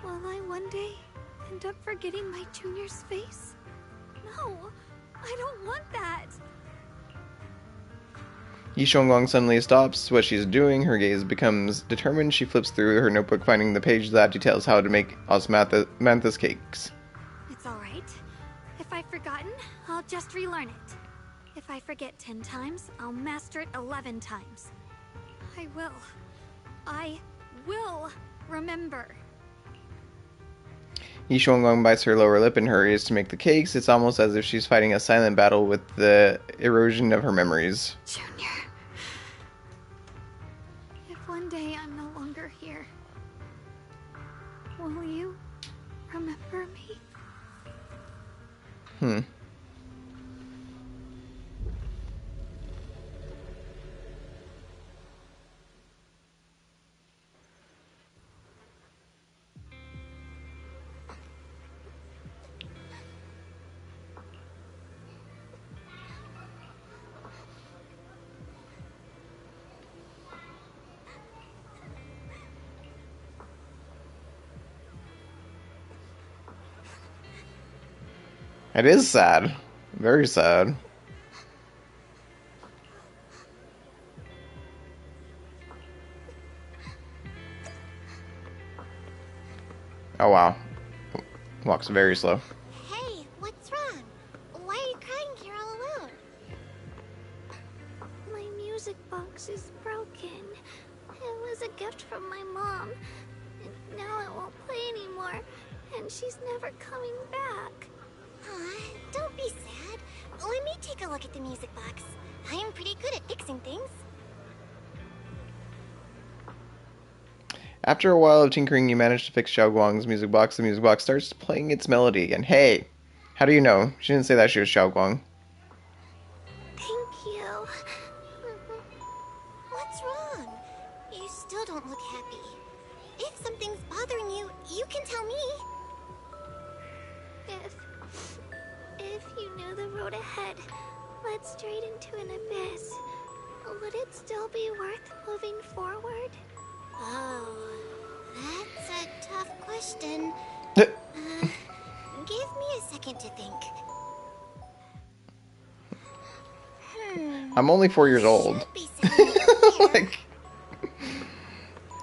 Will I one day end up forgetting my junior's face? No, I don't want that. Yi Shunguang suddenly stops what she's doing. Her gaze becomes determined. She flips through her notebook, finding the page that details how to make Osmathus cakes. It's alright. If I've forgotten, I'll just relearn it. If I forget 10 times, I'll master it 11 times. I will remember. Yi Shunguang bites her lower lip and hurries to make the cakes. It's almost as if she's fighting a silent battle with the erosion of her memories. Junior. If one day I'm no longer here, will you remember me? It is sad. Very sad. Oh wow. Walks very slow. Hey, what's wrong? Why are you crying here all alone? My music box is broken. It was a gift from my mom. And now it won't play anymore. And she's never coming back. Aw, don't be sad. Let me take a look at the music box. I am pretty good at fixing things. After a while of tinkering, you manage to fix Xiaoguang's music box. The music box starts playing its melody again. Hey, how do you know? She didn't say that she was Xiaoguang. Thank you. What's wrong? You still don't look happy. If something's bothering you, you can tell me. If you knew the road ahead led straight into an abyss, would it still be worth moving forward? Oh, that's a tough question. Give me a second to think. I'm only 4 years old. Like,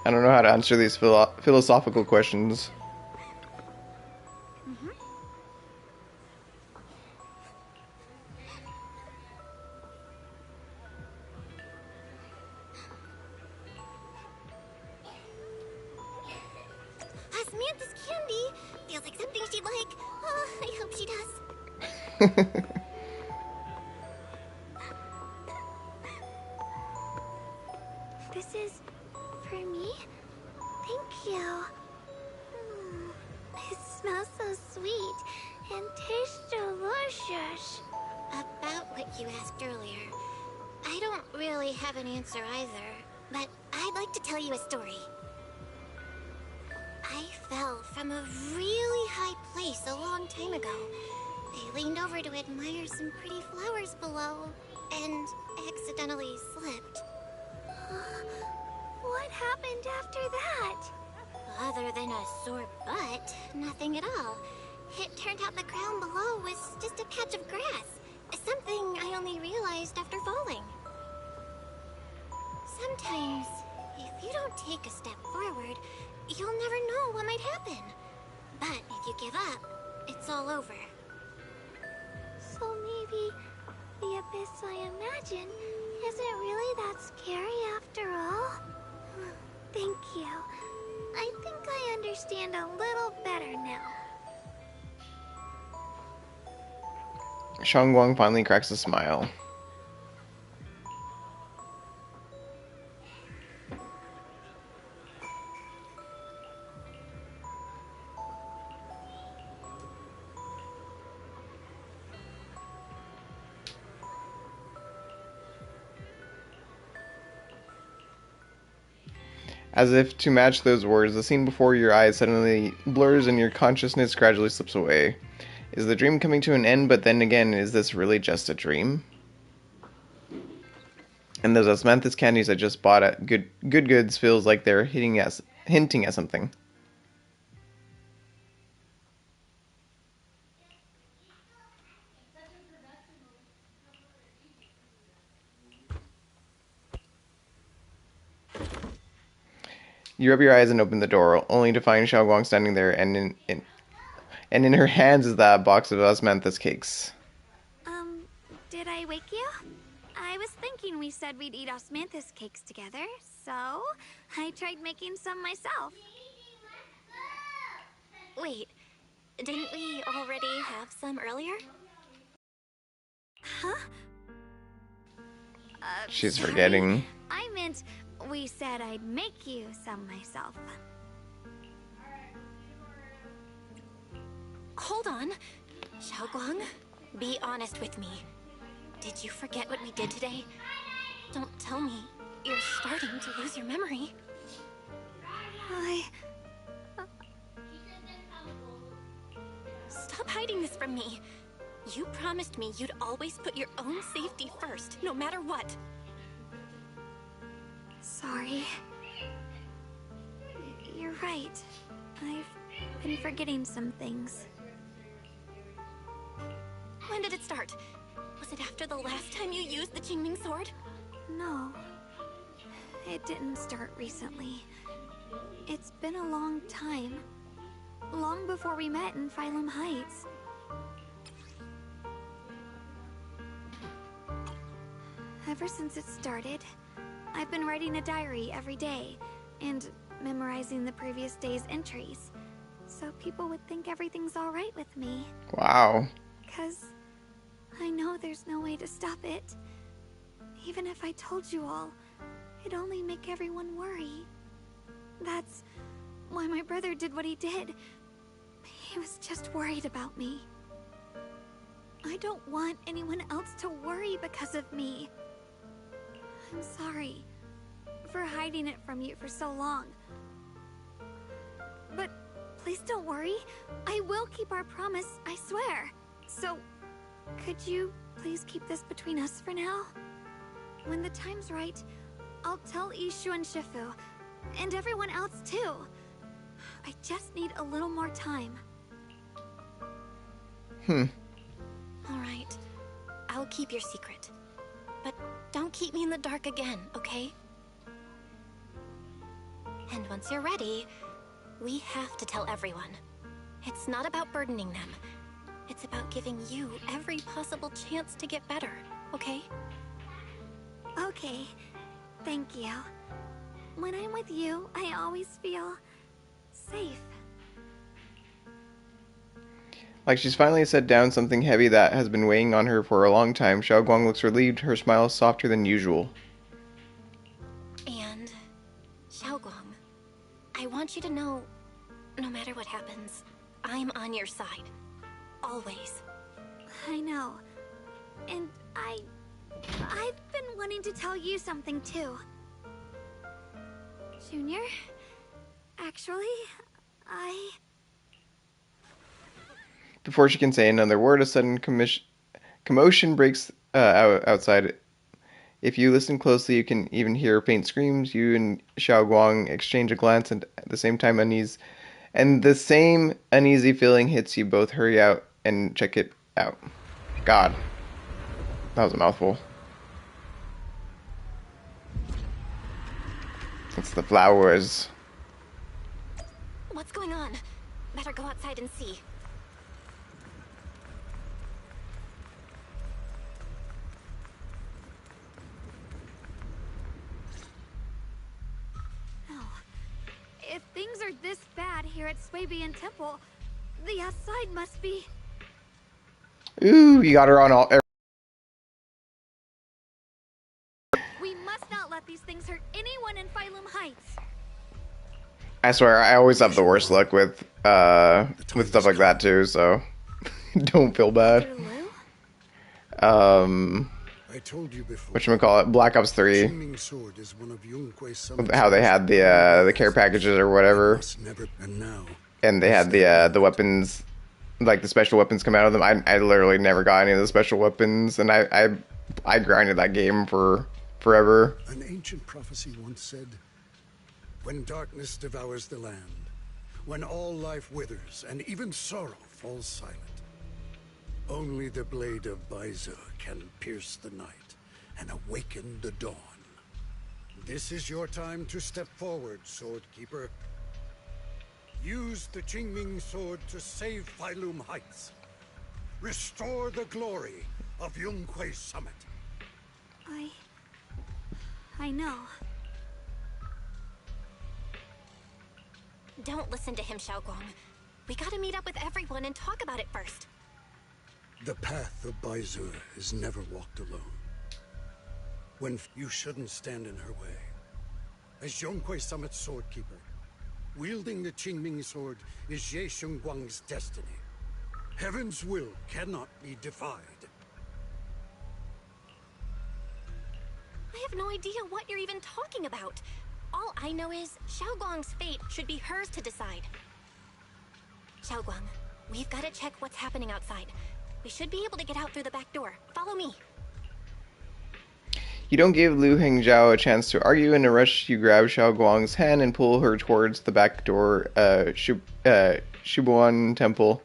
I don't know how to answer these philosophical questions. Osmanthus candy feels like something she'd like. Oh, I hope she does. This is for me? Thank you. It smells so sweet and tastes delicious. About what you asked earlier, I don't really have an answer either, but I'd like to tell you a story. I fell from a really high place a long time ago. I leaned over to admire some pretty flowers below, and accidentally slipped. What happened after that? Other than a sore butt, nothing at all. It turned out the ground below was just a patch of grass. Something I only realized after falling. Sometimes, if you don't take a step forward, you'll never know what might happen. But if you give up, it's all over. So maybe the abyss I imagine isn't really that scary after all? Thank you. I think I understand a little better now. Shunguang finally cracks a smile. As if to match those words, the scene before your eyes suddenly blurs and your consciousness gradually slips away. Is the dream coming to an end, but then again, is this really just a dream? And those Osmanthus candies I just bought at Goods feels like they're hinting at something. You rub your eyes and open the door, only to find Xiaoguang standing there, and in her hands is that box of Osmanthus cakes. Did I wake you? I was thinking we said we'd eat Osmanthus cakes together, so I tried making some myself. Wait, didn't we already have some earlier? Huh? She's sorry. forgetting. I meant we said I'd make you some myself. Hold on. Xiaoguang, be honest with me. Did you forget what we did today? Don't tell me you're starting to lose your memory. Stop hiding this from me. You promised me you'd always put your own safety first, no matter what. Sorry. You're right. I've been forgetting some things. When did it start? Was it after the last time you used the Qingming sword? No. It didn't start recently. It's been a long time. Long before we met in Phylum Heights. Ever since it started, I've been writing a diary every day and memorizing the previous day's entries, so people would think everything's alright with me. Wow. 'Cause I know there's no way to stop it. Even if I told you all, it'd only make everyone worry. That's why my brother did what he did. He was just worried about me. I don't want anyone else to worry because of me. I'm sorry for hiding it from you for so long. But please don't worry. I will keep our promise, I swear. So, could you please keep this between us for now? When the time's right, I'll tell Ishu and Shifu, and everyone else too. I just need a little more time. Alright. I'll keep your secret. But don't keep me in the dark again, okay? And once you're ready, we have to tell everyone. It's not about burdening them. It's about giving you every possible chance to get better, okay? Okay, thank you. When I'm with you, I always feel safe. Like she's finally set down something heavy that has been weighing on her for a long time, Shunguang looks relieved, her smile softer than usual. And, Shunguang, I want you to know, no matter what happens, I'm on your side. Always. I know. And I've been wanting to tell you something too. Junior, actually, Before she can say another word, a sudden commotion breaks outside. If you listen closely, you can even hear faint screams. You and Xiao Guang exchange a glance, and at the same time, the same uneasy feeling hits you both. Hurry out and check it out. God, that was a mouthful. It's the flowers. What's going on? Better go outside and see. if things are this bad here at Swabian Temple, the outside must be... Ooh, you got her on all... We must not let these things hurt anyone in Phylum Heights. I swear, I always have the worst luck with stuff like that too, so don't feel bad. I told you before. Whatchamacallit, Black Ops 3. How they had the care packages or whatever. And they had the weapons, like the special weapons come out of them. I literally never got any of the special weapons, and I grinded that game for forever. An ancient prophecy once said, when darkness devours the land, when all life withers and even sorrow falls silent, only the blade of Baize can pierce the night and awaken the dawn. This is your time to step forward, Sword Keeper. Use the Qingming sword to save Phylum Heights. Restore the glory of Yunhui Summit. I know. Don't listen to him, Shunguang. We gotta meet up with everyone and talk about it first. The path of Baize is never walked alone. When you shouldn't stand in her way. As Yunhui Summit's sword keeper, wielding the Qingming sword is Ye Shunguang's destiny. Heaven's will cannot be defied. I have no idea what you're even talking about. All I know is Shunguang's fate should be hers to decide. Shunguang, we've got to check what's happening outside. We should be able to get out through the back door. Follow me. You don't give Lu Hengzhao a chance to argue. In a rush, you grab Xiao Guang's hand and pull her towards the back door, Shubuan Temple.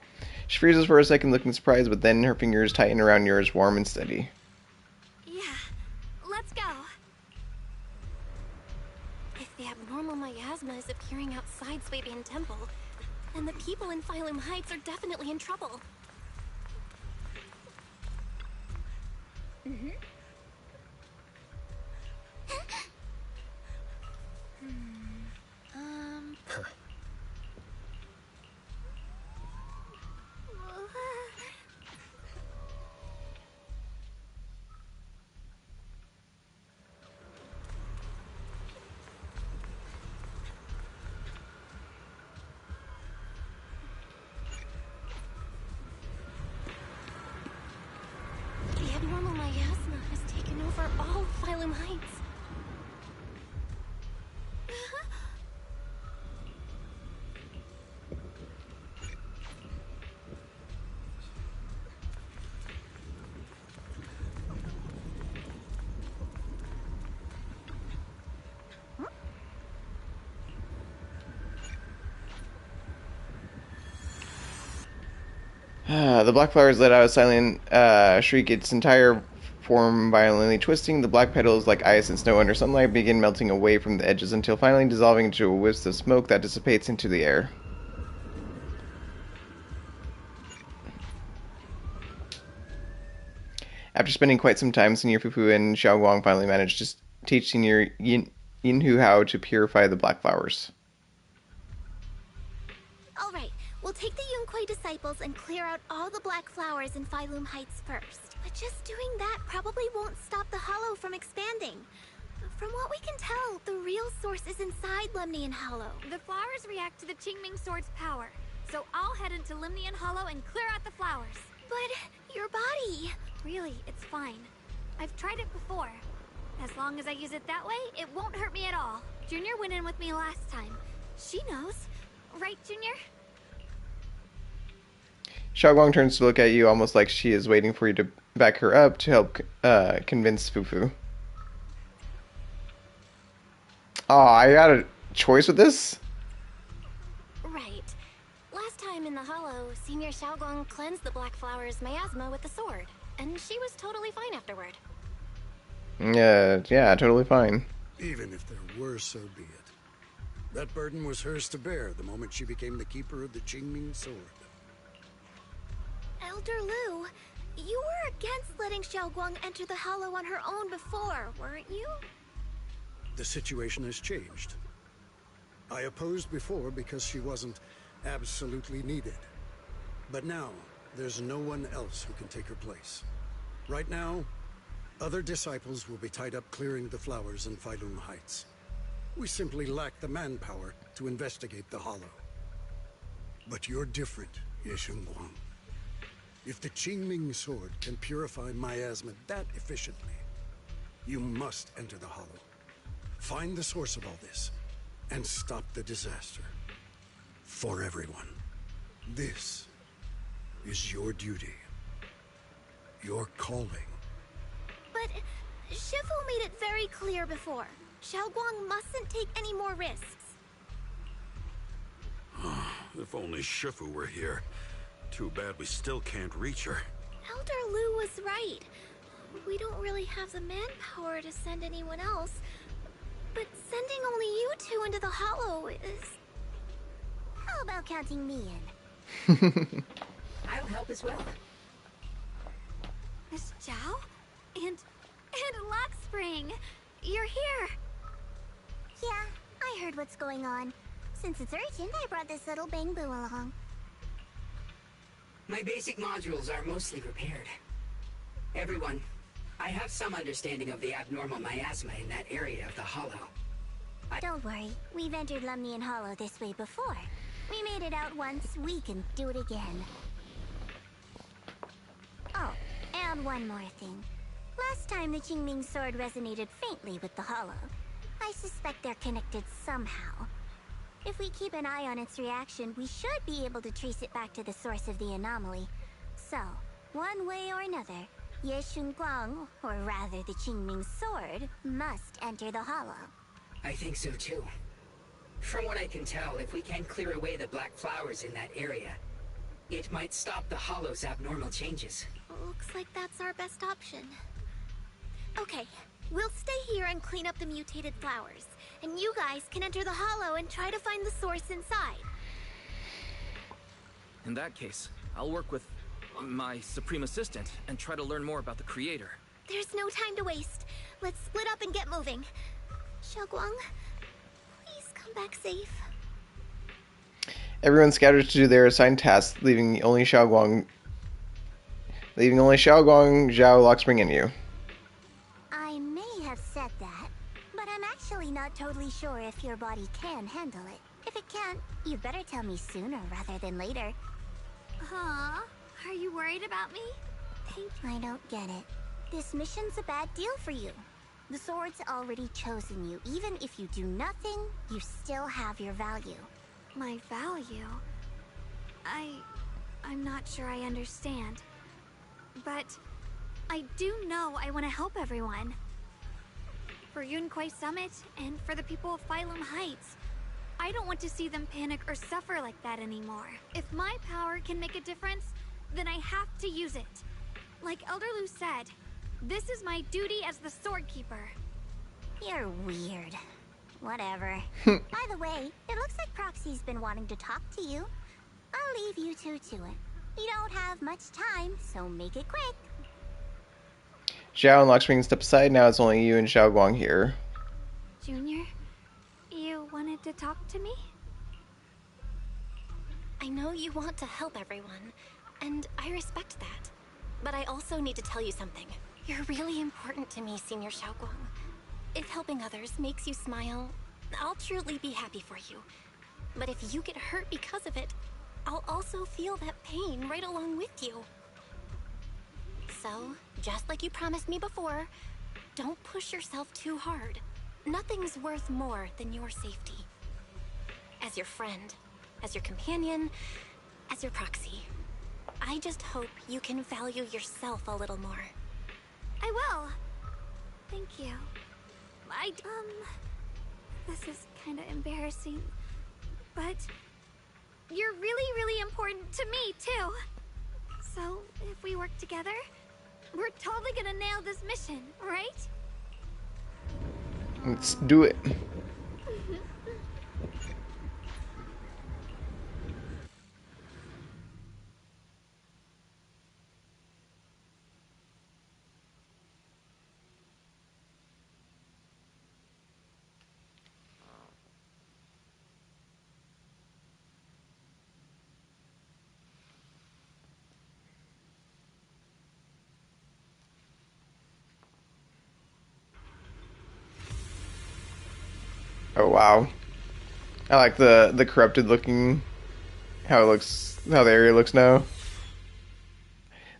She freezes for a second, looking surprised, but then her fingers tighten around yours, warm and steady. Yeah, let's go. If the abnormal miasma is appearing outside Swabian Temple, then the people in Phylum Heights are definitely in trouble. Mm-hmm. The abnormal miasma has taken over all Phylum Heights. The black flowers let out a silent shriek. Its entire form violently twisting. The black petals, like ice and snow under sunlight, begin melting away from the edges until finally dissolving into a wisp of smoke that dissipates into the air. After spending quite some time, Senior Fufu and Shunguang finally managed to teach Senior Yinhu how to purify the black flowers. Alright, we'll take the Yunquai disciples and clear out all the black flowers in Phylum Heights first. But just doing that probably won't stop the Hollow from expanding. From what we can tell, the real source is inside Lemnian Hollow. The flowers react to the Qingming Sword's power, so I'll head into Lemnian Hollow and clear out the flowers. But your body... Really, it's fine. I've tried it before. As long as I use it that way, it won't hurt me at all. Junior went in with me last time. She knows. Right, Junior? Shunguang turns to look at you almost like she is waiting for you to back her up to help convince Fufu. Oh, I got a choice with this? Right. Last time in the Hollow, Senior Shunguang cleansed the black flower's miasma with the sword, and she was totally fine afterward. Yeah, totally fine. Even if there were, so be it. That burden was hers to bear the moment she became the keeper of the Qingming Sword. Elder Lu, you were against letting Shunguang enter the Hollow on her own before, weren't you? The situation has changed. I opposed before because she wasn't absolutely needed. But now, there's no one else who can take her place. Right now, other disciples will be tied up clearing the flowers in Phylum Heights. We simply lack the manpower to investigate the Hollow. But you're different, Shunguang. If the Qingming Sword can purify miasma that efficiently, you must enter the Hollow. Find the source of all this, and stop the disaster. For everyone. This is your duty. Your calling. But Shifu made it very clear before. Shunguang mustn't take any more risks. If only Shifu were here. Too bad we still can't reach her. Elder Lu was right. We don't really have the manpower to send anyone else. But sending only you two into the Hollow is... How about counting me in? I'll help as well. Miss Zhao? And Lock Spring! You're here! Yeah, I heard what's going on. Since it's urgent, I brought this little bang-boo along. My basic modules are mostly repaired. Everyone, I have some understanding of the abnormal miasma in that area of the Hollow. Don't worry, we've entered Lemnian Hollow this way before. We made it out once, we can do it again. Oh, and one more thing. Last time the Qingming Sword resonated faintly with the Hollow. I suspect they're connected somehow. If we keep an eye on its reaction, we should be able to trace it back to the source of the anomaly. So, one way or another, Shunguang, or rather the Qingming Sword, must enter the Hollow. I think so too. From what I can tell, if we can clear away the black flowers in that area, it might stop the Hollow's abnormal changes. Looks like that's our best option. Okay, we'll stay here and clean up the mutated flowers. And you guys can enter the Hollow and try to find the source inside. In that case, I'll work with my Supreme Assistant and try to learn more about the Creator. There's no time to waste. Let's split up and get moving. Shunguang, please come back safe. Everyone scatters to do their assigned tasks, leaving only Shunguang, Zhao, Lock Spring, and you. I may have said that, but I'm actually not totally sure if your body can handle it. If it can't, you'd better tell me sooner rather than later. Huh? Are you worried about me? I don't get it. This mission's a bad deal for you. The sword's already chosen you. Even if you do nothing, you still have your value. My value? I'm not sure I understand. But I do know I want to help everyone. For Yunquai Summit, and for the people of Phylum Heights. I don't want to see them panic or suffer like that anymore. If my power can make a difference, then I have to use it. Like Elder Lu said, This is my duty as the sword keeper. You're weird. Whatever. By the way, it looks like Proxy's been wanting to talk to you. I'll leave you two to it. You don't have much time, so make it quick. Xiao and Lakshmi step aside. Now it's only you and Shunguang here. Junior, you wanted to talk to me? I know you want to help everyone, and I respect that. But I also need to tell you something. You're really important to me, Senior Shunguang. If helping others makes you smile, I'll truly be happy for you. But if you get hurt because of it, I'll also feel that pain right along with you. So, just like you promised me before, don't push yourself too hard. Nothing's worth more than your safety. As your friend, as your companion, as your proxy. I just hope you can value yourself a little more. I will. Thank you. This is kind of embarrassing, but you're really, really important to me, too. So, if we work together, we're totally gonna nail this mission, right? Let's do it. Oh wow. I like the corrupted looking, how it looks, how the area looks now.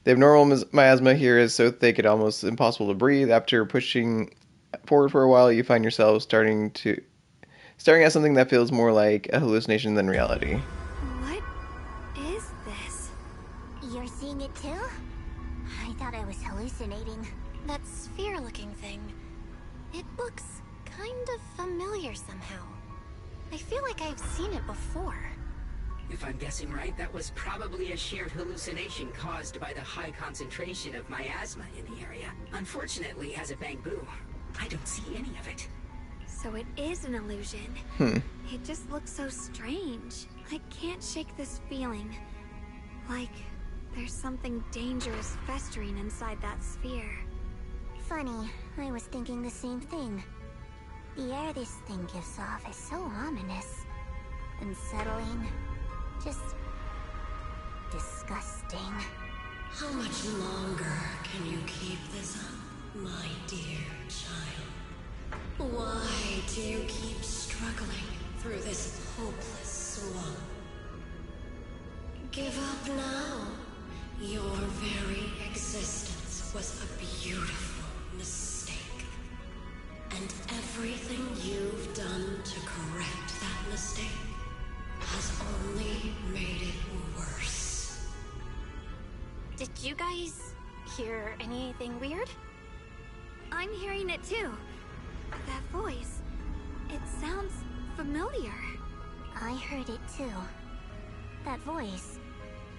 The abnormal miasma here is so thick it's almost impossible to breathe. After pushing forward for a while, you find yourself staring at something that feels more like a hallucination than reality. What is this? You're seeing it too? I thought I was hallucinating. That sphere-looking thing. It looks kind of familiar somehow. I feel like I've seen it before. If I'm guessing right, that was probably a shared hallucination caused by the high concentration of miasma in the area. Unfortunately, as a Bangbu, I don't see any of it. So it is an illusion. It just looks so strange. I can't shake this feeling. Like there's something dangerous festering inside that sphere. Funny, I was thinking the same thing. The air this thing gives off is so ominous. Unsettling. Just disgusting. How much longer can you keep this up, my dear child? Why do you keep struggling through this hopeless swamp? Give up now. Your very existence was a beautiful mistake. And everything you've done to correct that mistake has only made it worse. Did you guys hear anything weird? I'm hearing it too. That voice. It sounds familiar. I heard it too. That voice.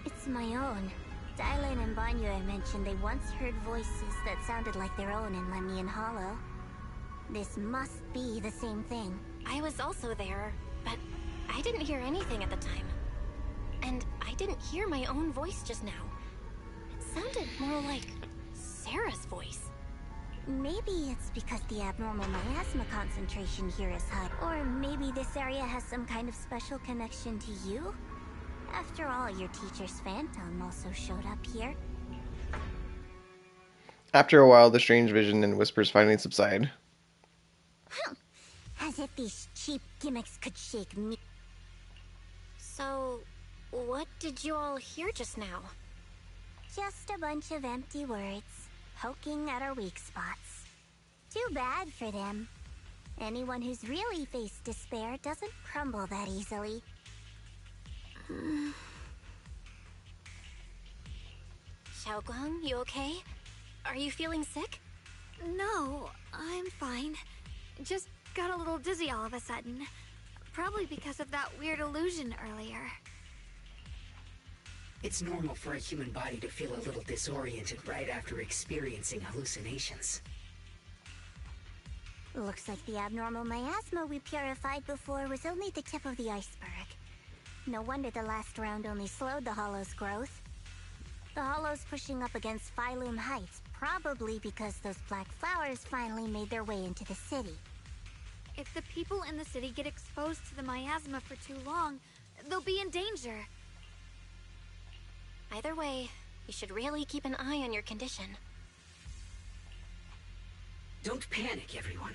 It's my own. Dylan and Banyue mentioned they once heard voices that sounded like their own in Lemian Hollow. This must be the same thing. I was also there, but I didn't hear anything at the time. And I didn't hear my own voice just now. It sounded more like Sarah's voice. Maybe it's because the abnormal miasma concentration here is high. Or maybe this area has some kind of special connection to you? After all, your teacher's phantom also showed up here. After a while, the strange vision and whispers finally subside. As if these cheap gimmicks could shake me. So, what did you all hear just now? Just a bunch of empty words, poking at our weak spots. Too bad for them. Anyone who's really faced despair doesn't crumble that easily. Shunguang, you okay? Are you feeling sick? No, I'm fine. Just got a little dizzy all of a sudden. Probably because of that weird illusion earlier. It's normal for a human body to feel a little disoriented right after experiencing hallucinations. Looks like the abnormal miasma we purified before was only the tip of the iceberg. No wonder the last round only slowed the Hollow's growth. The Hollow's pushing up against Phylum Heights, probably because those black flowers finally made their way into the city. If the people in the city get exposed to the miasma for too long, they'll be in danger. Either way, you should really keep an eye on your condition. Don't panic, everyone.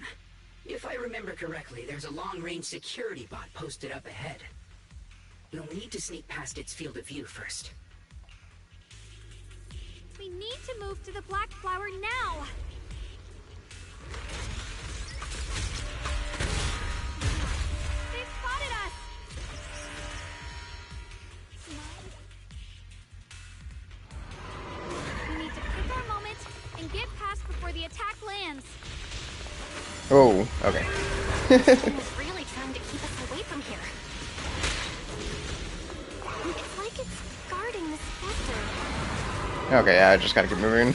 If I remember correctly, there's a long-range security bot posted up ahead. You'll need to sneak past its field of view first. We need to move to the black flower now! They spotted us! We need to pick our moment and get past before the attack lands. Oh, okay. It's really trying to keep us away from here. It's like it's guarding the specter. Okay, yeah, I just gotta keep moving.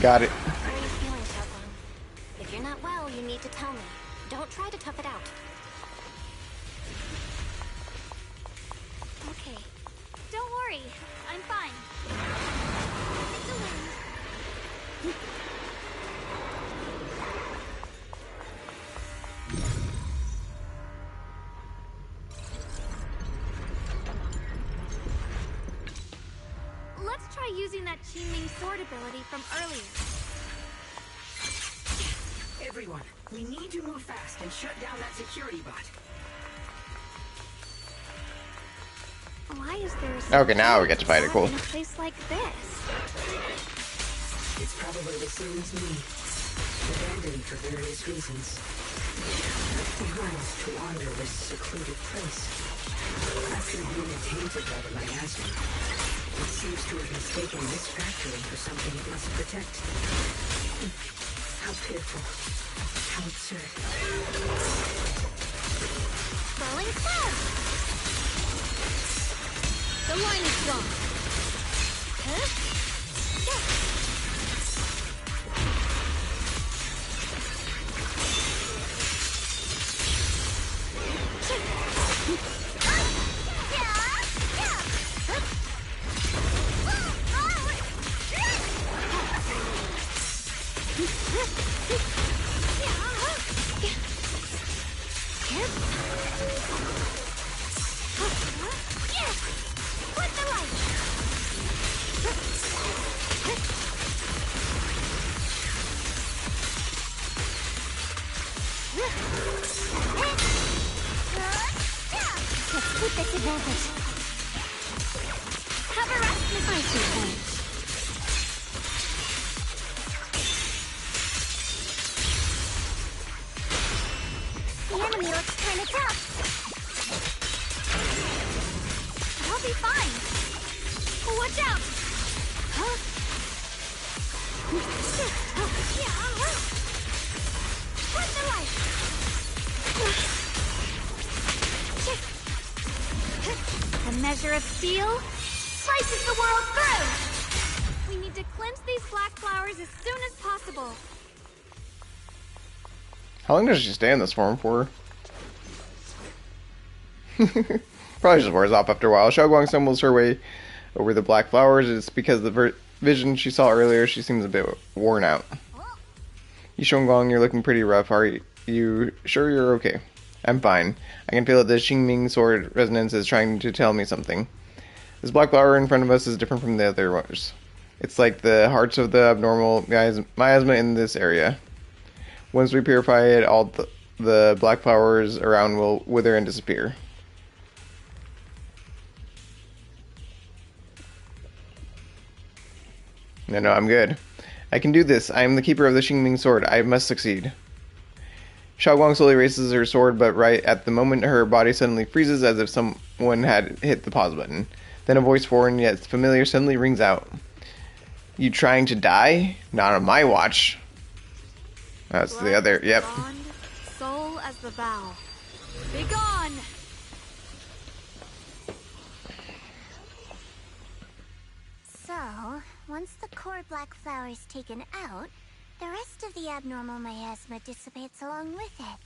Got it. How are you feeling, Shunguang? If you're not well, you need to tell me. Don't try to tough it out. Okay. Don't worry. I'm fine. It's a wind. Let's try using that Qingming sword ability from earlier. Everyone, we need to move fast and shut down that security bot. Why is there Okay, now we get to fight it. Cool. in a place like this? It's probably the same as me. Abandoned for various reasons. Left behind to wander this secluded place. After being tainted by the miasma, it seems to have mistaken this factory for something it must protect. How pitiful. How absurd. Rolling cloud! The line is strong. Huh? Yeah. Measure of steel slices the world through. We need to cleanse these black flowers as soon as possible. How long does she stay in this form for? Probably just wears off after a while. Shunguang stumbles her way over the black flowers. It's because the vision she saw earlier, she seems a bit worn out. Shunguang, you're looking pretty rough. Are you sure you're okay? I'm fine. I can feel that the Qingming sword resonance is trying to tell me something. This black flower in front of us is different from the other ones. It's like the hearts of the abnormal miasma in this area. Once we purify it, all the black flowers around will wither and disappear. No, I'm good. I can do this. I am the keeper of the Qingming sword. I must succeed. Shunguang slowly raises her sword, but right at the moment her body suddenly freezes as if someone had hit the pause button. Then a voice foreign yet familiar suddenly rings out. You trying to die? Not on my watch. That's the other, yep. Bond, soul as the vow. Be gone! once the core black flower is taken out, the rest of the abnormal miasma dissipates along with it.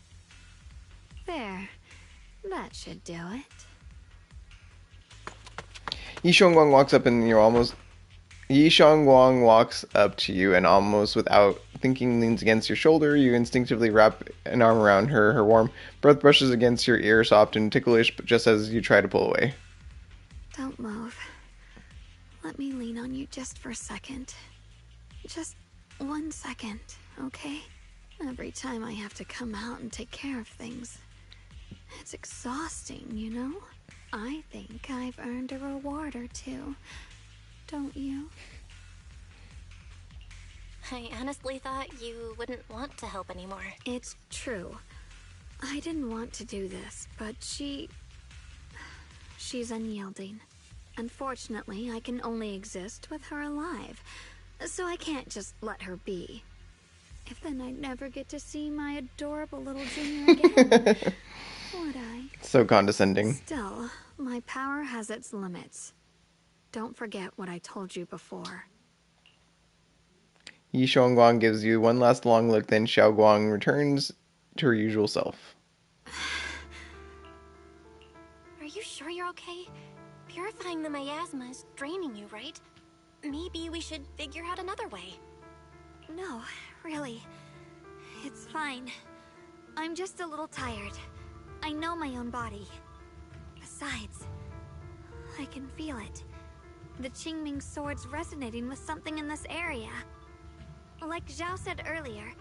There. That should do it. Shunguang walks up and Shunguang walks up to you and almost without thinking leans against your shoulder. You instinctively wrap an arm around her. Her warm breath brushes against your ear, soft and ticklish, but just as you try to pull away. Don't move. Let me lean on you just for a second. Just 1 second, okay? Every time I have to come out and take care of things. It's exhausting, you know? I think I've earned a reward or two. Don't you? I honestly thought you wouldn't want to help anymore. It's true. I didn't want to do this, but she's unyielding. Unfortunately, I can only exist with her alive, so I can't just let her be. If then I'd never get to see my adorable little junior again, would I? So condescending. Still, my power has its limits. Don't forget what I told you before. Shunguang gives you one last long look, then Xiaoguang returns to her usual self. Are you sure you're okay? Purifying the miasma is draining you, right? Maybe we should figure out another way. No, really. It's fine. I'm just a little tired. I know my own body. Besides, I can feel it. The Qingming sword's resonating with something in this area. Like Zhao said earlier,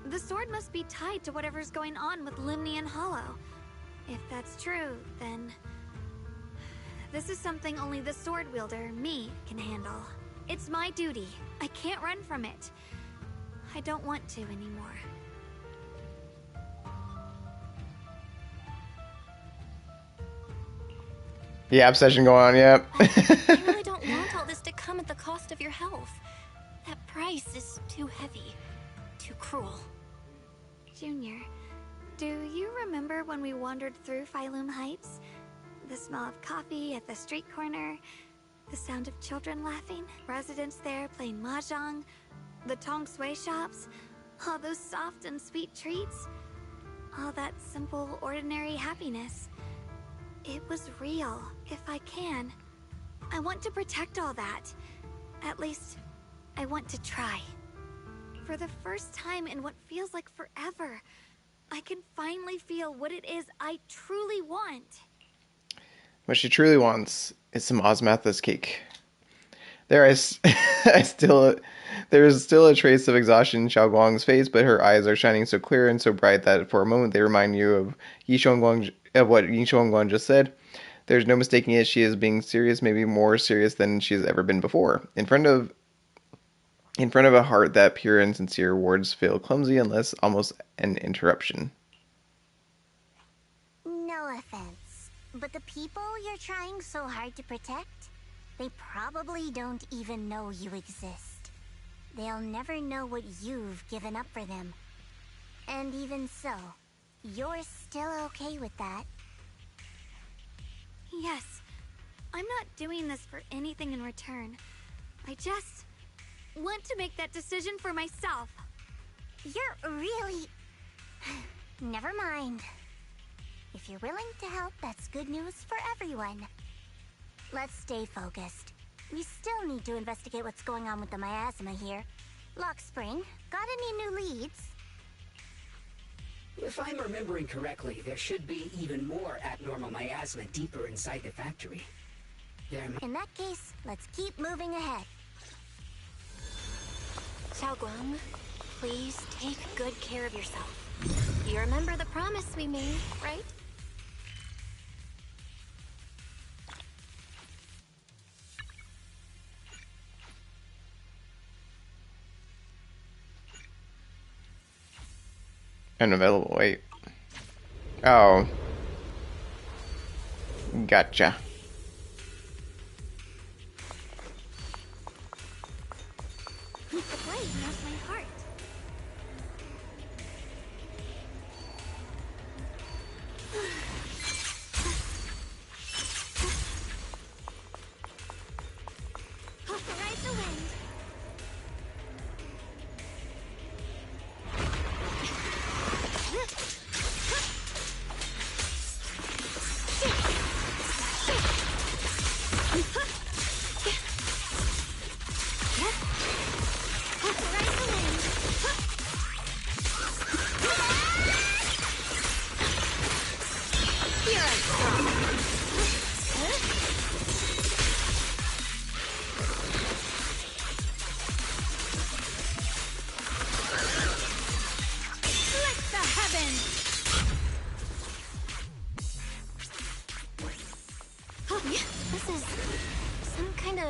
the sword must be tied to whatever's going on with Limnian Hollow. If that's true, then this is something only the sword wielder, me, can handle. It's my duty. I can't run from it. I don't want to anymore. Yeah, obsession going on, yep. I really don't want all this to come at the cost of your health. That price is too heavy. Too cruel. Junior, do you remember when we wandered through Phylum Heights? The smell of coffee at the street corner, the sound of children laughing, residents there playing mahjong, the Tong Sui shops, all those soft and sweet treats, all that simple, ordinary happiness. It was real, if I can. I want to protect all that. At least, I want to try. For the first time in what feels like forever, I can finally feel what it is I truly want. What she truly wants is some Osmathus cake. There is still a trace of exhaustion in Xiaoguang's face, but her eyes are shining so clear and so bright that for a moment they remind you of what Shunguang just said. There's no mistaking it. She is being serious, maybe more serious than she's ever been before. In front of a heart that pure and sincere, words feel clumsy unless almost an interruption. No offense, but the people you're trying so hard to protect, they probably don't even know you exist. They'll never know what you've given up for them. And even so, you're still okay with that. Yes, I'm not doing this for anything in return. I just want to make that decision for myself. You're really... Never mind. If you're willing to help, that's good news for everyone. Let's stay focused. We still need to investigate what's going on with the miasma here. Lockspring, got any new leads? If I'm remembering correctly, there should be even more abnormal miasma deeper inside the factory. In that case, let's keep moving ahead. Xiaoguang, please take good care of yourself. You remember the promise we made, right? Unavailable, wait. Oh. Gotcha. The blade knows my heart. Ride the wind.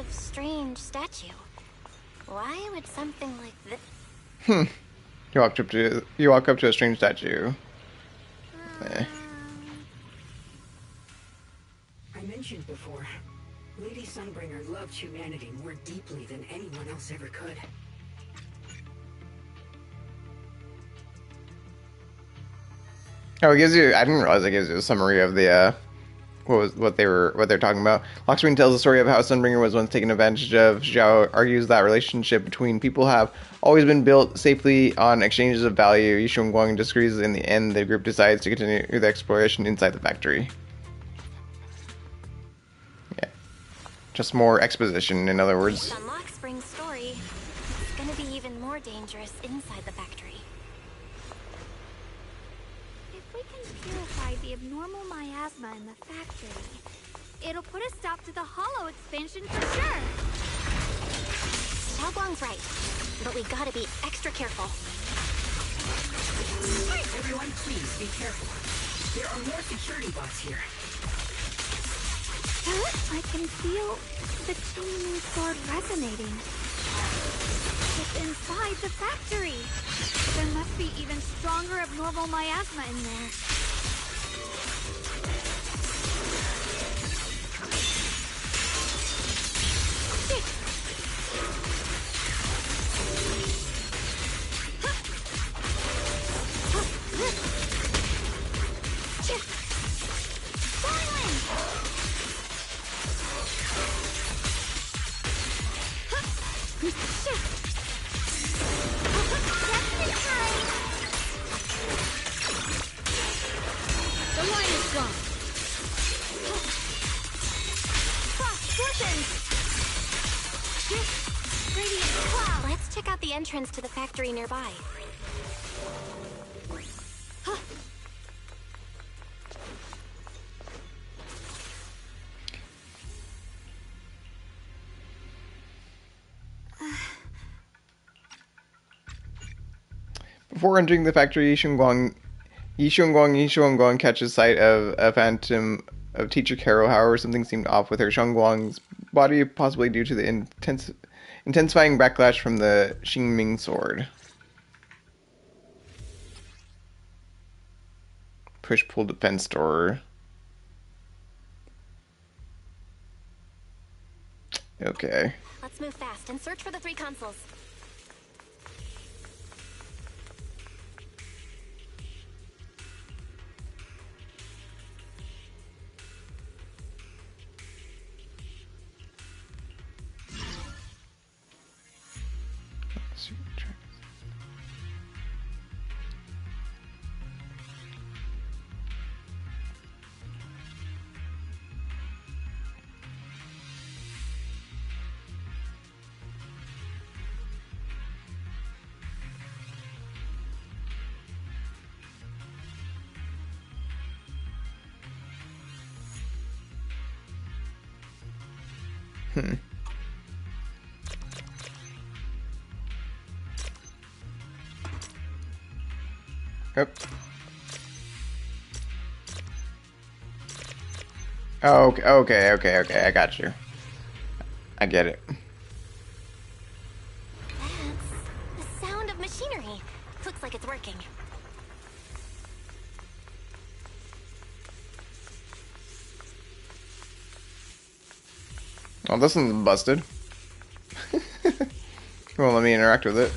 of strange statue. Why would something like this... You walk up to a strange statue. I mentioned before, Lady Sunbringer loved humanity more deeply than anyone else ever could. Oh, it gives you. I didn't realize it gives you a summary of the what they're talking about. Lockscreen tells the story of how Sunbringer was once taken advantage of. Zhao argues that relationship between people have always been built safely on exchanges of value. Shunguang disagrees. In the end, the group decides to continue the exploration inside the factory. Yeah, just more exposition, in other words. Based on Lockspring's story, it's gonna be even more dangerous inside the factory. Purify the abnormal miasma in the factory. It'll put a stop to the hollow expansion for sure. Shunguang's right, but we gotta be extra careful. Everyone, please be careful. There are more security bots here. I can feel the Qingming sword resonating. It's inside the factory. There must be even stronger abnormal miasma in there. Let's check out the entrance to the factory nearby. Before entering the factory, Shunguang catches sight of a phantom of Teacher Carol. However, something seemed off with her. Shunguang's body, possibly due to the intensifying backlash from the Qingming sword. Push-pull defense door. Okay. Let's move fast and search for the 3 consoles. Yep. Oh, okay. I got you. I get it. That's the sound of machinery. Looks like it's working. Oh, this one's busted. Won't let me interact with it.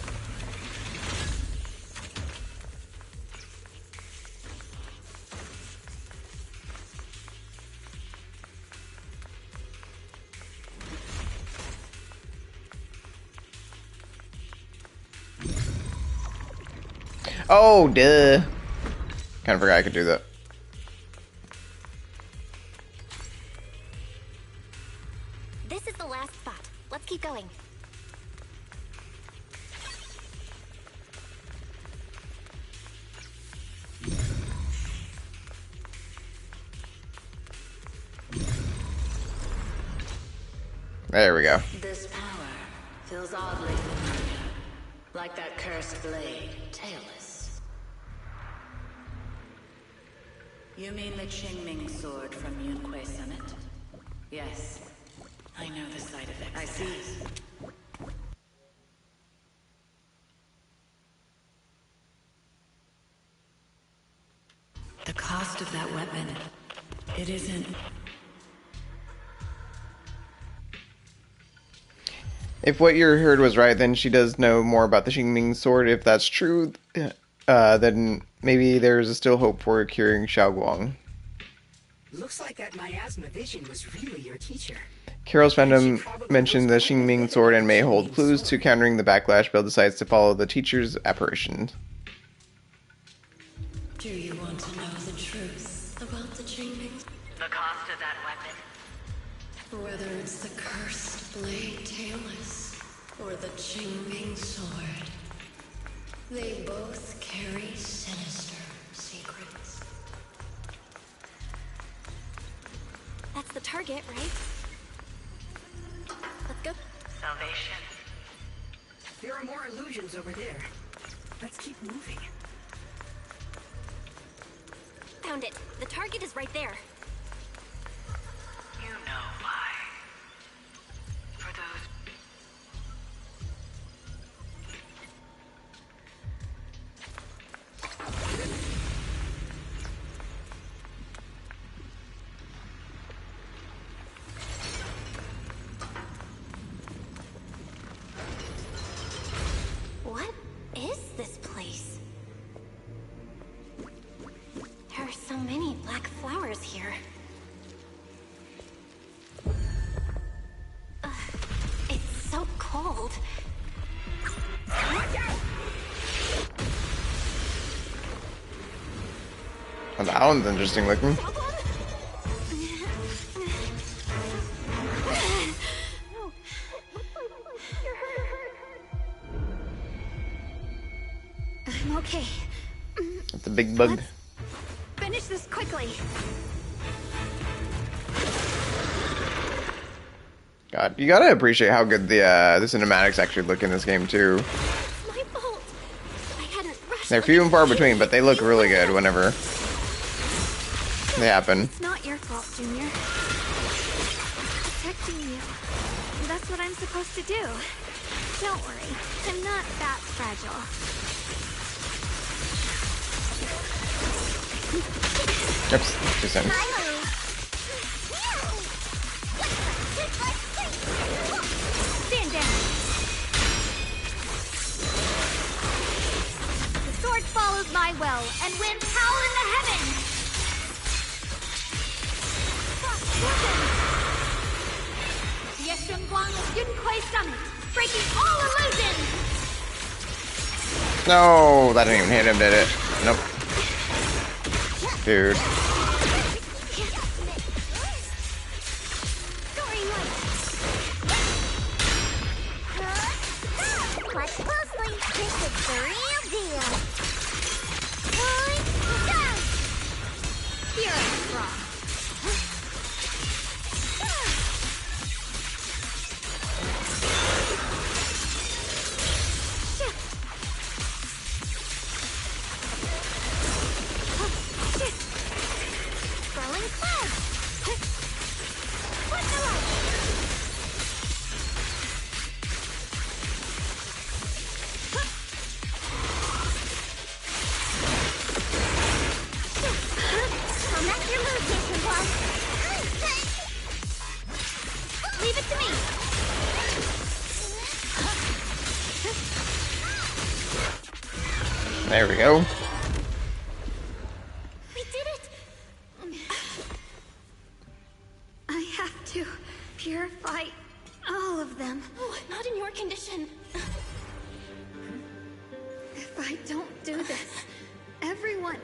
Oh, duh. Kind of forgot I could do that. This is the last spot. Let's keep going. There we go. This power feels oddly familiar, like that cursed blade, tailless. You mean the Qingming sword from Yunque Summit? Yes. I know the side effects. I see. The cost of that weapon, it isn't... If what you heard was right, then she does know more about the Xingming sword. If that's true, then maybe there's still hope for curing Shunguang. Looks like that miasma vision was really your teacher. Carol's fandom mentioned the Xingming sword and may hold clues to countering the backlash. Bill decides to follow the teacher's apparitions. Do you want to know the truth about the Qingming? The cost of that weapon? Whether it's the cursed blade tailless or the Qingming sword, they both carry sinister secrets. That's the target, right? Let's go. Salvation. There are more illusions over there. Let's keep moving. Found it. The target is right there. You know why. For those... What is this place? There are so many black flowers here. It's so cold. Watch out! Oh, that one's interesting looking. I'm okay. It's a big bug. Let's finish this quickly. God, you gotta appreciate how good the cinematics actually look in this game too. My fault. I hadn't rushed. They're few and far between, but they look really good whenever they happen. It's not your fault, Junior. Protecting you. That's what I'm supposed to do. Don't worry. I'm not that fragile. Oops, just in. Stand down. The sword follows my will and winds howl in the heavens. Yes, Shunguang of Yunkuei Summit, breaking all illusions. No, that didn't even hit him, did it? Nope. Dude. Watch closely. This is the real deal. You're strong. Rolling cloud. What's the light? Come back your move, Jason Block. Leave it to me. There we go. We did it. I have to purify all of them. Oh, not in your condition. If I don't do this, everyone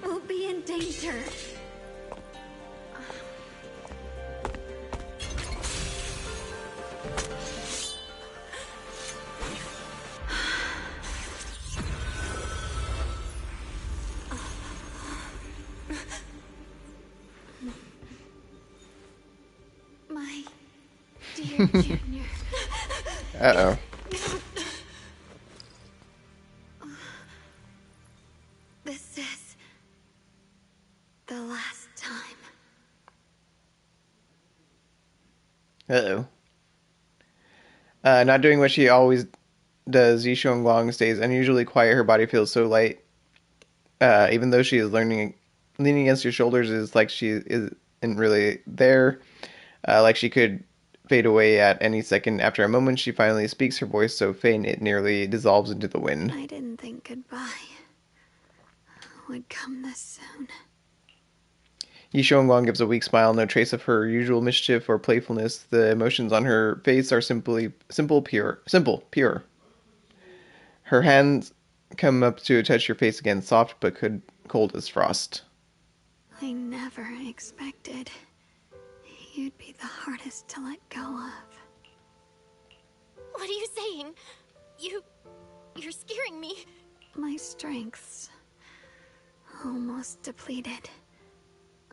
will be in danger. My dear Junior. Uh-oh. This is the last time. Uh-oh. Not doing what she always does, Yi Shunguang stays unusually quiet. Her body feels so light. Even though she is leaning against your shoulders, is like she isn't really there. Like she could fade away at any second. After a moment, she finally speaks, her voice so faint it nearly dissolves into the wind. I didn't think goodbye would come this soon. Yi Shunguang gives a weak smile, no trace of her usual mischief or playfulness. The emotions on her face are simple, pure. Her hands come up to touch your face again, soft but cold as frost. I never expected you'd be the hardest to let go of. What are you saying? You're scaring me. My strength's almost depleted.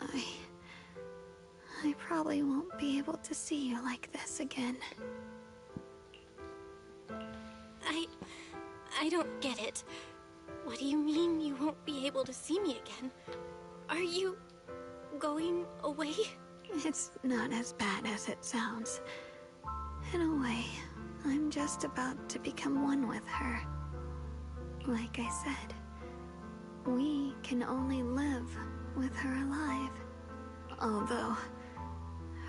I probably won't be able to see you like this again. I don't get it. What do you mean you won't be able to see me again? Are you going away? It's not as bad as it sounds. In a way, I'm just about to become one with her. Like I said, we can only live with her alive. Although,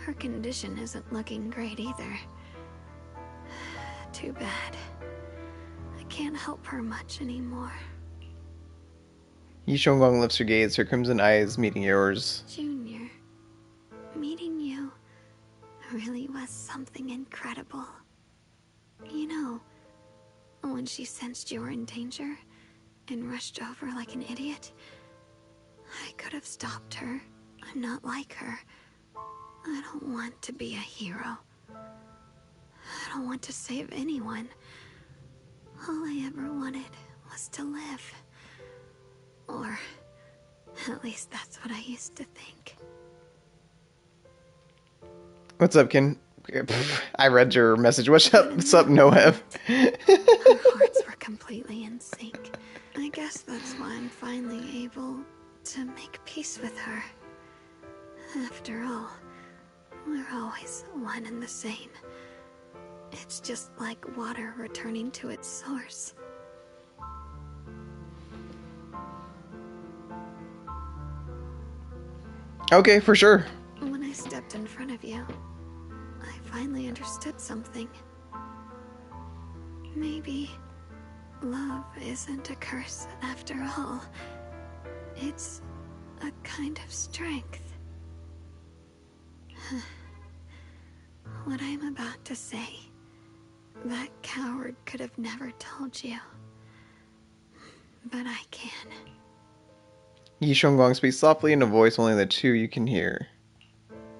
her condition isn't looking great either. Too bad. I can't help her much anymore. Yi Shunguang lifts her gaze, her crimson eyes meeting yours. Junior, meeting you really was something incredible. You know, when she sensed you were in danger and rushed over like an idiot, I could have stopped her. I'm not like her. I don't want to be a hero. I don't want to save anyone. All I ever wanted was to live. Or, at least that's what I used to think. What's up, Ken? I read your message. What's up, Noev? Our hearts were completely in sync. I guess that's why I'm finally able to make peace with her. After all, we're always one and the same. It's just like water returning to its source. Okay, for sure. When I stepped in front of you, I finally understood something. Maybe love isn't a curse after all. It's a kind of strength. What I'm about to say, that coward could have never told you. But I can. Yi Shunguang speaks softly in a voice only the two you can hear.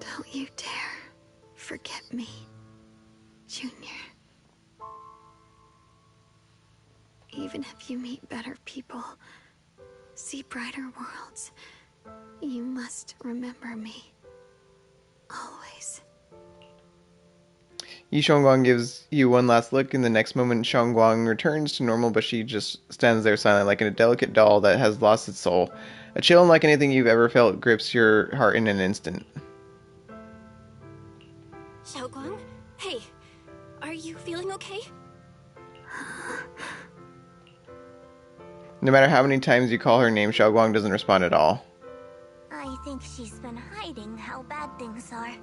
Don't you dare forget me, Junior. Even if you meet better people, see brighter worlds, you must remember me. Always. Yi Shunguang gives you one last look. In the next moment, Shunguang returns to normal, but she just stands there silent, like a delicate doll that has lost its soul. A chill unlike anything you've ever felt grips your heart in an instant. Shunguang? Hey, are you feeling okay? No matter how many times you call her name, Shunguang doesn't respond at all. I think she's been hiding how bad things are.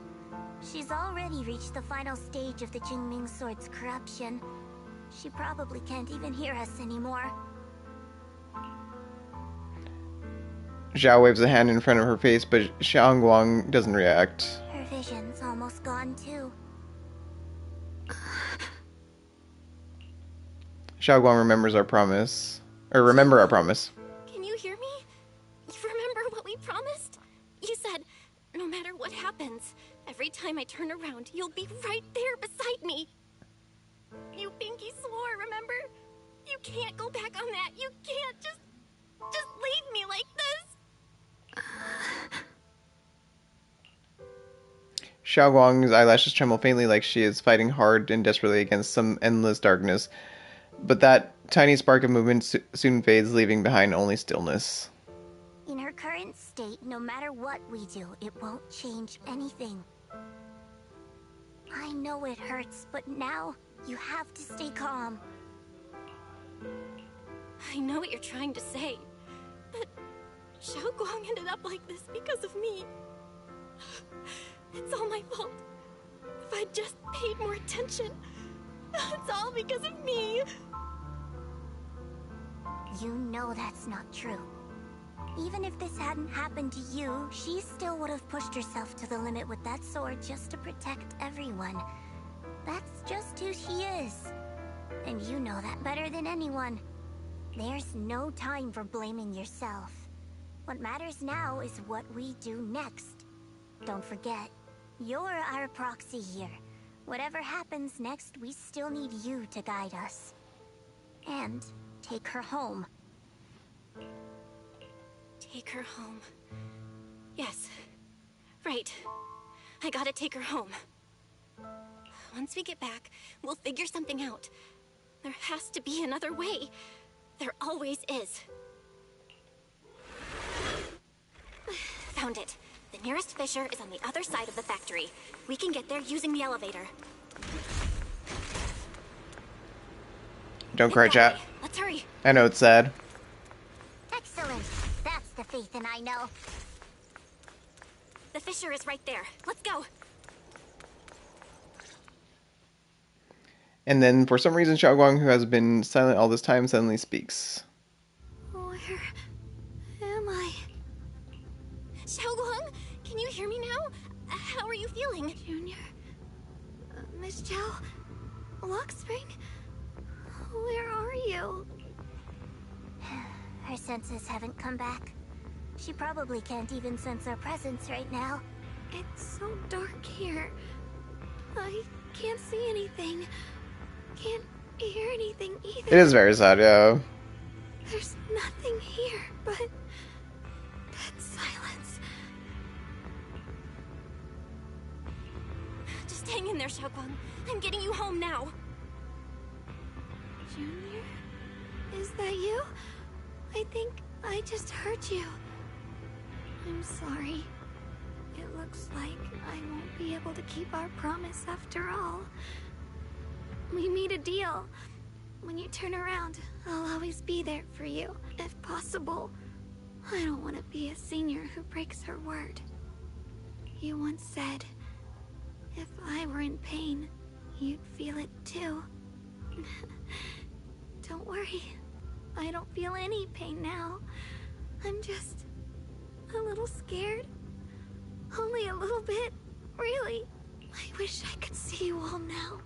She's already reached the final stage of the Jingming Sword's corruption. She probably can't even hear us anymore. Zhao waves a hand in front of her face, but Shunguang doesn't react. Her vision's almost gone too. Shunguang remembers our promise. Or remember our promise. Can you hear me? You remember what we promised? You said, no matter what happens, every time I turn around, you'll be right there beside me. You pinky swore, remember? You can't go back on that. You can't just leave me like this. Shunguang's eyelashes tremble faintly like she is fighting hard and desperately against some endless darkness. But that tiny spark of movement soon fades, leaving behind only stillness. In her current state, no matter what we do, it won't change anything. I know it hurts, but now you have to stay calm. I know what you're trying to say, but Shunguang ended up like this because of me. It's all my fault. If I'd just paid more attention, it's all because of me. You know that's not true. Even if this hadn't happened to you, she still would have pushed herself to the limit with that sword just to protect everyone. That's just who she is. And you know that better than anyone. There's no time for blaming yourself. What matters now is what we do next. Don't forget, you're our proxy here. Whatever happens next, we still need you to guide us. And take her home. Take her home. Yes. Right. I gotta take her home. Once we get back, we'll figure something out. There has to be another way. There always is. Found it. The nearest fissure is on the other side of the factory. We can get there using the elevator. Don't cry, chat. Let's hurry. I know it's sad. Excellent. That's the Phaethon I know. The fissure is right there. Let's go. And then, for some reason, Shunguang, who has been silent all this time, suddenly speaks. Where am I? Shunguang, can you hear me now? How are you feeling? Junior? Miss Chow? Lockspring? Where are you? Her senses haven't come back. She probably can't even sense our presence right now. It's so dark here. I can't see anything. Can't hear anything either. It is very sad, yeah. There's nothing here but that silence. Just hang in there, Shunguang. I'm getting you home now. Junior? Is that you? I think I just heard you. I'm sorry. It looks like I won't be able to keep our promise after all. We made a deal. When you turn around, I'll always be there for you, if possible. I don't want to be a senior who breaks her word. You once said, if I were in pain, you'd feel it too. Don't worry. I don't feel any pain now. I'm just a little scared. Only a little bit, really. I wish I could see you all now.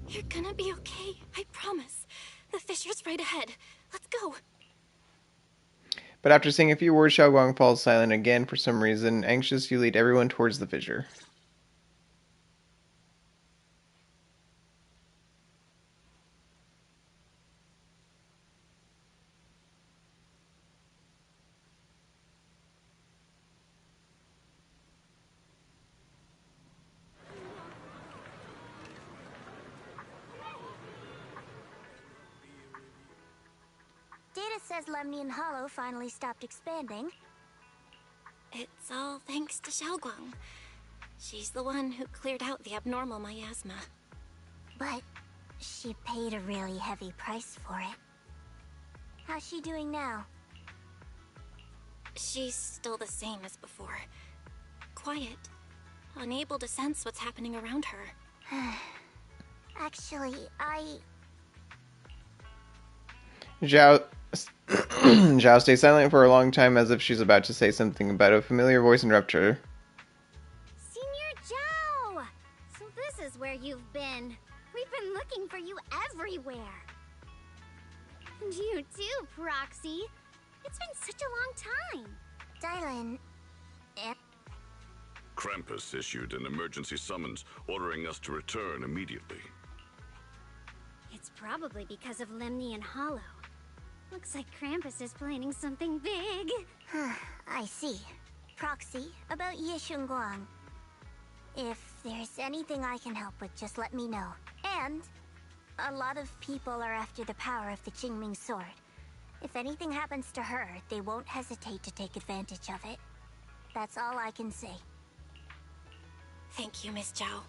You're gonna be okay, I promise. The fissure's right ahead. Let's go. But after saying a few words, Shunguang falls silent again for some reason, anxious you lead everyone towards the fissure. Data says Lemnian Hollow finally stopped expanding. It's all thanks to Shunguang. She's the one who cleared out the abnormal miasma. But she paid a really heavy price for it. How's she doing now? She's still the same as before. Quiet. Unable to sense what's happening around her. Actually, Zhao stays silent for a long time as if she's about to say something, but a familiar voice interrupts her. Senior Zhao! So this is where you've been. We've been looking for you everywhere. And you too, Proxy. It's been such a long time. Dylan... Krampus issued an emergency summons ordering us to return immediately. It's probably because of Lemnian Hollow. Looks like Krampus is planning something big. I see. Proxy, about Ye Shunguang. If there's anything I can help with, just let me know. And a lot of people are after the power of the Qingming sword. If anything happens to her, they won't hesitate to take advantage of it. That's all I can say. Thank you, Miss Zhao.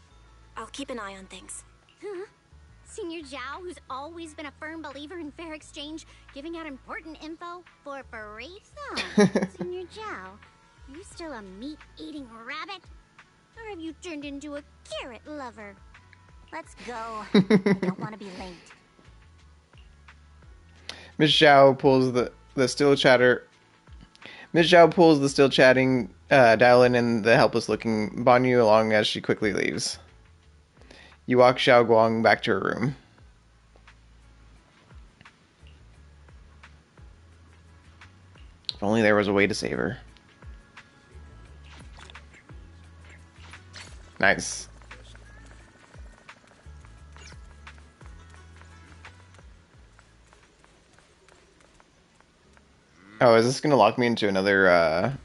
I'll keep an eye on things. Huh? Senior Zhao, who's always been a firm believer in fair exchange, giving out important info for free? So, Senior Zhao, are you still a meat-eating rabbit? Or have you turned into a carrot lover? Let's go. I don't want to be late. Miss Zhao pulls the still chatter. Miss Zhao pulls the still chatting Dallin and the helpless-looking Banyu along as she quickly leaves. You walk Xiaoguang back to her room. If only there was a way to save her. Nice. Oh, is this gonna lock me into another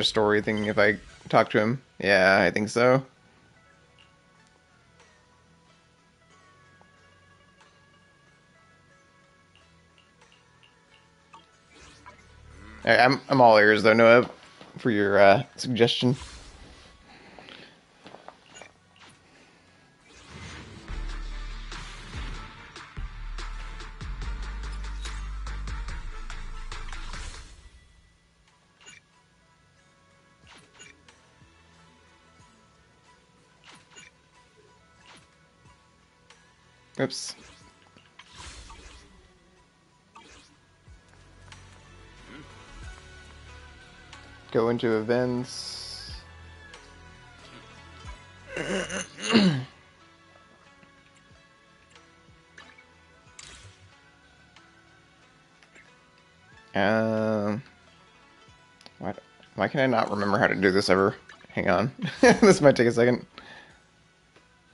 story thing if I talk to him? Yeah, I think so. I'm all ears though, Noah, for your suggestion. Oops. Go into events. Why can I not remember how to do this ever? Hang on. This might take a second.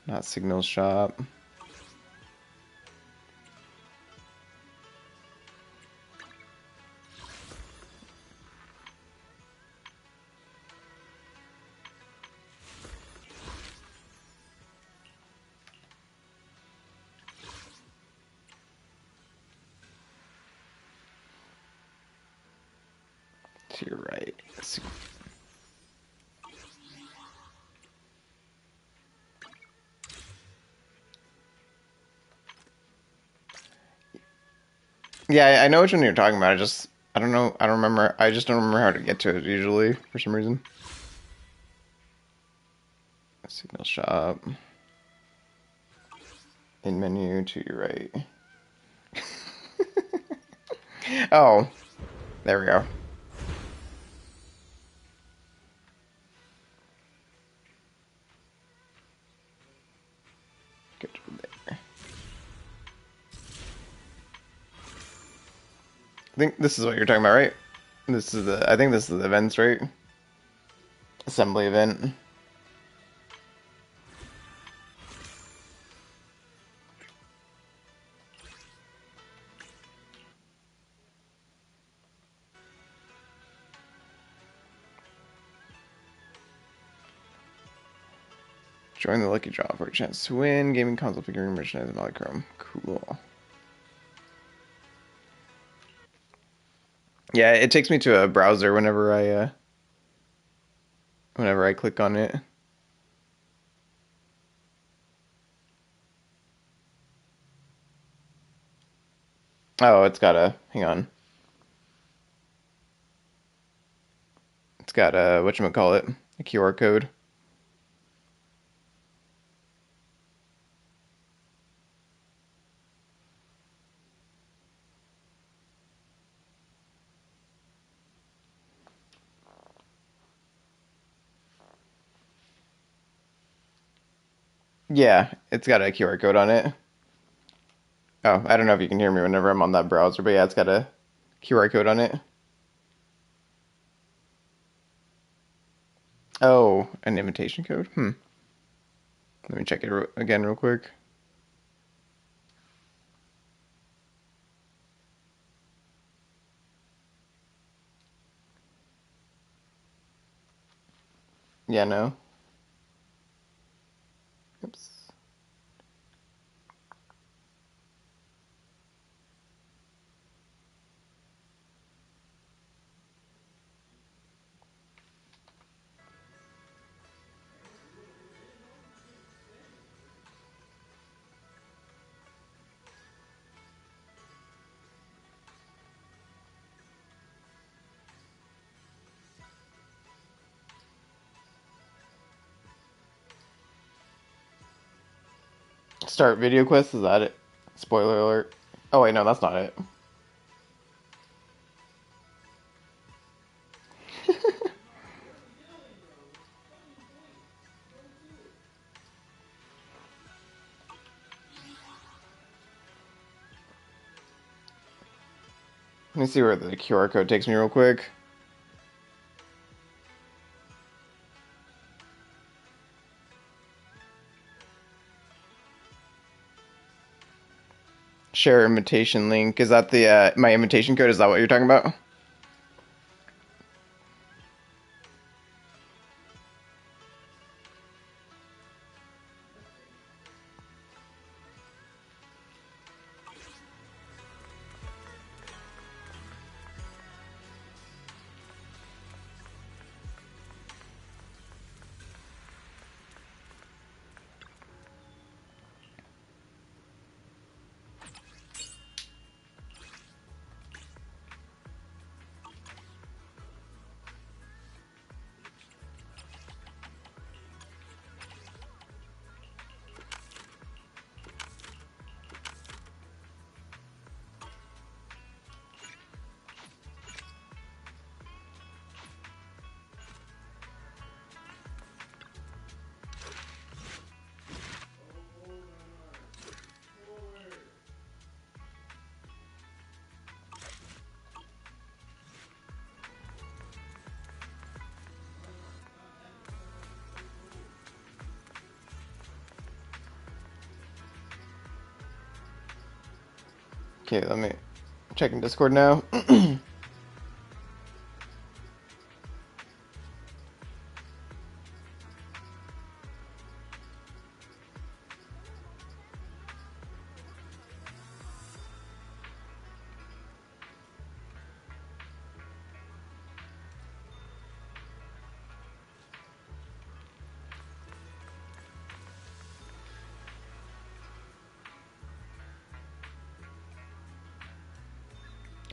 Not signal shop. To your right. Let's see. Yeah, I know which one you're talking about. I don't know. I don't remember. I just don't remember how to get to it usually for some reason. Signal shop. In menu to your right. Oh, there we go. Get to there. I think this is what you're talking about, right? I think this is the events, right? Assembly event. Join the lucky draw for a chance to win. Gaming console figurine merchandise and Polychrome. Cool. Yeah, it takes me to a browser whenever I click on it. Oh, it's got a hang on. It's got a whatchamacallit, a QR code. Yeah, it's got a QR code on it. Oh, I don't know if you can hear me whenever I'm on that browser, but yeah, it's got a QR code on it. Oh, an invitation code? Let me check it again real quick. Yeah, no. Oops. Start video quest, is that it? Spoiler alert. Oh wait, no, that's not it. Let me see where the QR code takes me real quick. Share invitation link. Is that the my invitation code? Is that what you're talking about? Okay, let me check in Discord now.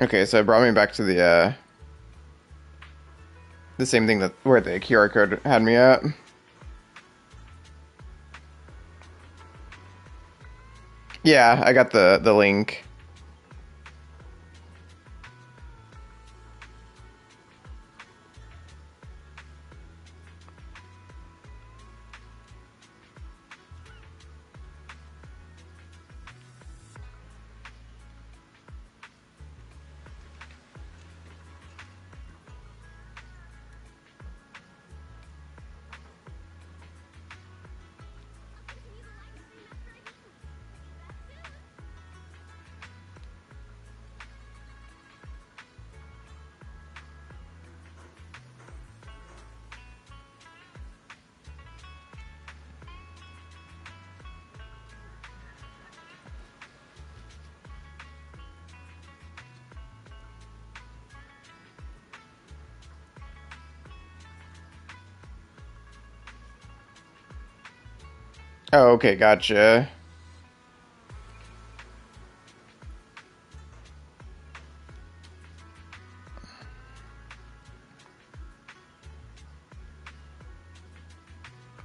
Okay, so it brought me back to the same thing that where the QR code had me at. Yeah, I got the link. Oh, okay, gotcha.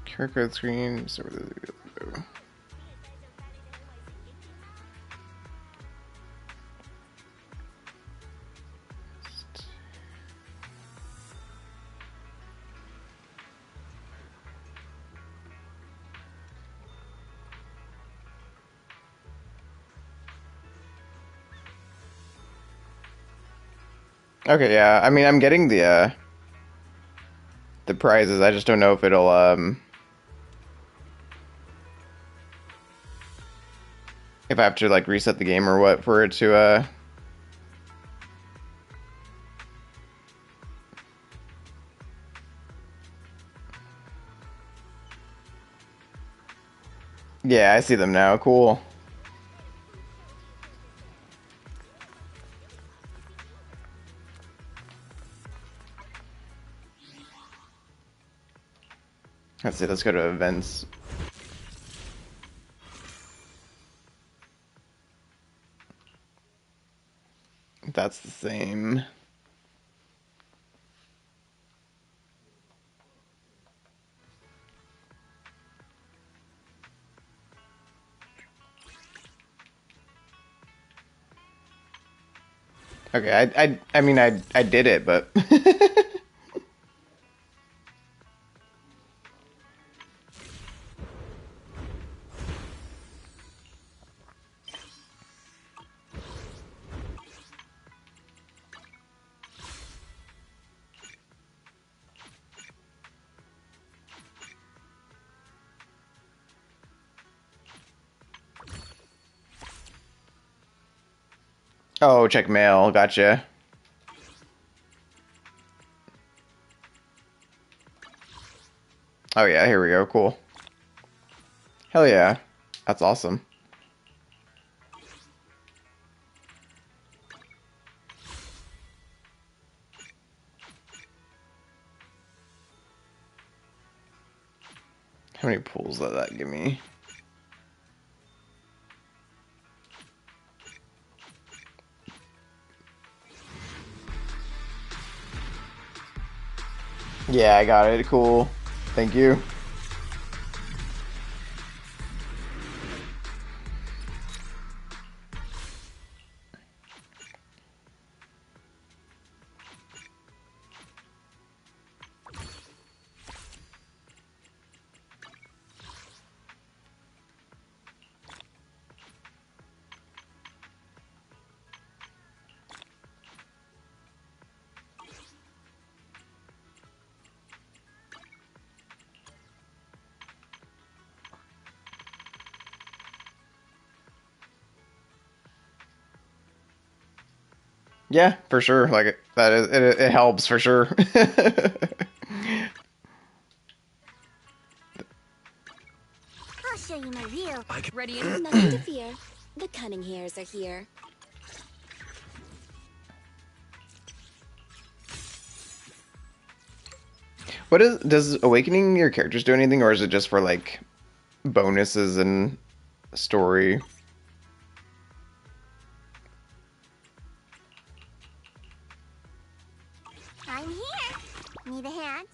QR code screen. So okay, yeah. I mean, I'm getting the prizes. I just don't know if it'll if I have to like reset the game or what for it to Yeah, I see them now. Cool. Let's see, let's go to events. That's the same. Okay, I mean, I did it, but... Oh, check mail. Gotcha. Oh yeah, here we go. Cool. Hell yeah. That's awesome. How many pulls does that give me? Yeah, I got it. Cool. Thank you. Yeah, for sure. Like that is it helps for sure. I'll show you my real. Ready and nothing to fear. The cunning hairs are here. What does awakening your characters do anything, or is it just for like bonuses and story? I'm here. Need a hand?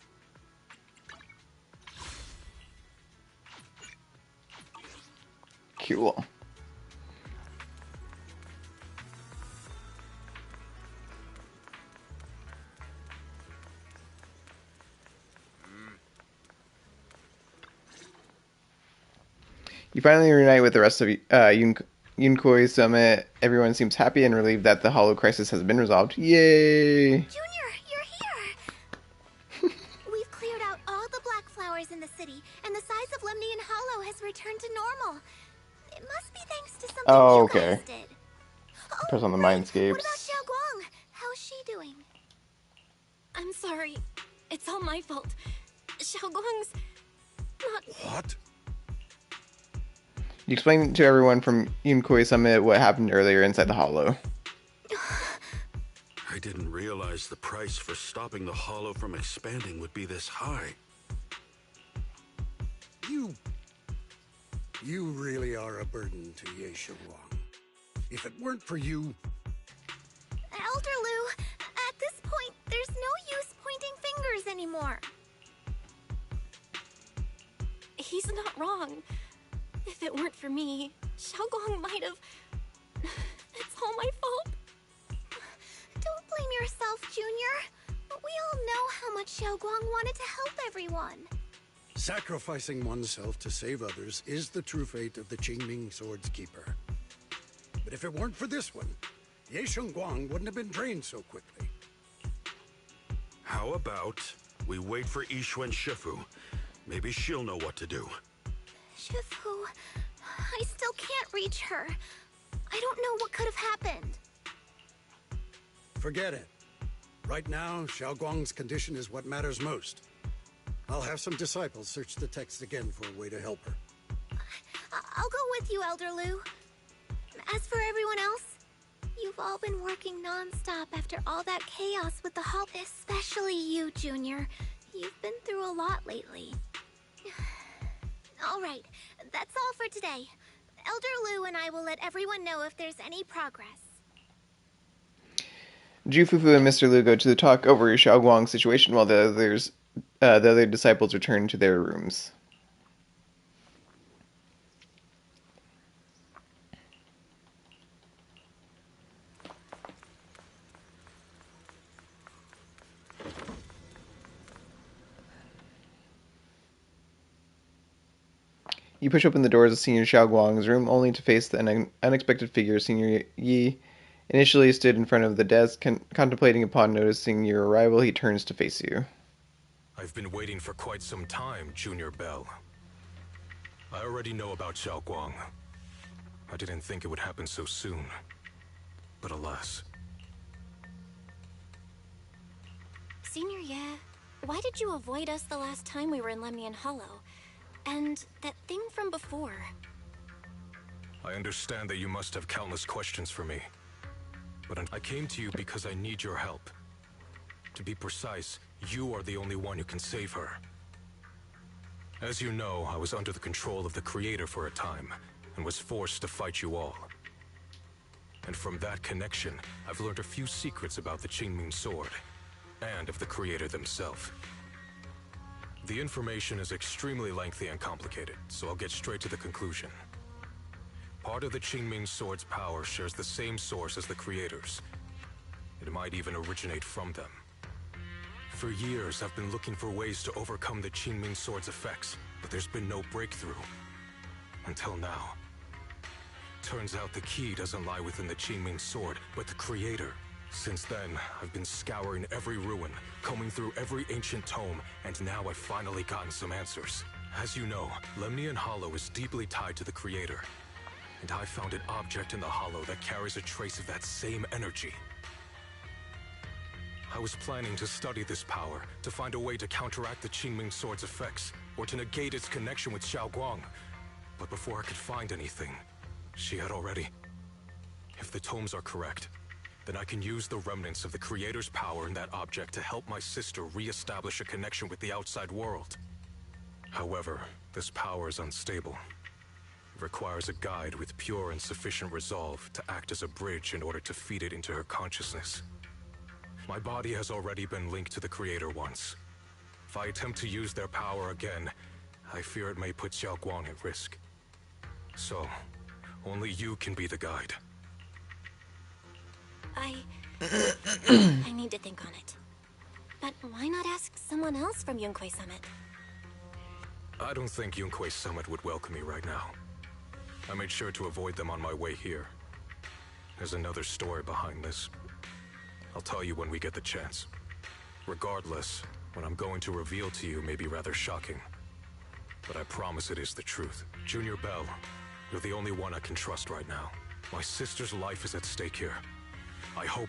Cool. You finally reunite with the rest of Yunkoi Summit. Everyone seems happy and relieved that the Hollow Crisis has been resolved. Yay! Junior, you're here! We've cleared out all the black flowers in the city, and the size of Lemnian Hollow has returned to normal. It must be thanks to something Oh, you okay. guys did. Press on the What about mindscapes. Shunguang? How's she doing? I'm sorry. It's all my fault. Xiaoguang's not... What? You explain to everyone from Yunkoi Summit what happened earlier inside the Hollow. I didn't realize the price for stopping the Hollow from expanding would be this high. You really are a burden to Ye Shunguang. If it weren't for you... Elder Lu, at this point, there's no use pointing fingers anymore. He's not wrong. If it weren't for me, Xiaoguang might have... It's all my fault. Don't blame yourself, Junior. We all know how much Shunguang wanted to help everyone. Sacrificing oneself to save others is the true fate of the Qingming Sword's Keeper. But if it weren't for this one, Ye Shunguang wouldn't have been drained so quickly. How about we wait for Yixuan Shifu? Maybe she'll know what to do. Shifu, I still can't reach her. I don't know what could have happened. Forget it. Right now, Xiaoguang's condition is what matters most. I'll have some disciples search the text again for a way to help her. I'll go with you, Elder Lu. As for everyone else, you've all been working non-stop after all that chaos with the Hall. Especially you, Junior. You've been through a lot lately. All right, that's all for today. Elder Lu and I will let everyone know if there's any progress. Jufufu and Mr. Lu go to talk over Xiaoguang's situation while the other disciples return to their rooms. You push open the doors of Senior Xiaoguang's room, only to face the unexpected figure. Senior Yi initially stood in front of the desk, contemplating. Upon noticing your arrival, he turns to face you. I've been waiting for quite some time, Junior Bell. I already know about Xiaoguang. I didn't think it would happen so soon. But alas. Senior Ye, why did you avoid us the last time we were in Lemnian Hollow? And that thing from before? I understand that you must have countless questions for me. But I came to you because I need your help. To be precise, you are the only one who can save her. As you know, I was under the control of the Creator for a time, and was forced to fight you all. And from that connection, I've learned a few secrets about the Qingming Sword, and of the Creator themselves. The information is extremely lengthy and complicated, so I'll get straight to the conclusion. Part of the Qingming Sword's power shares the same source as the Creator's. It might even originate from them. For years, I've been looking for ways to overcome the Qingming Sword's effects, but there's been no breakthrough. Until now. Turns out the key doesn't lie within the Qingming Sword, but the Creator. Since then, I've been scouring every ruin, combing through every ancient tome, and now I've finally gotten some answers. As you know, Lemnian Hollow is deeply tied to the Creator. And I found an object in the Hollow that carries a trace of that same energy. I was planning to study this power, to find a way to counteract the Qingming Sword's effects, or to negate its connection with Xiaoguang. But before I could find anything, she had already... If the tomes are correct, then I can use the remnants of the Creator's power in that object to help my sister re-establish a connection with the outside world. However, this power is unstable. It requires a guide with pure and sufficient resolve to act as a bridge in order to feed it into her consciousness. My body has already been linked to the Creator once. If I attempt to use their power again, I fear it may put Xiaoguang at risk. So, only you can be the guide. I need to think on it. But why not ask someone else from Yunque Summit? I don't think Yunque Summit would welcome me right now. I made sure to avoid them on my way here. There's another story behind this. I'll tell you when we get the chance. Regardless, what I'm going to reveal to you may be rather shocking. But I promise it is the truth. Junior Bell, you're the only one I can trust right now. My sister's life is at stake here. I hope...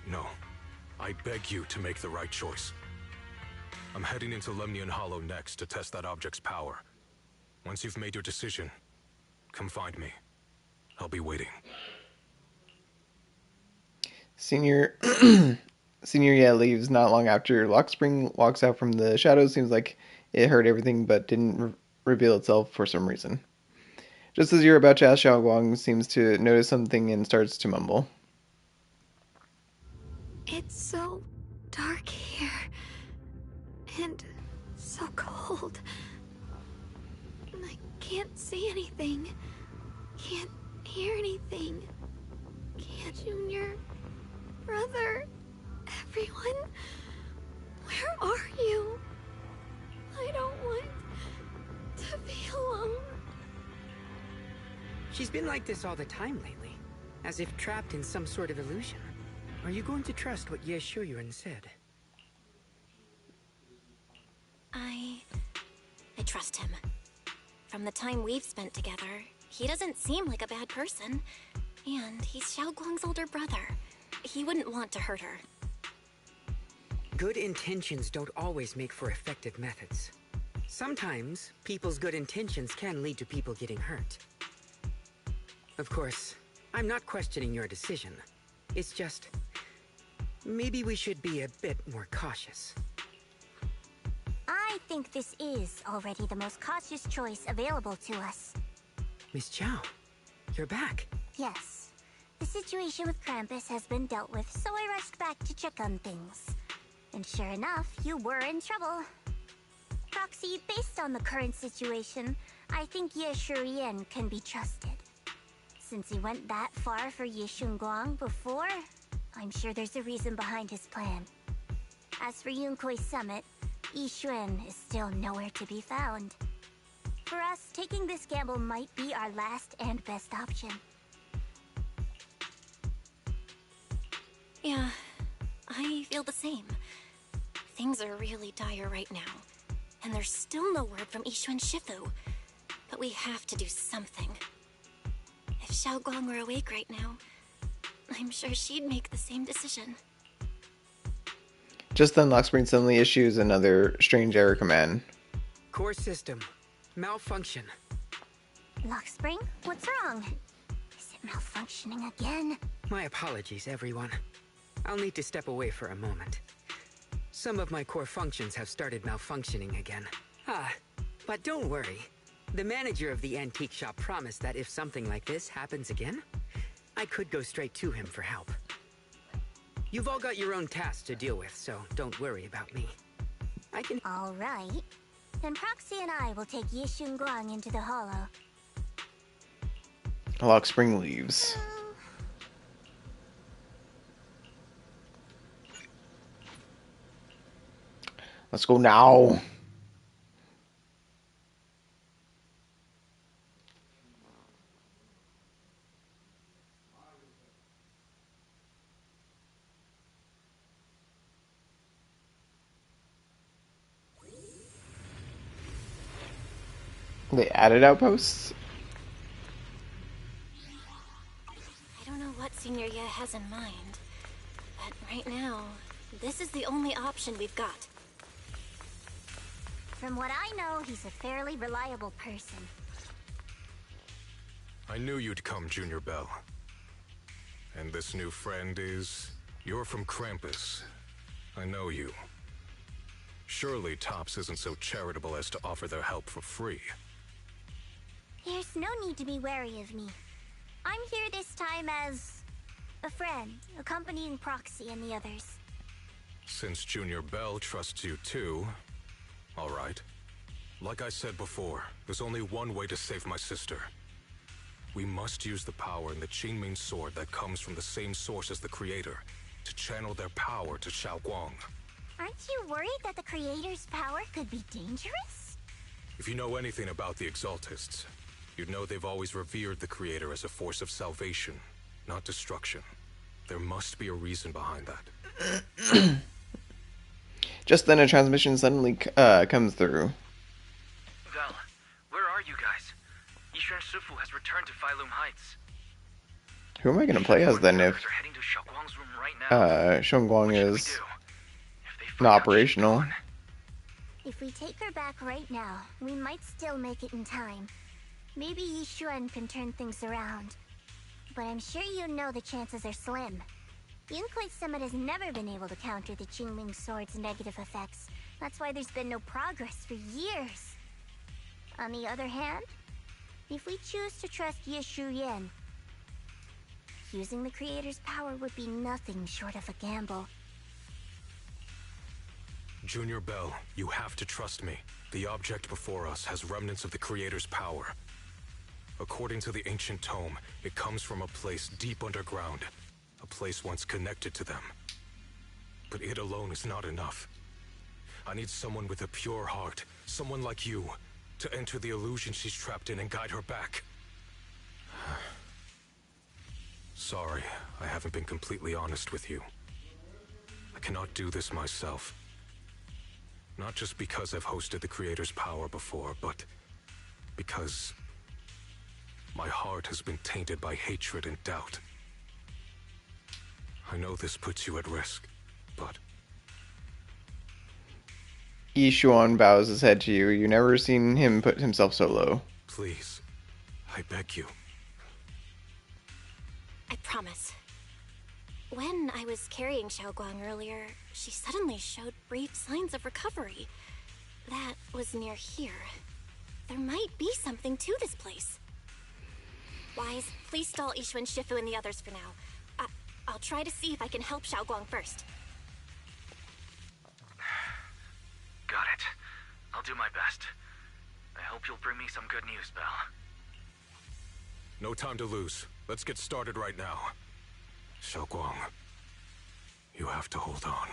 No. I beg you to make the right choice. I'm heading into Lemnian Hollow next to test that object's power. Once you've made your decision, come find me. I'll be waiting. Senior Ye leaves not long after. Lockspring walks out from the shadows. Seems like it heard everything but didn't reveal itself for some reason. Just as you're about to ask, Xiaoguang seems to notice something and starts to mumble. It's so dark here. And so cold. I can't see anything. Can't hear anything. Can't Junior... Brother... Everyone... Where are you? I don't want to be alone. She's been like this all the time lately, as if trapped in some sort of illusion. Are you going to trust what Ye Shuyuan said? I trust him. From the time we've spent together, he doesn't seem like a bad person. And he's Xiaoguang's older brother. He wouldn't want to hurt her. Good intentions don't always make for effective methods. Sometimes, people's good intentions can lead to people getting hurt. Of course, I'm not questioning your decision. It's just... maybe we should be a bit more cautious. I think this is already the most cautious choice available to us. Miss Chow, you're back. Yes. The situation with Krampus has been dealt with, so I rushed back to check on things. And sure enough, you were in trouble. Proxy, based on the current situation, I think Ye Shurian can be trusted. Since he went that far for Ye Shunguang before, I'm sure there's a reason behind his plan. As for Yunque Summit, Yi Xuan is still nowhere to be found. For us, taking this gamble might be our last and best option. Yeah, I feel the same. Things are really dire right now, and there's still no word from Ishu and Shifu. But we have to do something. If Shunguang were awake right now, I'm sure she'd make the same decision. Just then, Lockspring suddenly issues another strange error command. Core system. Malfunction. Lockspring, what's wrong? Is it malfunctioning again? My apologies, everyone. I'll need to step away for a moment. Some of my core functions have started malfunctioning again. But don't worry. The manager of the antique shop promised that if something like this happens again, I could go straight to him for help. You've all got your own tasks to deal with, so don't worry about me. I can... All right. Then Proxy and I will take Yi Shunguang into the hollow. Lockspring leaves. Let's go now. They added outposts? I don't know what Senior Ye has in mind, but right now, this is the only option we've got. From what I know, he's a fairly reliable person. I knew you'd come, Junior Bell. And this new friend is... You're from Krampus. I know you. Surely Tops isn't so charitable as to offer their help for free. There's no need to be wary of me. I'm here this time as... a friend, accompanying Proxy and the others. Since Junior Bell trusts you too... Alright. Like I said before, there's only one way to save my sister. We must use the power in the Qingming sword that comes from the same source as the Creator, to channel their power to Shunguang. Aren't you worried that the Creator's power could be dangerous? If you know anything about the Exaltists, you'd know they've always revered the Creator as a force of salvation, not destruction. There must be a reason behind that. Just then a transmission suddenly comes through. Val, where are you guys? Yishuan Shifu has returned to Failum Heights. Who am I going to play as then if Shunguang is not operational? If we take her back right now, we might still make it in time. Maybe Yishuan can turn things around. But I'm sure you know the chances are slim. Yunkui's Summit has never been able to counter the Qingming Sword's negative effects. That's why there's been no progress for years. On the other hand, if we choose to trust Ye Shuyan, using the Creator's power would be nothing short of a gamble. Junior Bell, you have to trust me. The object before us has remnants of the Creator's power. According to the ancient tome, it comes from a place deep underground. A place once connected to them. But it alone is not enough. I need someone with a pure heart, someone like you, to enter the illusion she's trapped in and guide her back. Sorry, I haven't been completely honest with you. I cannot do this myself. Not just because I've hosted the Creator's power before, but because my heart has been tainted by hatred and doubt. I know this puts you at risk, but... Yishuan bows his head to you. You never seen him put himself so low. Please, I beg you. I promise. When I was carrying Shunguang earlier, she suddenly showed brief signs of recovery. That was near here. There might be something to this place. Wise, please stall Ishu and Shifu and the others for now. I'll try to see if I can help Shunguang first. Got it. I'll do my best. I hope you'll bring me some good news, Belle. No time to lose. Let's get started right now. Shunguang, you have to hold on.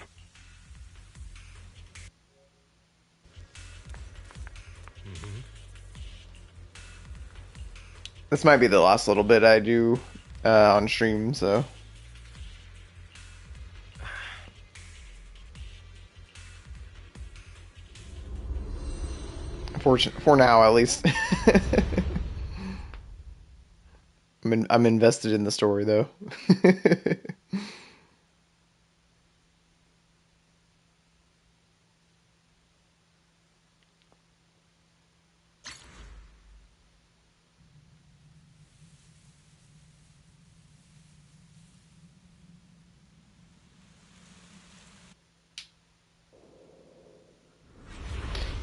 This might be the last little bit I do on stream, so. For now, at least. I'm invested in the story, though.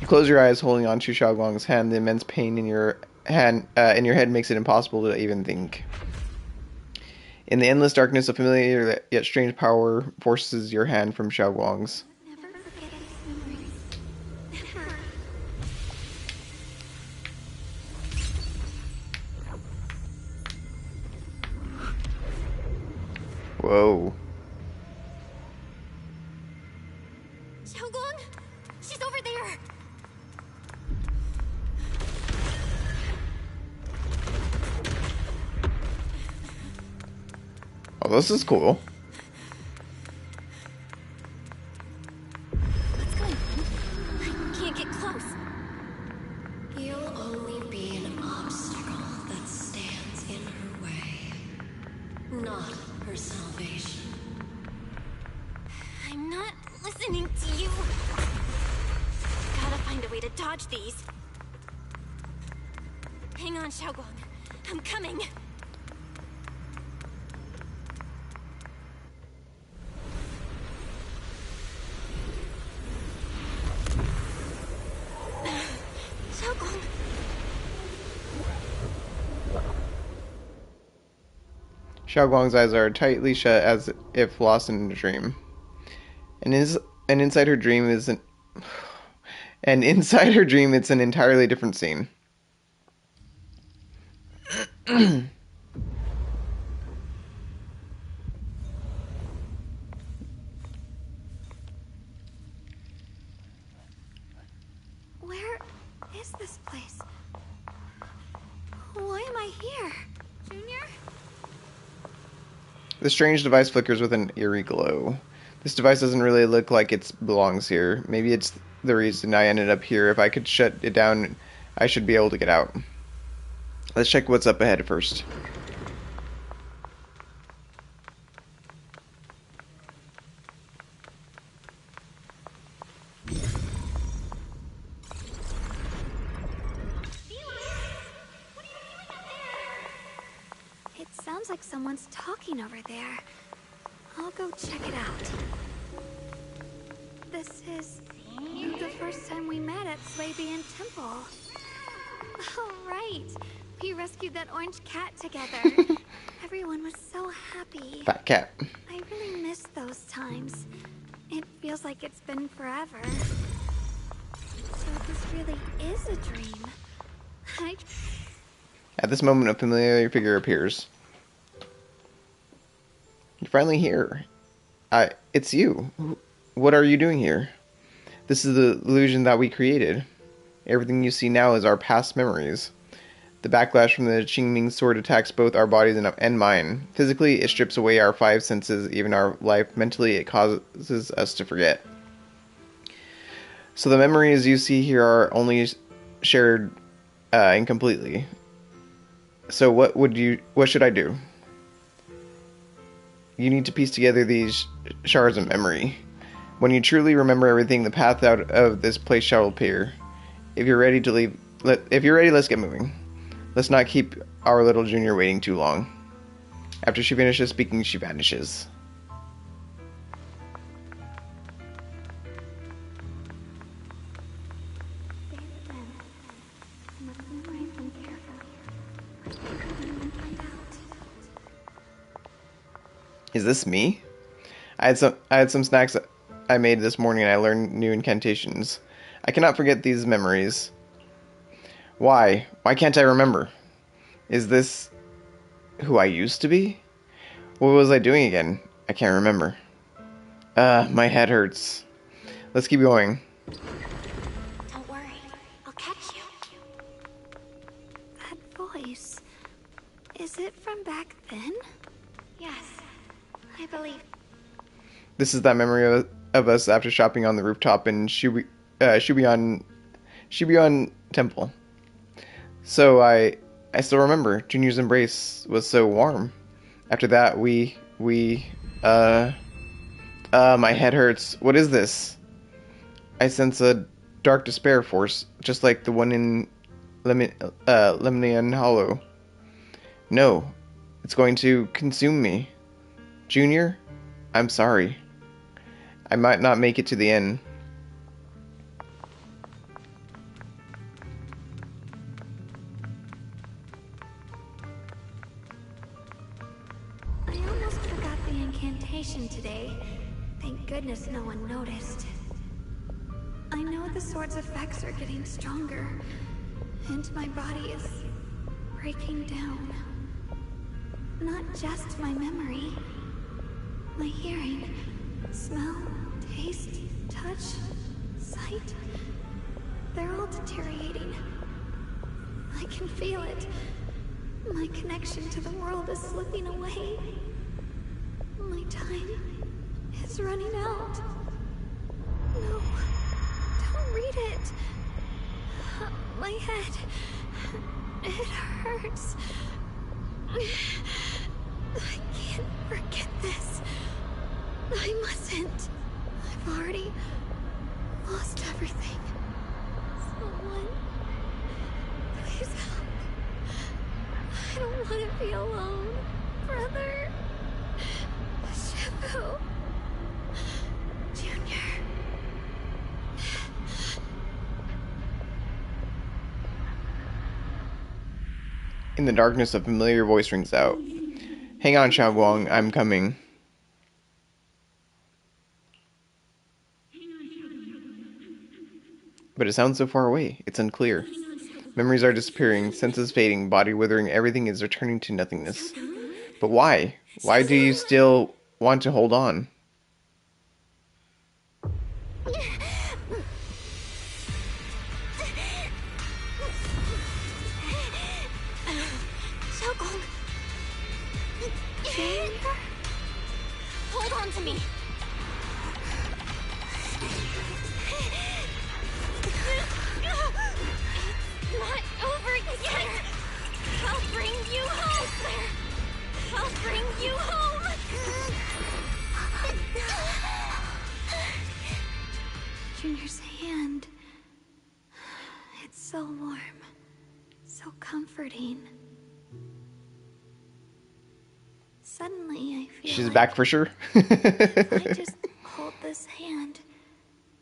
You close your eyes, holding on to Shunguang's hand. The immense pain in your head makes it impossible to even think. In the endless darkness, a familiar yet strange power forces your hand from Shunguang's. Whoa. Shunguang, she's over there. Oh, this is cool. What's going on? I can't get close. You'll only be an obstacle that stands in her way, not her salvation. I'm not listening to you. Gotta find a way to dodge these. Hang on, Shunguang. I'm coming. Shunguang. Shunguang's eyes are tightly shut as if lost in a dream. And inside her dream it's an entirely different scene. Where is this place? Why am I here? Junior? The strange device flickers with an eerie glow. This device doesn't really look like it belongs here. Maybe it's the reason I ended up here. If I could shut it down, I should be able to get out. Let's check what's up ahead first. It sounds like someone's talking over there. I'll go check it out. This is the first time we met at Slavian Temple. Oh, right. We rescued that orange cat together. Everyone was so happy. Fat cat. I really miss those times. It feels like it's been forever. So this really is a dream. At this moment, a familiar figure appears. You're finally here. It's you. What are you doing here? This is the illusion that we created. Everything you see now is our past memories. The backlash from the Qingming sword attacks both our bodies and mind. Physically, it strips away our five senses, even our life. Mentally, it causes us to forget. So the memories you see here are only shared incompletely. So what should I do? You need to piece together these shards of memory. When you truly remember everything, the path out of this place shall appear. If you're ready to leave, let's get moving. Let's not keep our little junior waiting too long. After she finishes speaking, she vanishes. Is this me? I had some snacks I made this morning and I learned new incantations. I cannot forget these memories. Why? Why can't I remember? Is this who I used to be? What was I doing again? I can't remember. My head hurts. Let's keep going. Don't worry, I'll catch you. That voice. from back then? Yes, I believe. This is that memory of us after shopping on the rooftop in Shunguang Temple. So I still remember. Junior's embrace was so warm. After that, my head hurts. What is this? I sense a dark despair force, just like the one in Lemnian Hollow. No, it's going to consume me. Junior, I'm sorry. I might not make it to the end. I almost forgot the incantation today. Thank goodness no one noticed. I know the sword's effects are getting stronger, and my body is breaking down. Not just my memory, my hearing, smell, taste, touch, sight. They're all deteriorating. I can feel it. My connection to the world is slipping away. My time is running out. No, don't read it. My head, it hurts. I can't forget this. I mustn't. I've already lost everything. Someone, please help. I don't want to be alone, brother. Shifu. Junior. In the darkness, a familiar voice rings out. Hang on, Shunguang, I'm coming. But it sounds so far away, it's unclear. Memories are disappearing, senses fading, body withering, everything is returning to nothingness. But why? Why do you still want to hold on? Shunguang! Hold on to me! It's not over yet! I'll bring you home! I'll bring you home! Junior's hand. It's so warm. So comforting. Suddenly I feel She's like back for sure. if I just hold this hand,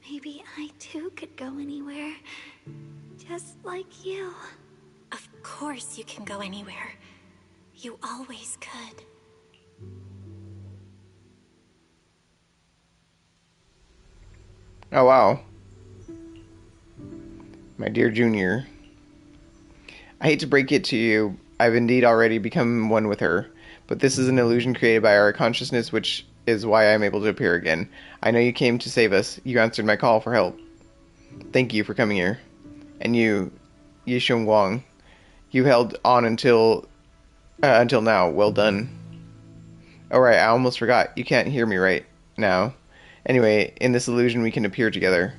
maybe I too could go anywhere. Just like you. Of course you can go anywhere. You always could. Oh wow. My dear Junior. I hate to break it to you, I've indeed already become one with her. But this is an illusion created by our consciousness, which is why I'm able to appear again. I know you came to save us. You answered my call for help. Thank you for coming here. And you, Shunguang, you held on until now. Well done. Oh right, I almost forgot. You can't hear me right now. Anyway, in this illusion we can appear together.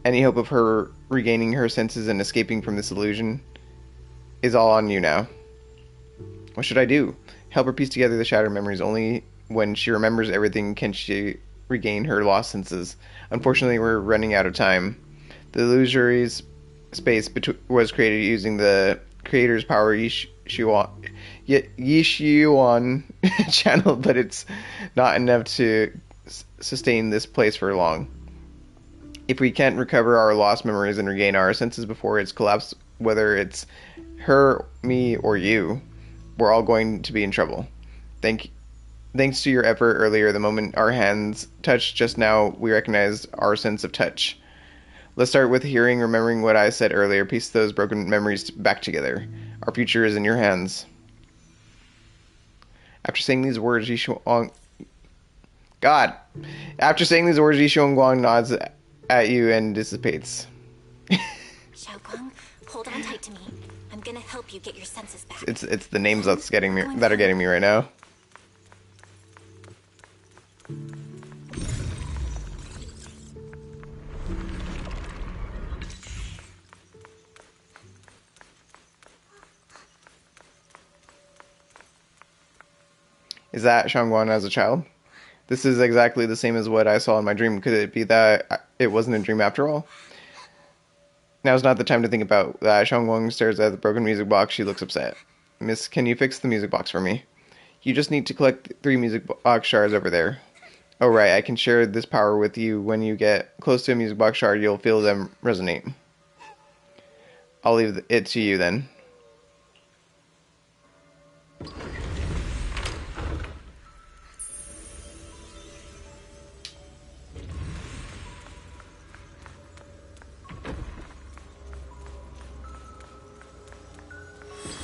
Any hope of her regaining her senses and escaping from this illusion is all on you now. What should I do? Help her piece together the shattered memories. Only when she remembers everything can she regain her lost senses. Unfortunately, we're running out of time. The illusory space was created using the creator's power Yishuan channel, but it's not enough to sustain this place for long. If we can't recover our lost memories and regain our senses before it's collapsed, whether it's her, me, or you, we're all going to be in trouble. Thanks to your effort earlier, the moment our hands touched just now, we recognized our sense of touch. Let's start with hearing, remembering what I said earlier, piece those broken memories back together. Our future is in your hands. After saying these words, Yishuang nods at you and dissipates. Shunguang, hold on tight to me. I'm I'm gonna help you get your senses back. It's the names that are getting me right now. Is that Shunguang as a child? This is exactly the same as what I saw in my dream. Could it be that it wasn't a dream after all? Now's not the time to think about that. Shunguang stares at the broken music box. She looks upset. Miss, can you fix the music box for me? You just need to collect 3 music box shards over there. Oh, right. I can share this power with you. When you get close to a music box shard, you'll feel them resonate. I'll leave it to you then.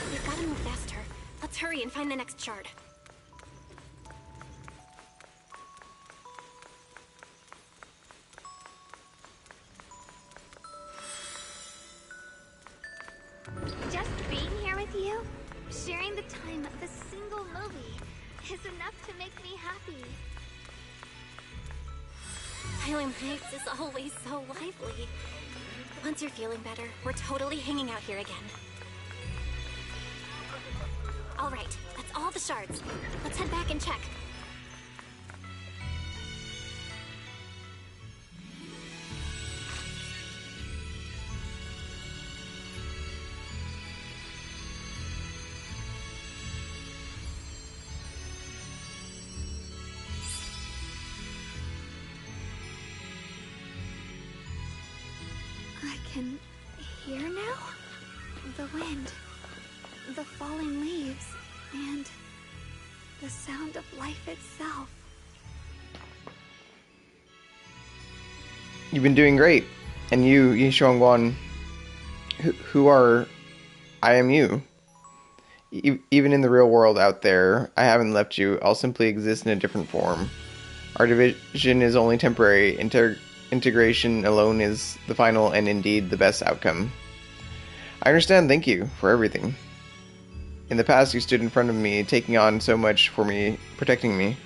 We've got to move faster. Let's hurry and find the next shard. Just being here with you, sharing the time of a single movie, is enough to make me happy. Phylum Heights is always so lively. Once you're feeling better, we're totally hanging out here again. All right, that's all the shards. Let's head back and check. I can hear now? The wind, the falling leaves, and the sound of life itself. You've been doing great. And you Shunguang, who are... I am you. Even in the real world out there, I haven't left you. I'll simply exist in a different form. Our division is only temporary. Integration alone is the final and indeed the best outcome. I understand. Thank you for everything. In the past, you stood in front of me, taking on so much for me, protecting me.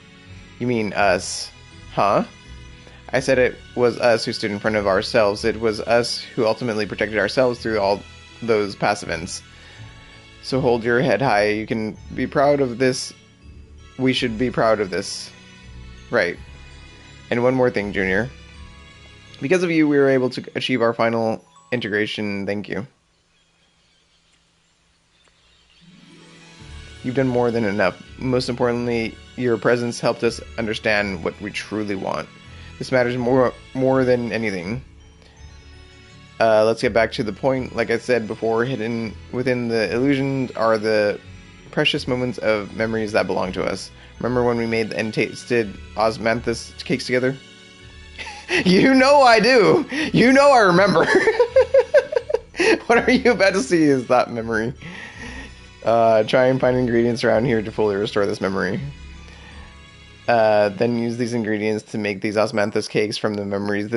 You mean us? Huh? I said it was us who stood in front of ourselves. It was us who ultimately protected ourselves through all those past events. So hold your head high. You can be proud of this. We should be proud of this. Right. And one more thing, Junior. Because of you, we were able to achieve our final integration. Thank you. You've done more than enough. Most importantly, your presence helped us understand what we truly want. This matters more than anything. Let's get back to the point. Like I said before, hidden within the illusions are the precious moments of memories that belong to us. Remember when we made and tasted Osmathus cakes together? You know I do! You know I remember! What are you about to see is that memory. Try and find ingredients around here to fully restore this memory. Then use these ingredients to make these Osmathus cakes from the memories.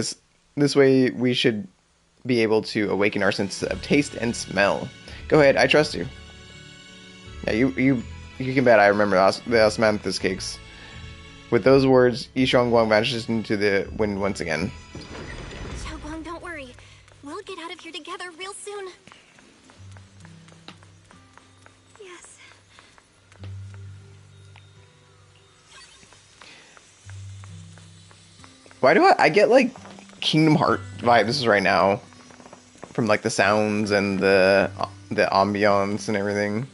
This way we should be able to awaken our senses of taste and smell. Go ahead, I trust you. Yeah, you can bet I remember the Osmathus cakes. With those words, Shunguang vanishes into the wind once again. Shunguang, don't worry. We'll get out of here together real soon. Yes. Why do I get like Kingdom Hearts vibes right now? From like the sounds and the ambiance and everything.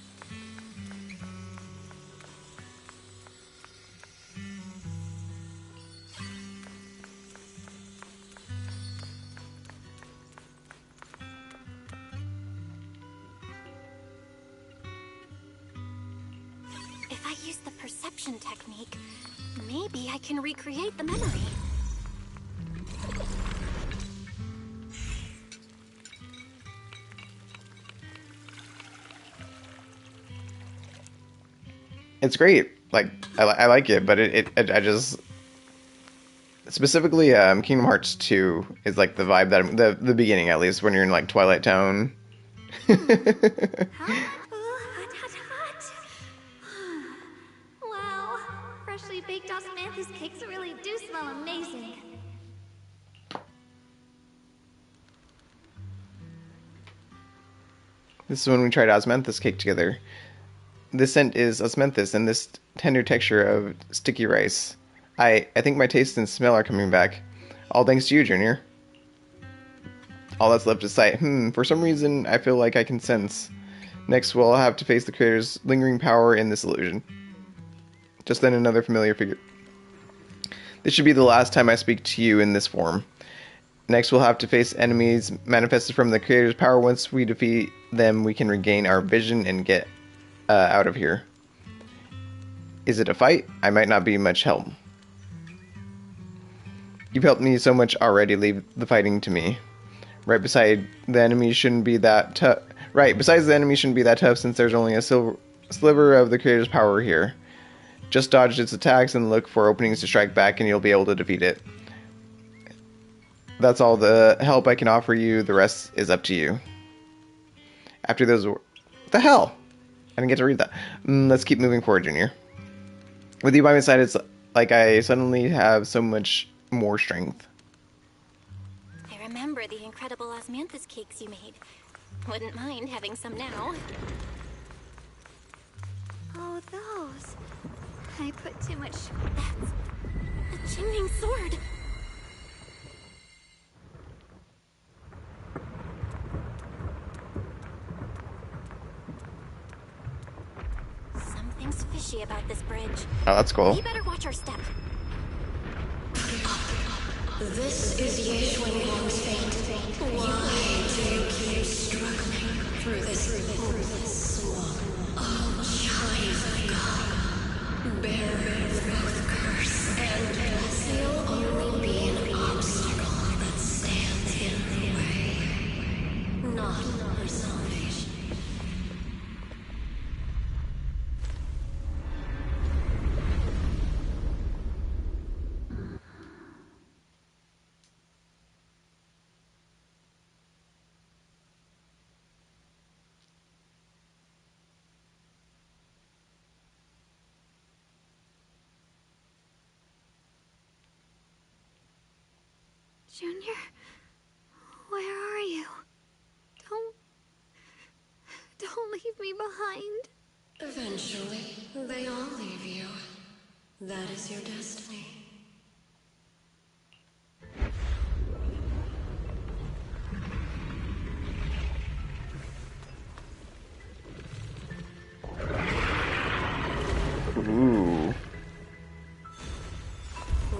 If I use the perception technique, maybe I can recreate the memory. It's great. Like I like it, but I just specifically Kingdom Hearts 2 is like the vibe that the beginning, at least when you're in like Twilight Town Wow, freshly baked Osmathus cakes really do smell amazing. This is when we tried Osmanthus cake together. This scent is Osmanthus and this tender texture of sticky rice. I think my taste and smell are coming back. All thanks to you, Junior. All that's left is sight. For some reason, I feel like I can sense. Next, we'll have to face the creator's lingering power in this illusion. Just then, another familiar figure. This should be the last time I speak to you in this form. Next, we'll have to face enemies manifested from the creator's power. Once we defeat them, we can regain our vision and get out of here. Is it a fight? I might not be much help. You've helped me so much already. Leave the fighting to me. Right beside the enemy shouldn't be that tough. Right, besides the enemy shouldn't be that tough since there's only a sliver of the creator's power here. Just dodge its attacks and look for openings to strike back and you'll be able to defeat it. That's all the help I can offer you. The rest is up to you. After those... What the hell? I didn't get to read that. Let's keep moving forward, Junior. With you by my side, it's like I suddenly have so much more strength. I remember the incredible Osmanthus cakes you made. Wouldn't mind having some now. Oh, those. I put too much... That's a Qingming sword. Something's fishy about this bridge. Oh, that's cool. We better watch our step. This is Shunguang's fate. Why do you keep struggling through this hopeless swamp? Oh, child of God, bearer of both curse and blessing, you'll only be an obstacle that stands in the way, not her salvation. Junior, where are you? Don't leave me behind. Eventually, they all leave you. That is your destiny. Ooh.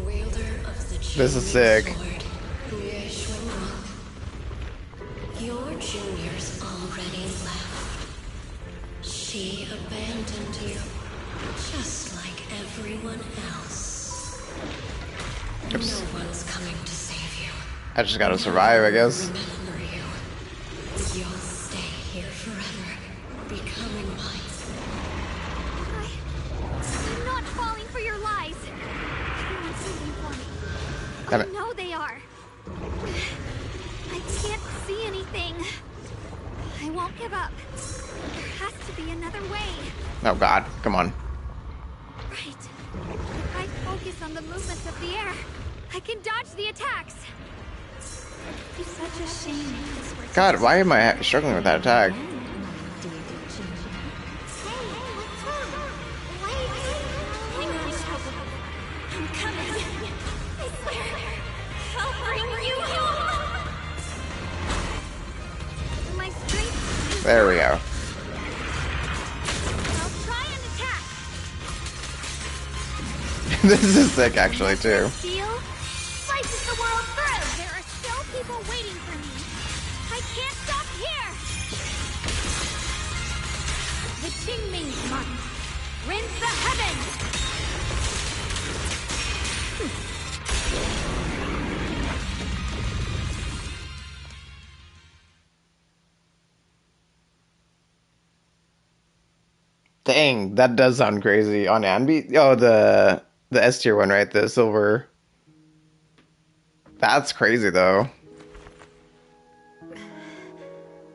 Wielder of the This is sick. sword, Shunguang. Your juniors already left. She abandoned you, just like everyone else. Oops. No one's coming to save you. I just gotta survive, I guess. Remember you. You'll stay here forever, becoming mine. I'm not falling for your lies. Everyone's waiting for me. Damn I it. know they are. I can't see anything. I won't give up. There has to be another way. Oh god, come on. Right. If I focus on the movements of the air, I can dodge the attacks. It's such a shame if this were... God, why am I struggling with that attack? I'm coming. I swear, I'll bring you home. My strength... There we go. I'll try an attack. This is sick, actually, too. Steel slices the world through. There are still people waiting for me. I can't stop here. The Qingming month. Rinse the heavens. Dang, that does sound crazy. On Anby? Oh, the S tier one, right? The silver. That's crazy, though.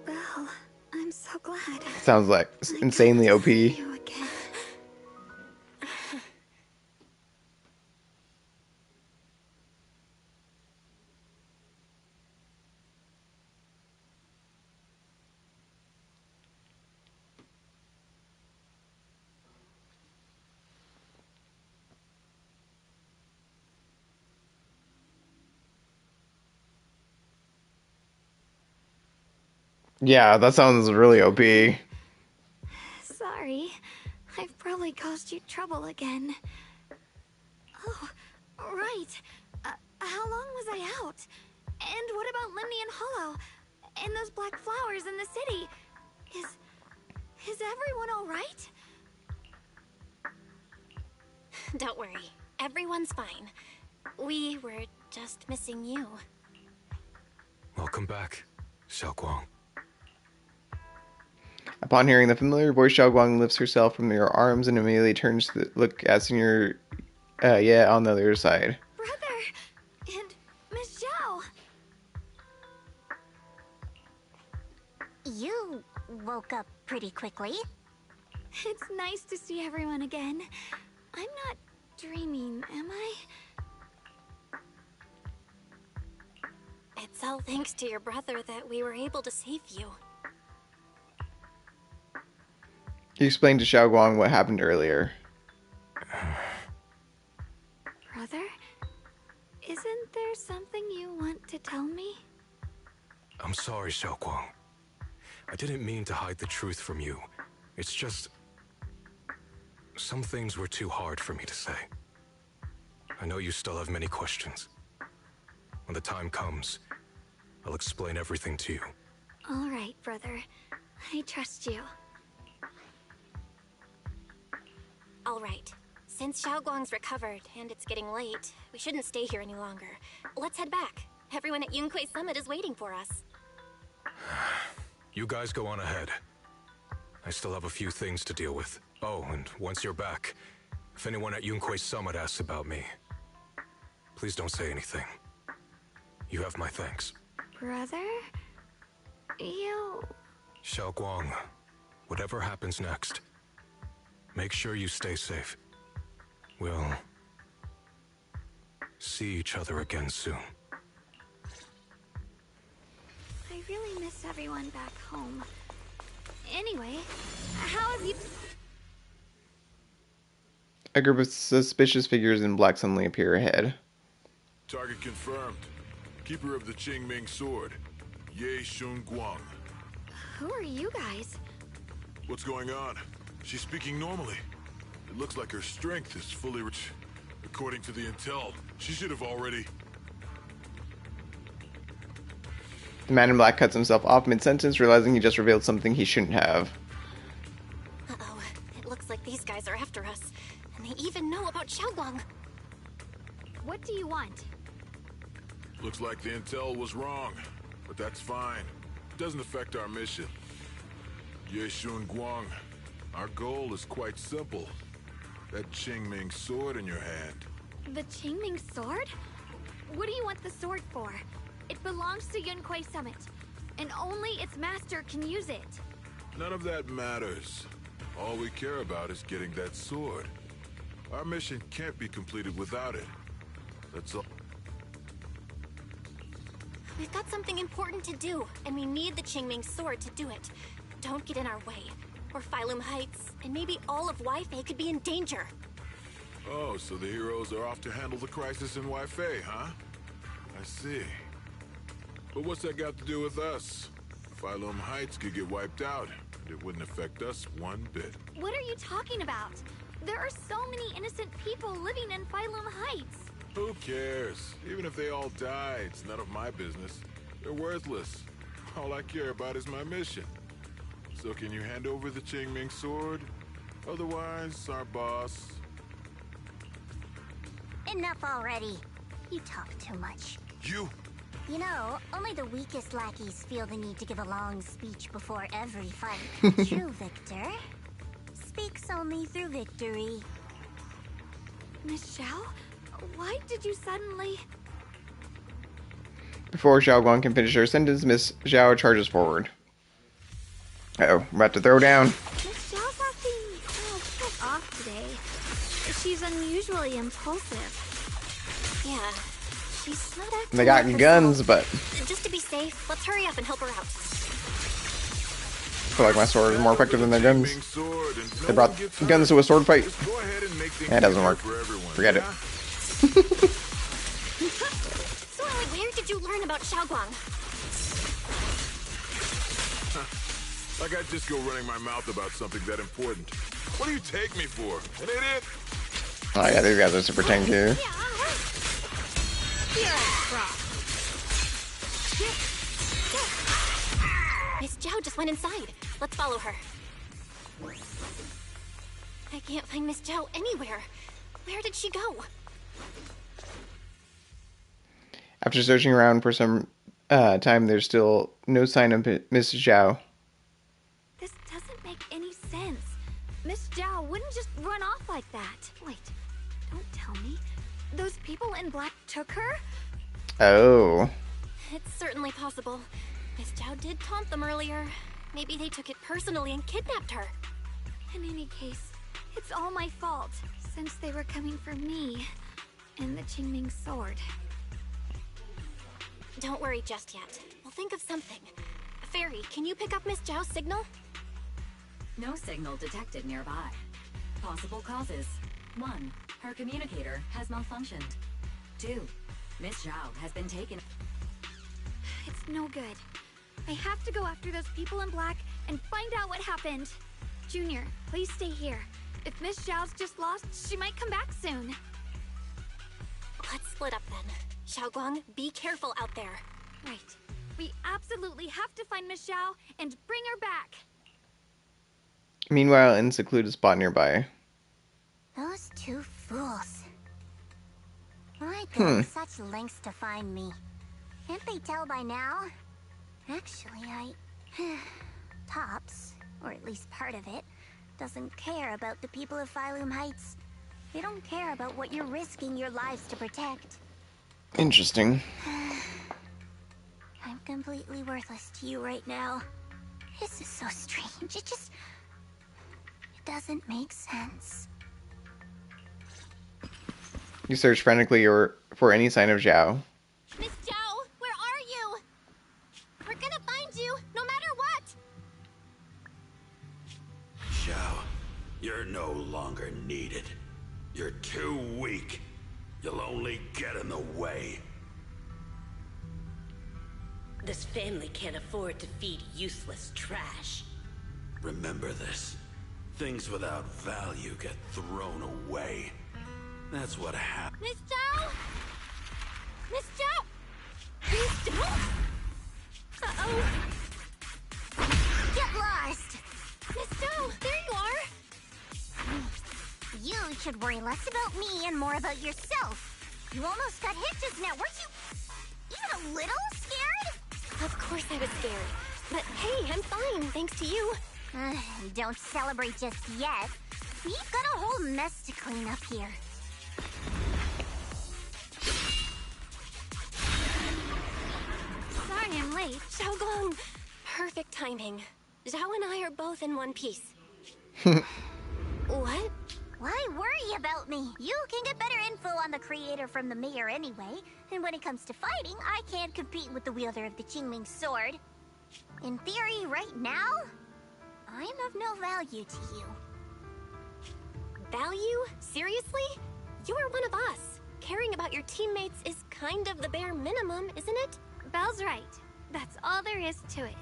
Belle, Sounds like insanely OP. Yeah, that sounds really OP. Sorry. I've probably caused you trouble again. Oh, right. How long was I out? And what about Limnian Hollow? And those black flowers in the city? Is everyone alright? Don't worry. Everyone's fine. We were just missing you. Welcome back, Shunguang. Upon hearing the familiar voice, Shunguang lifts herself from your arms and immediately turns to look at Senior, on the other side. Brother! And Miss Zhao! You woke up pretty quickly. It's nice to see everyone again. I'm not dreaming, am I? It's all thanks to your brother that we were able to save you. He explained to Shunguang what happened earlier. Brother? Isn't there something you want to tell me? I'm sorry, Shunguang. I didn't mean to hide the truth from you. It's just... some things were too hard for me to say. I know you still have many questions. When the time comes, I'll explain everything to you. All right, brother. I trust you. All right. Since Shunguang's recovered and it's getting late, we shouldn't stay here any longer. Let's head back. Everyone at Yunquei Summit is waiting for us. You guys go on ahead. I still have a few things to deal with. Oh, and once you're back, if anyone at Yunquei Summit asks about me, please don't say anything. You have my thanks. Brother? You... Shunguang, whatever happens next, make sure you stay safe. We'll see each other again soon. I really miss everyone back home. Anyway, how have you... A group of suspicious figures in black suddenly appear ahead. Target confirmed. Keeper of the Qingming sword, Ye Shunguang. Who are you guys? What's going on? She's speaking normally. It looks like her strength is fully rich. According to the intel, she should have already... The man in black cuts himself off mid-sentence, realizing he just revealed something he shouldn't have. Uh-oh. It looks like these guys are after us. And they even know about Shunguang. What do you want? Looks like the intel was wrong, but that's fine. It doesn't affect our mission. Ye Shunguang, our goal is quite simple. That Qingming sword in your hand. The Qingming sword? What do you want the sword for? It belongs to Yunquei Summit, and only its master can use it. None of that matters. All we care about is getting that sword. Our mission can't be completed without it. That's all. We've got something important to do, and we need the Qingming sword to do it. Don't get in our way, or Phylum Heights, and maybe all of Wi-Fi could be in danger. Oh, so the heroes are off to handle the crisis in Wi-Fi, huh? I see. But what's that got to do with us? Phylum Heights could get wiped out, and it wouldn't affect us one bit. What are you talking about? There are so many innocent people living in Phylum Heights. Who cares? Even if they all die, it's none of my business. They're worthless. All I care about is my mission. So can you hand over the Qingming sword? Otherwise, our boss... Enough already. You talk too much. You? You know, only the weakest lackeys feel the need to give a long speech before every fight. True victor speaks only through victory. Miss Zhao? Why did you suddenly... Before Shunguang can finish her sentence, Miss Zhao charges forward. Uh-oh, I'm about to throw down. Miss Zhao's acting a bit off today. She's unusually impulsive. Yeah, she's not acting They got like guns, herself. but Just to be safe, let's hurry up and help her out. I feel like my sword is more effective than their guns. They brought guns to a sword fight. That doesn't work. Forget it. So, where did you learn about Shunguang? Like I just go running my mouth about something that important. What do you take me for? An idiot? Oh yeah, these guys are super tanky. Miss Zhao just went inside. Let's follow her. I can't find Miss Zhao anywhere. Where did she go? After searching around for some time, there's still no sign of Miss Zhao. This doesn't make any sense. Miss Zhao wouldn't just run off like that. Wait, don't tell me. Those people in black took her? Oh. It's certainly possible. Miss Zhao did taunt them earlier. Maybe they took it personally and kidnapped her. In any case, it's all my fault, since they were coming for me and the Qingming sword. Don't worry just yet. We'll think of something. Fairy, can you pick up Miss Zhao's signal? No signal detected nearby. Possible causes. 1. Her communicator has malfunctioned. 2. Miss Zhao has been taken. It's no good. I have to go after those people in black and find out what happened. Junior, please stay here. If Miss Zhao's just lost, she might come back soon. Let's split up then. Shunguang, be careful out there. Right. We absolutely have to find Miss Zhao and bring her back. Meanwhile, in a secluded spot nearby. Those two fools. Why go to such lengths to find me? Can't they tell by now? Actually, Tops, or at least part of it, doesn't care about the people of Phylum Heights. They don't care about what you're risking your lives to protect. Interesting. I'm completely worthless to you right now. This is so strange. It doesn't make sense. You search frantically for any sign of Zhao. Miss Zhao, where are you? We're gonna find you, no matter what! Zhao, you're no longer needed. You're too weak. You'll only get in the way. This family can't afford to feed useless trash. Remember this. Things without value get thrown away. That's what happened. Miss Zhao! Miss Zhao! Miss Zhao? Uh-oh. Get lost! Miss Zhao, there you are! You should worry less about me and more about yourself. You almost got hit just now, weren't you even a little scared? Of course I was scared. But hey, I'm fine, thanks to you. Don't celebrate just yet. We've got a whole mess to clean up here. Sorry I'm late. Shunguang, perfect timing. Zhao and I are both in one piece. What? Why worry about me? You can get better info on the creator from the mayor anyway. And when it comes to fighting, I can't compete with the wielder of the Qingming sword. In theory, right now, I'm of no value to you. Value? Seriously? You're one of us. Caring about your teammates is kind of the bare minimum, isn't it? Belle's right. That's all there is to it.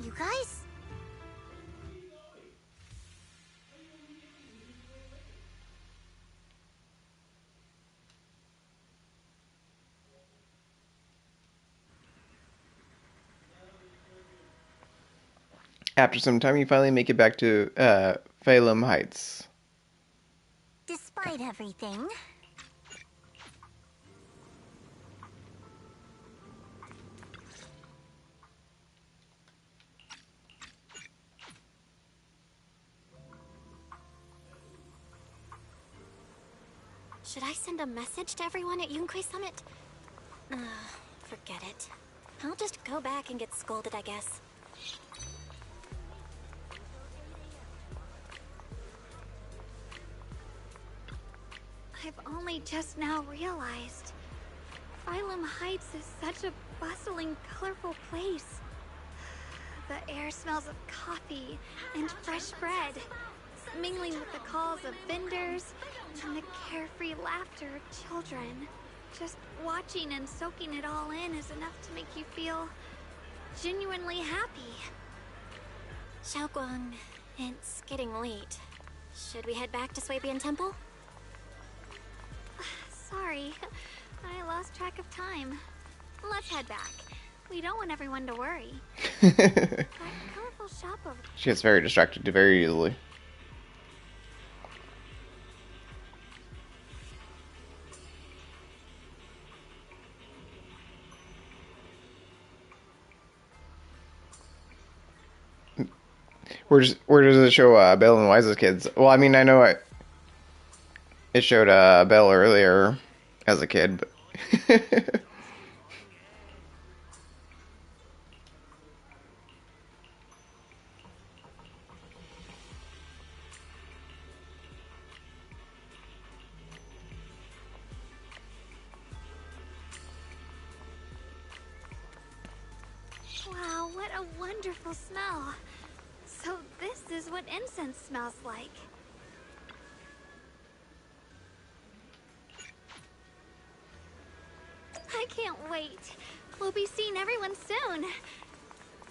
You guys? After some time, you finally make it back to Phylum Heights. Despite everything, Should I send a message to everyone at Yunque Summit? Forget it. I'll just go back and get scolded, I guess. I've only just now realized Phylum Heights is such a bustling, colorful place. The air smells of coffee and fresh bread, mingling with the calls of vendors and the carefree laughter of children. Just watching and soaking it all in is enough to make you feel genuinely happy. Shunguang, it's getting late. Should we head back to Swabian Temple? Sorry, I lost track of time. Let's head back. We don't want everyone to worry. That colorful shop over... She gets very distracted very easily. Where does it show Belle and Wise's kids? Well, I mean, I know it showed Belle earlier as a kid, but wow, what a wonderful smell. So this is what incense smells like. I can't wait. We'll be seeing everyone soon.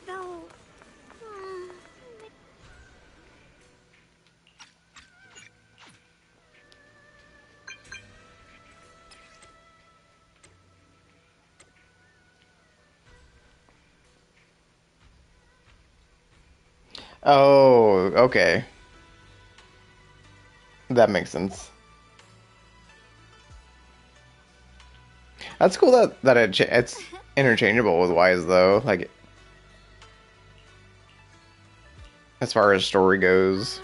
Though... oh, okay. That makes sense. That's cool that it's interchangeable with Wise though. Like, as far as story goes.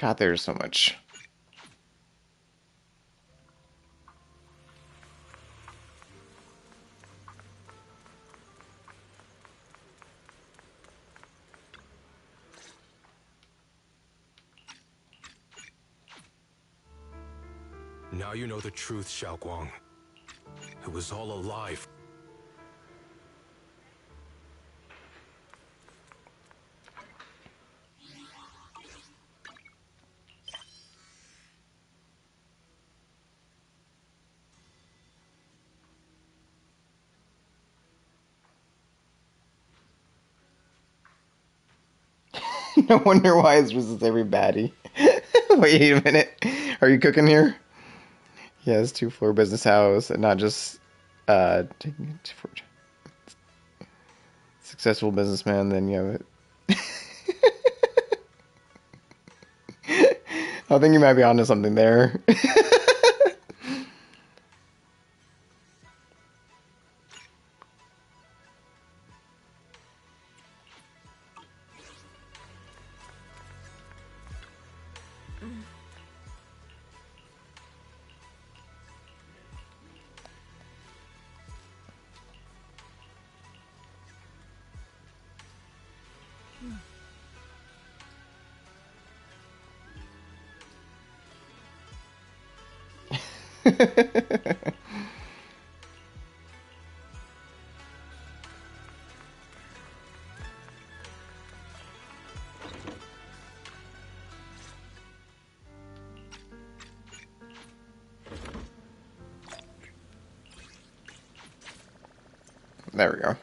God, there's so much. Now you know the truth, Shunguang. It was all a lie. No wonder Wise versus every baddie. Wait a minute. Are you cooking here? He has 2-floor business house and not just taking it for successful businessman, then you have it. I think you might be onto something there. There we go.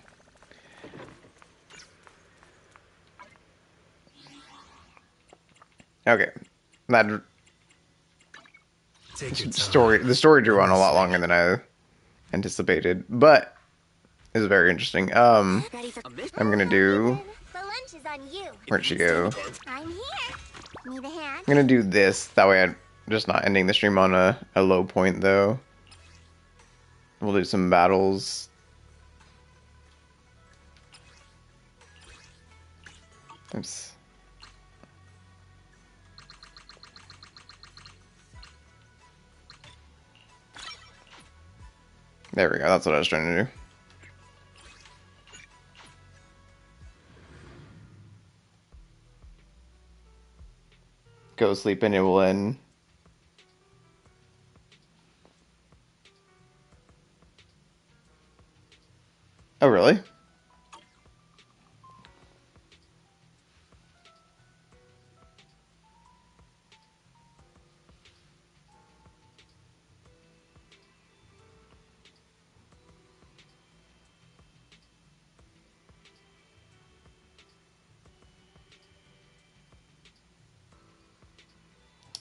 Okay. That the story drew on a lot longer than I anticipated, but it's very interesting. I'm gonna do. The lunch is on you. Where'd she go? I'm here. Need a hand? I'm gonna do this. That way just not ending the stream on a low point though. We'll do some battles. Oops. There we go, that's what I was trying to do. Go sleep and it will end. Oh, really?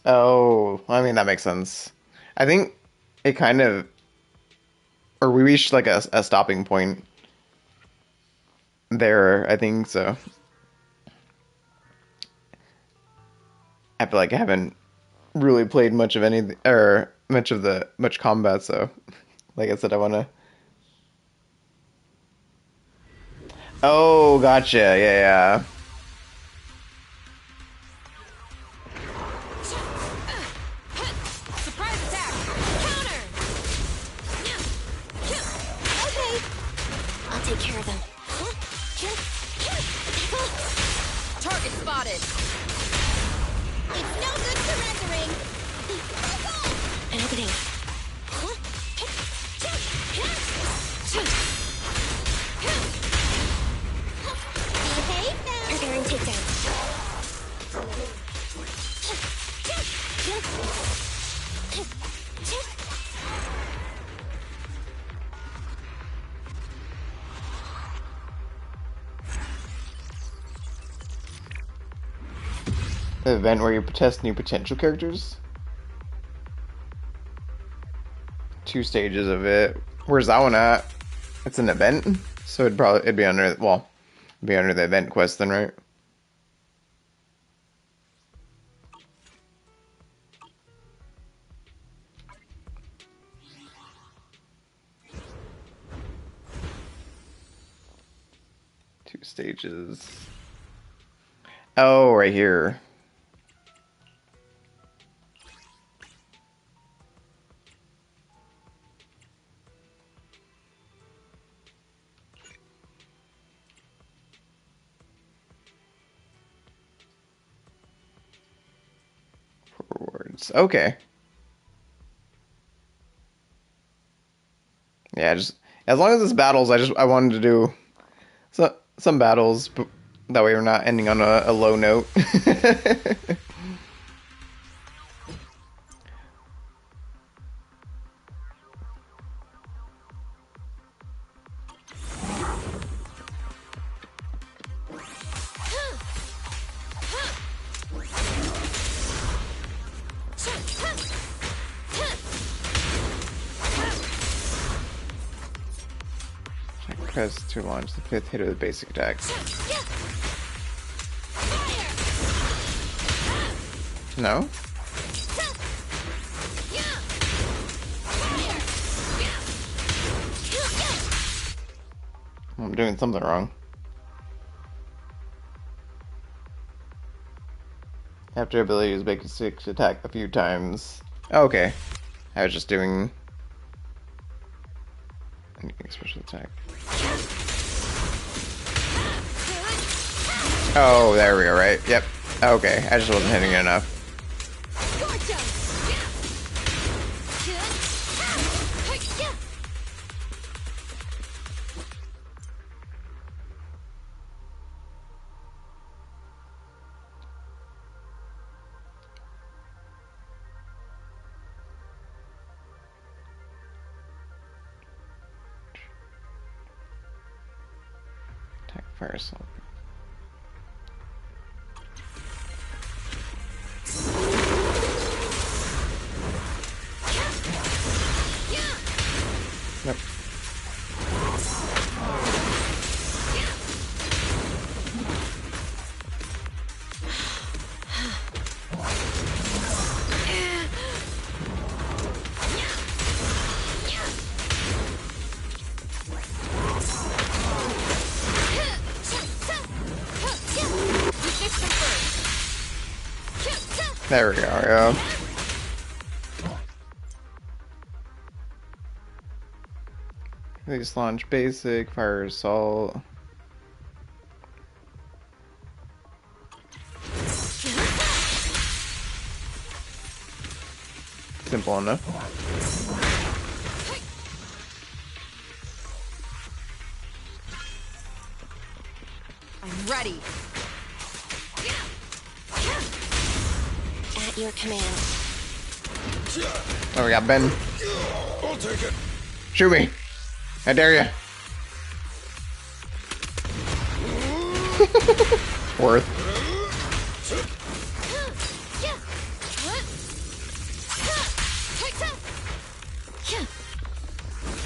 Oh, I mean, that makes sense. I think it kind of, or we reached like a stopping point there, I think so. I feel like I haven't really played much of any, or much combat, so like I said, I want to. Oh, gotcha. Yeah, yeah. Surprise attack! Counter! Okay. I'll take care of them. Target spotted. It's no good surrendering. Opening. Preparing takedown. The event where you test new potential characters. 2 stages of it. Where's that one at? It's an event, so it'd be under the event quest then, right? Two stages. Oh, right here. Rewards. Okay. Yeah, just as long as it's battles, I wanted to do some battles, but that way we're not ending on a low note. Press to launch the 5th hit of the basic attack. No? I'm doing something wrong. After ability use basic attack a few times. Okay. I was just doing anything special attack. Oh, there we go, right? Yep. Okay, I just wasn't hitting it enough. Attack fire assault. Yep. There we go, yeah. Release launch basic, fire assault. Simple enough. I'm ready. At your command. Oh, we got Ben. I'll take it. Shoot me. I dare you. Worth.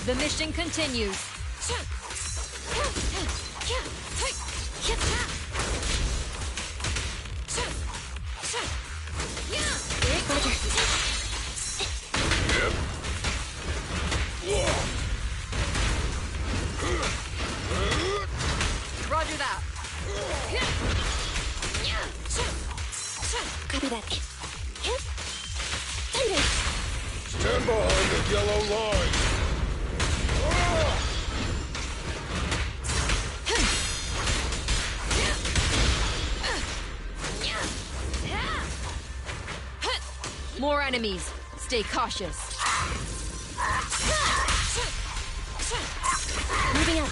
The mission continues. Roger that. Copy that. Stand behind the yellow line. More enemies. Stay cautious. Moving up.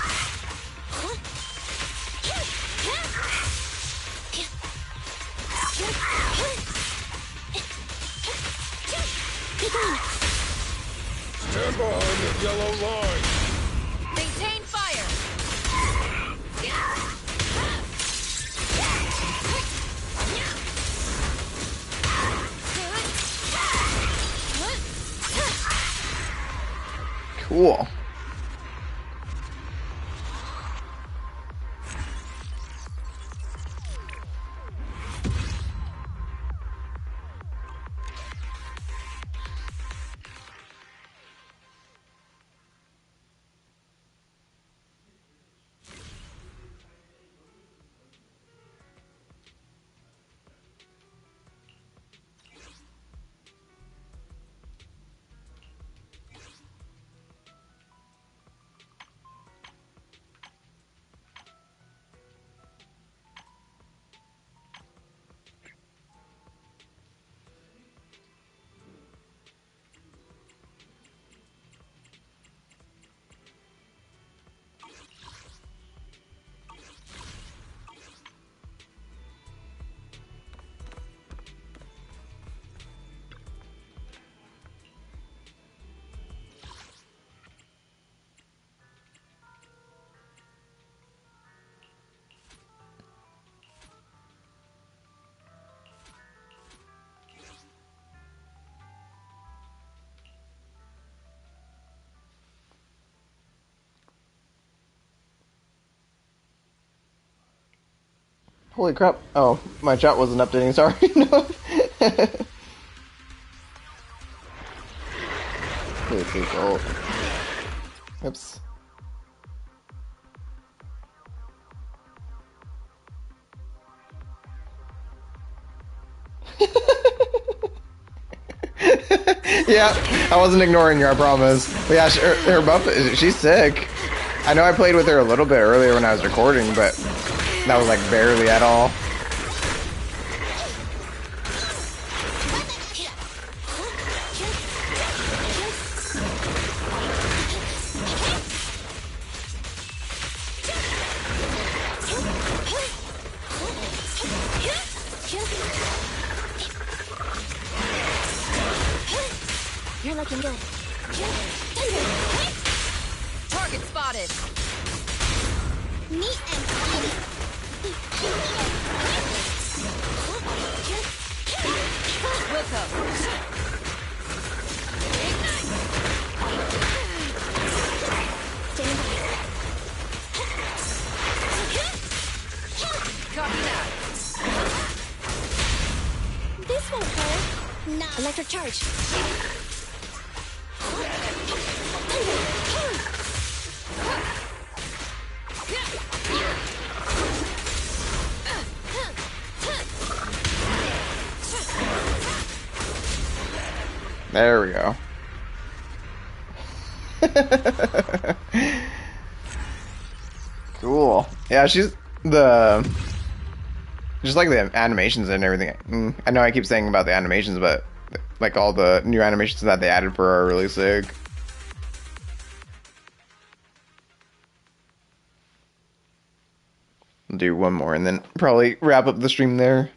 Stand behind the yellow line. Maintain fire. Cool. Holy crap. Oh, my chat wasn't updating, sorry. No. This is old. Oops. Yeah, I wasn't ignoring you, I promise. But yeah, her buff, she's sick. I know I played with her a little bit earlier when I was recording, but that was like barely at all. You're looking good. Target spotted. Neat and tidy. Wilco. Standing by. Copy that. This won't hurt. Nah. Electric charge. There we go. Cool. Yeah, she's the... Just like the animations and everything. I know I keep saying about the animations, but like all the new animations that they added for her are really sick. I'll do one more and then probably wrap up the stream there.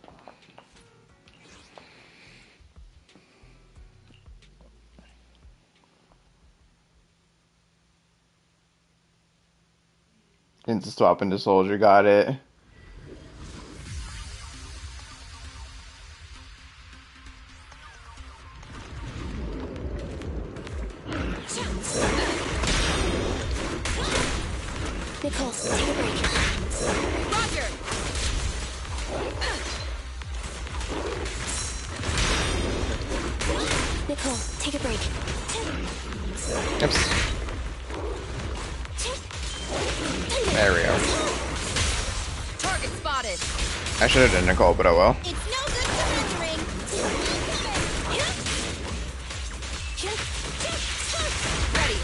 Into swap into soldier, got it. Nicole, take a break. Roger! Nicole, take a break. Oops. There we go. Target spotted. I should have done Nicole, but oh well. It's no good surrendering. Ready.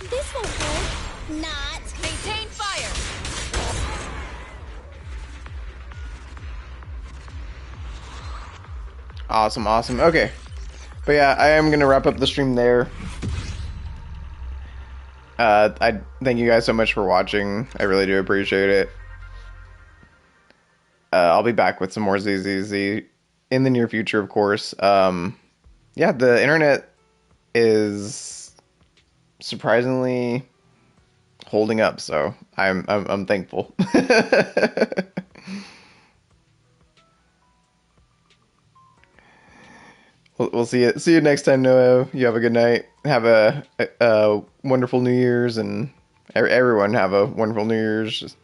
This won't hurt. Not. Maintain fire. Awesome, awesome. Okay. But yeah, I am going to wrap up the stream there. I thank you guys so much for watching. I really do appreciate it. I'll be back with some more ZZZ in the near future, of course. Yeah, the internet is surprisingly holding up, so I'm thankful. We'll see you next time, Noah. You have a good night. Have a wonderful New Year's, and everyone have a wonderful New Year's.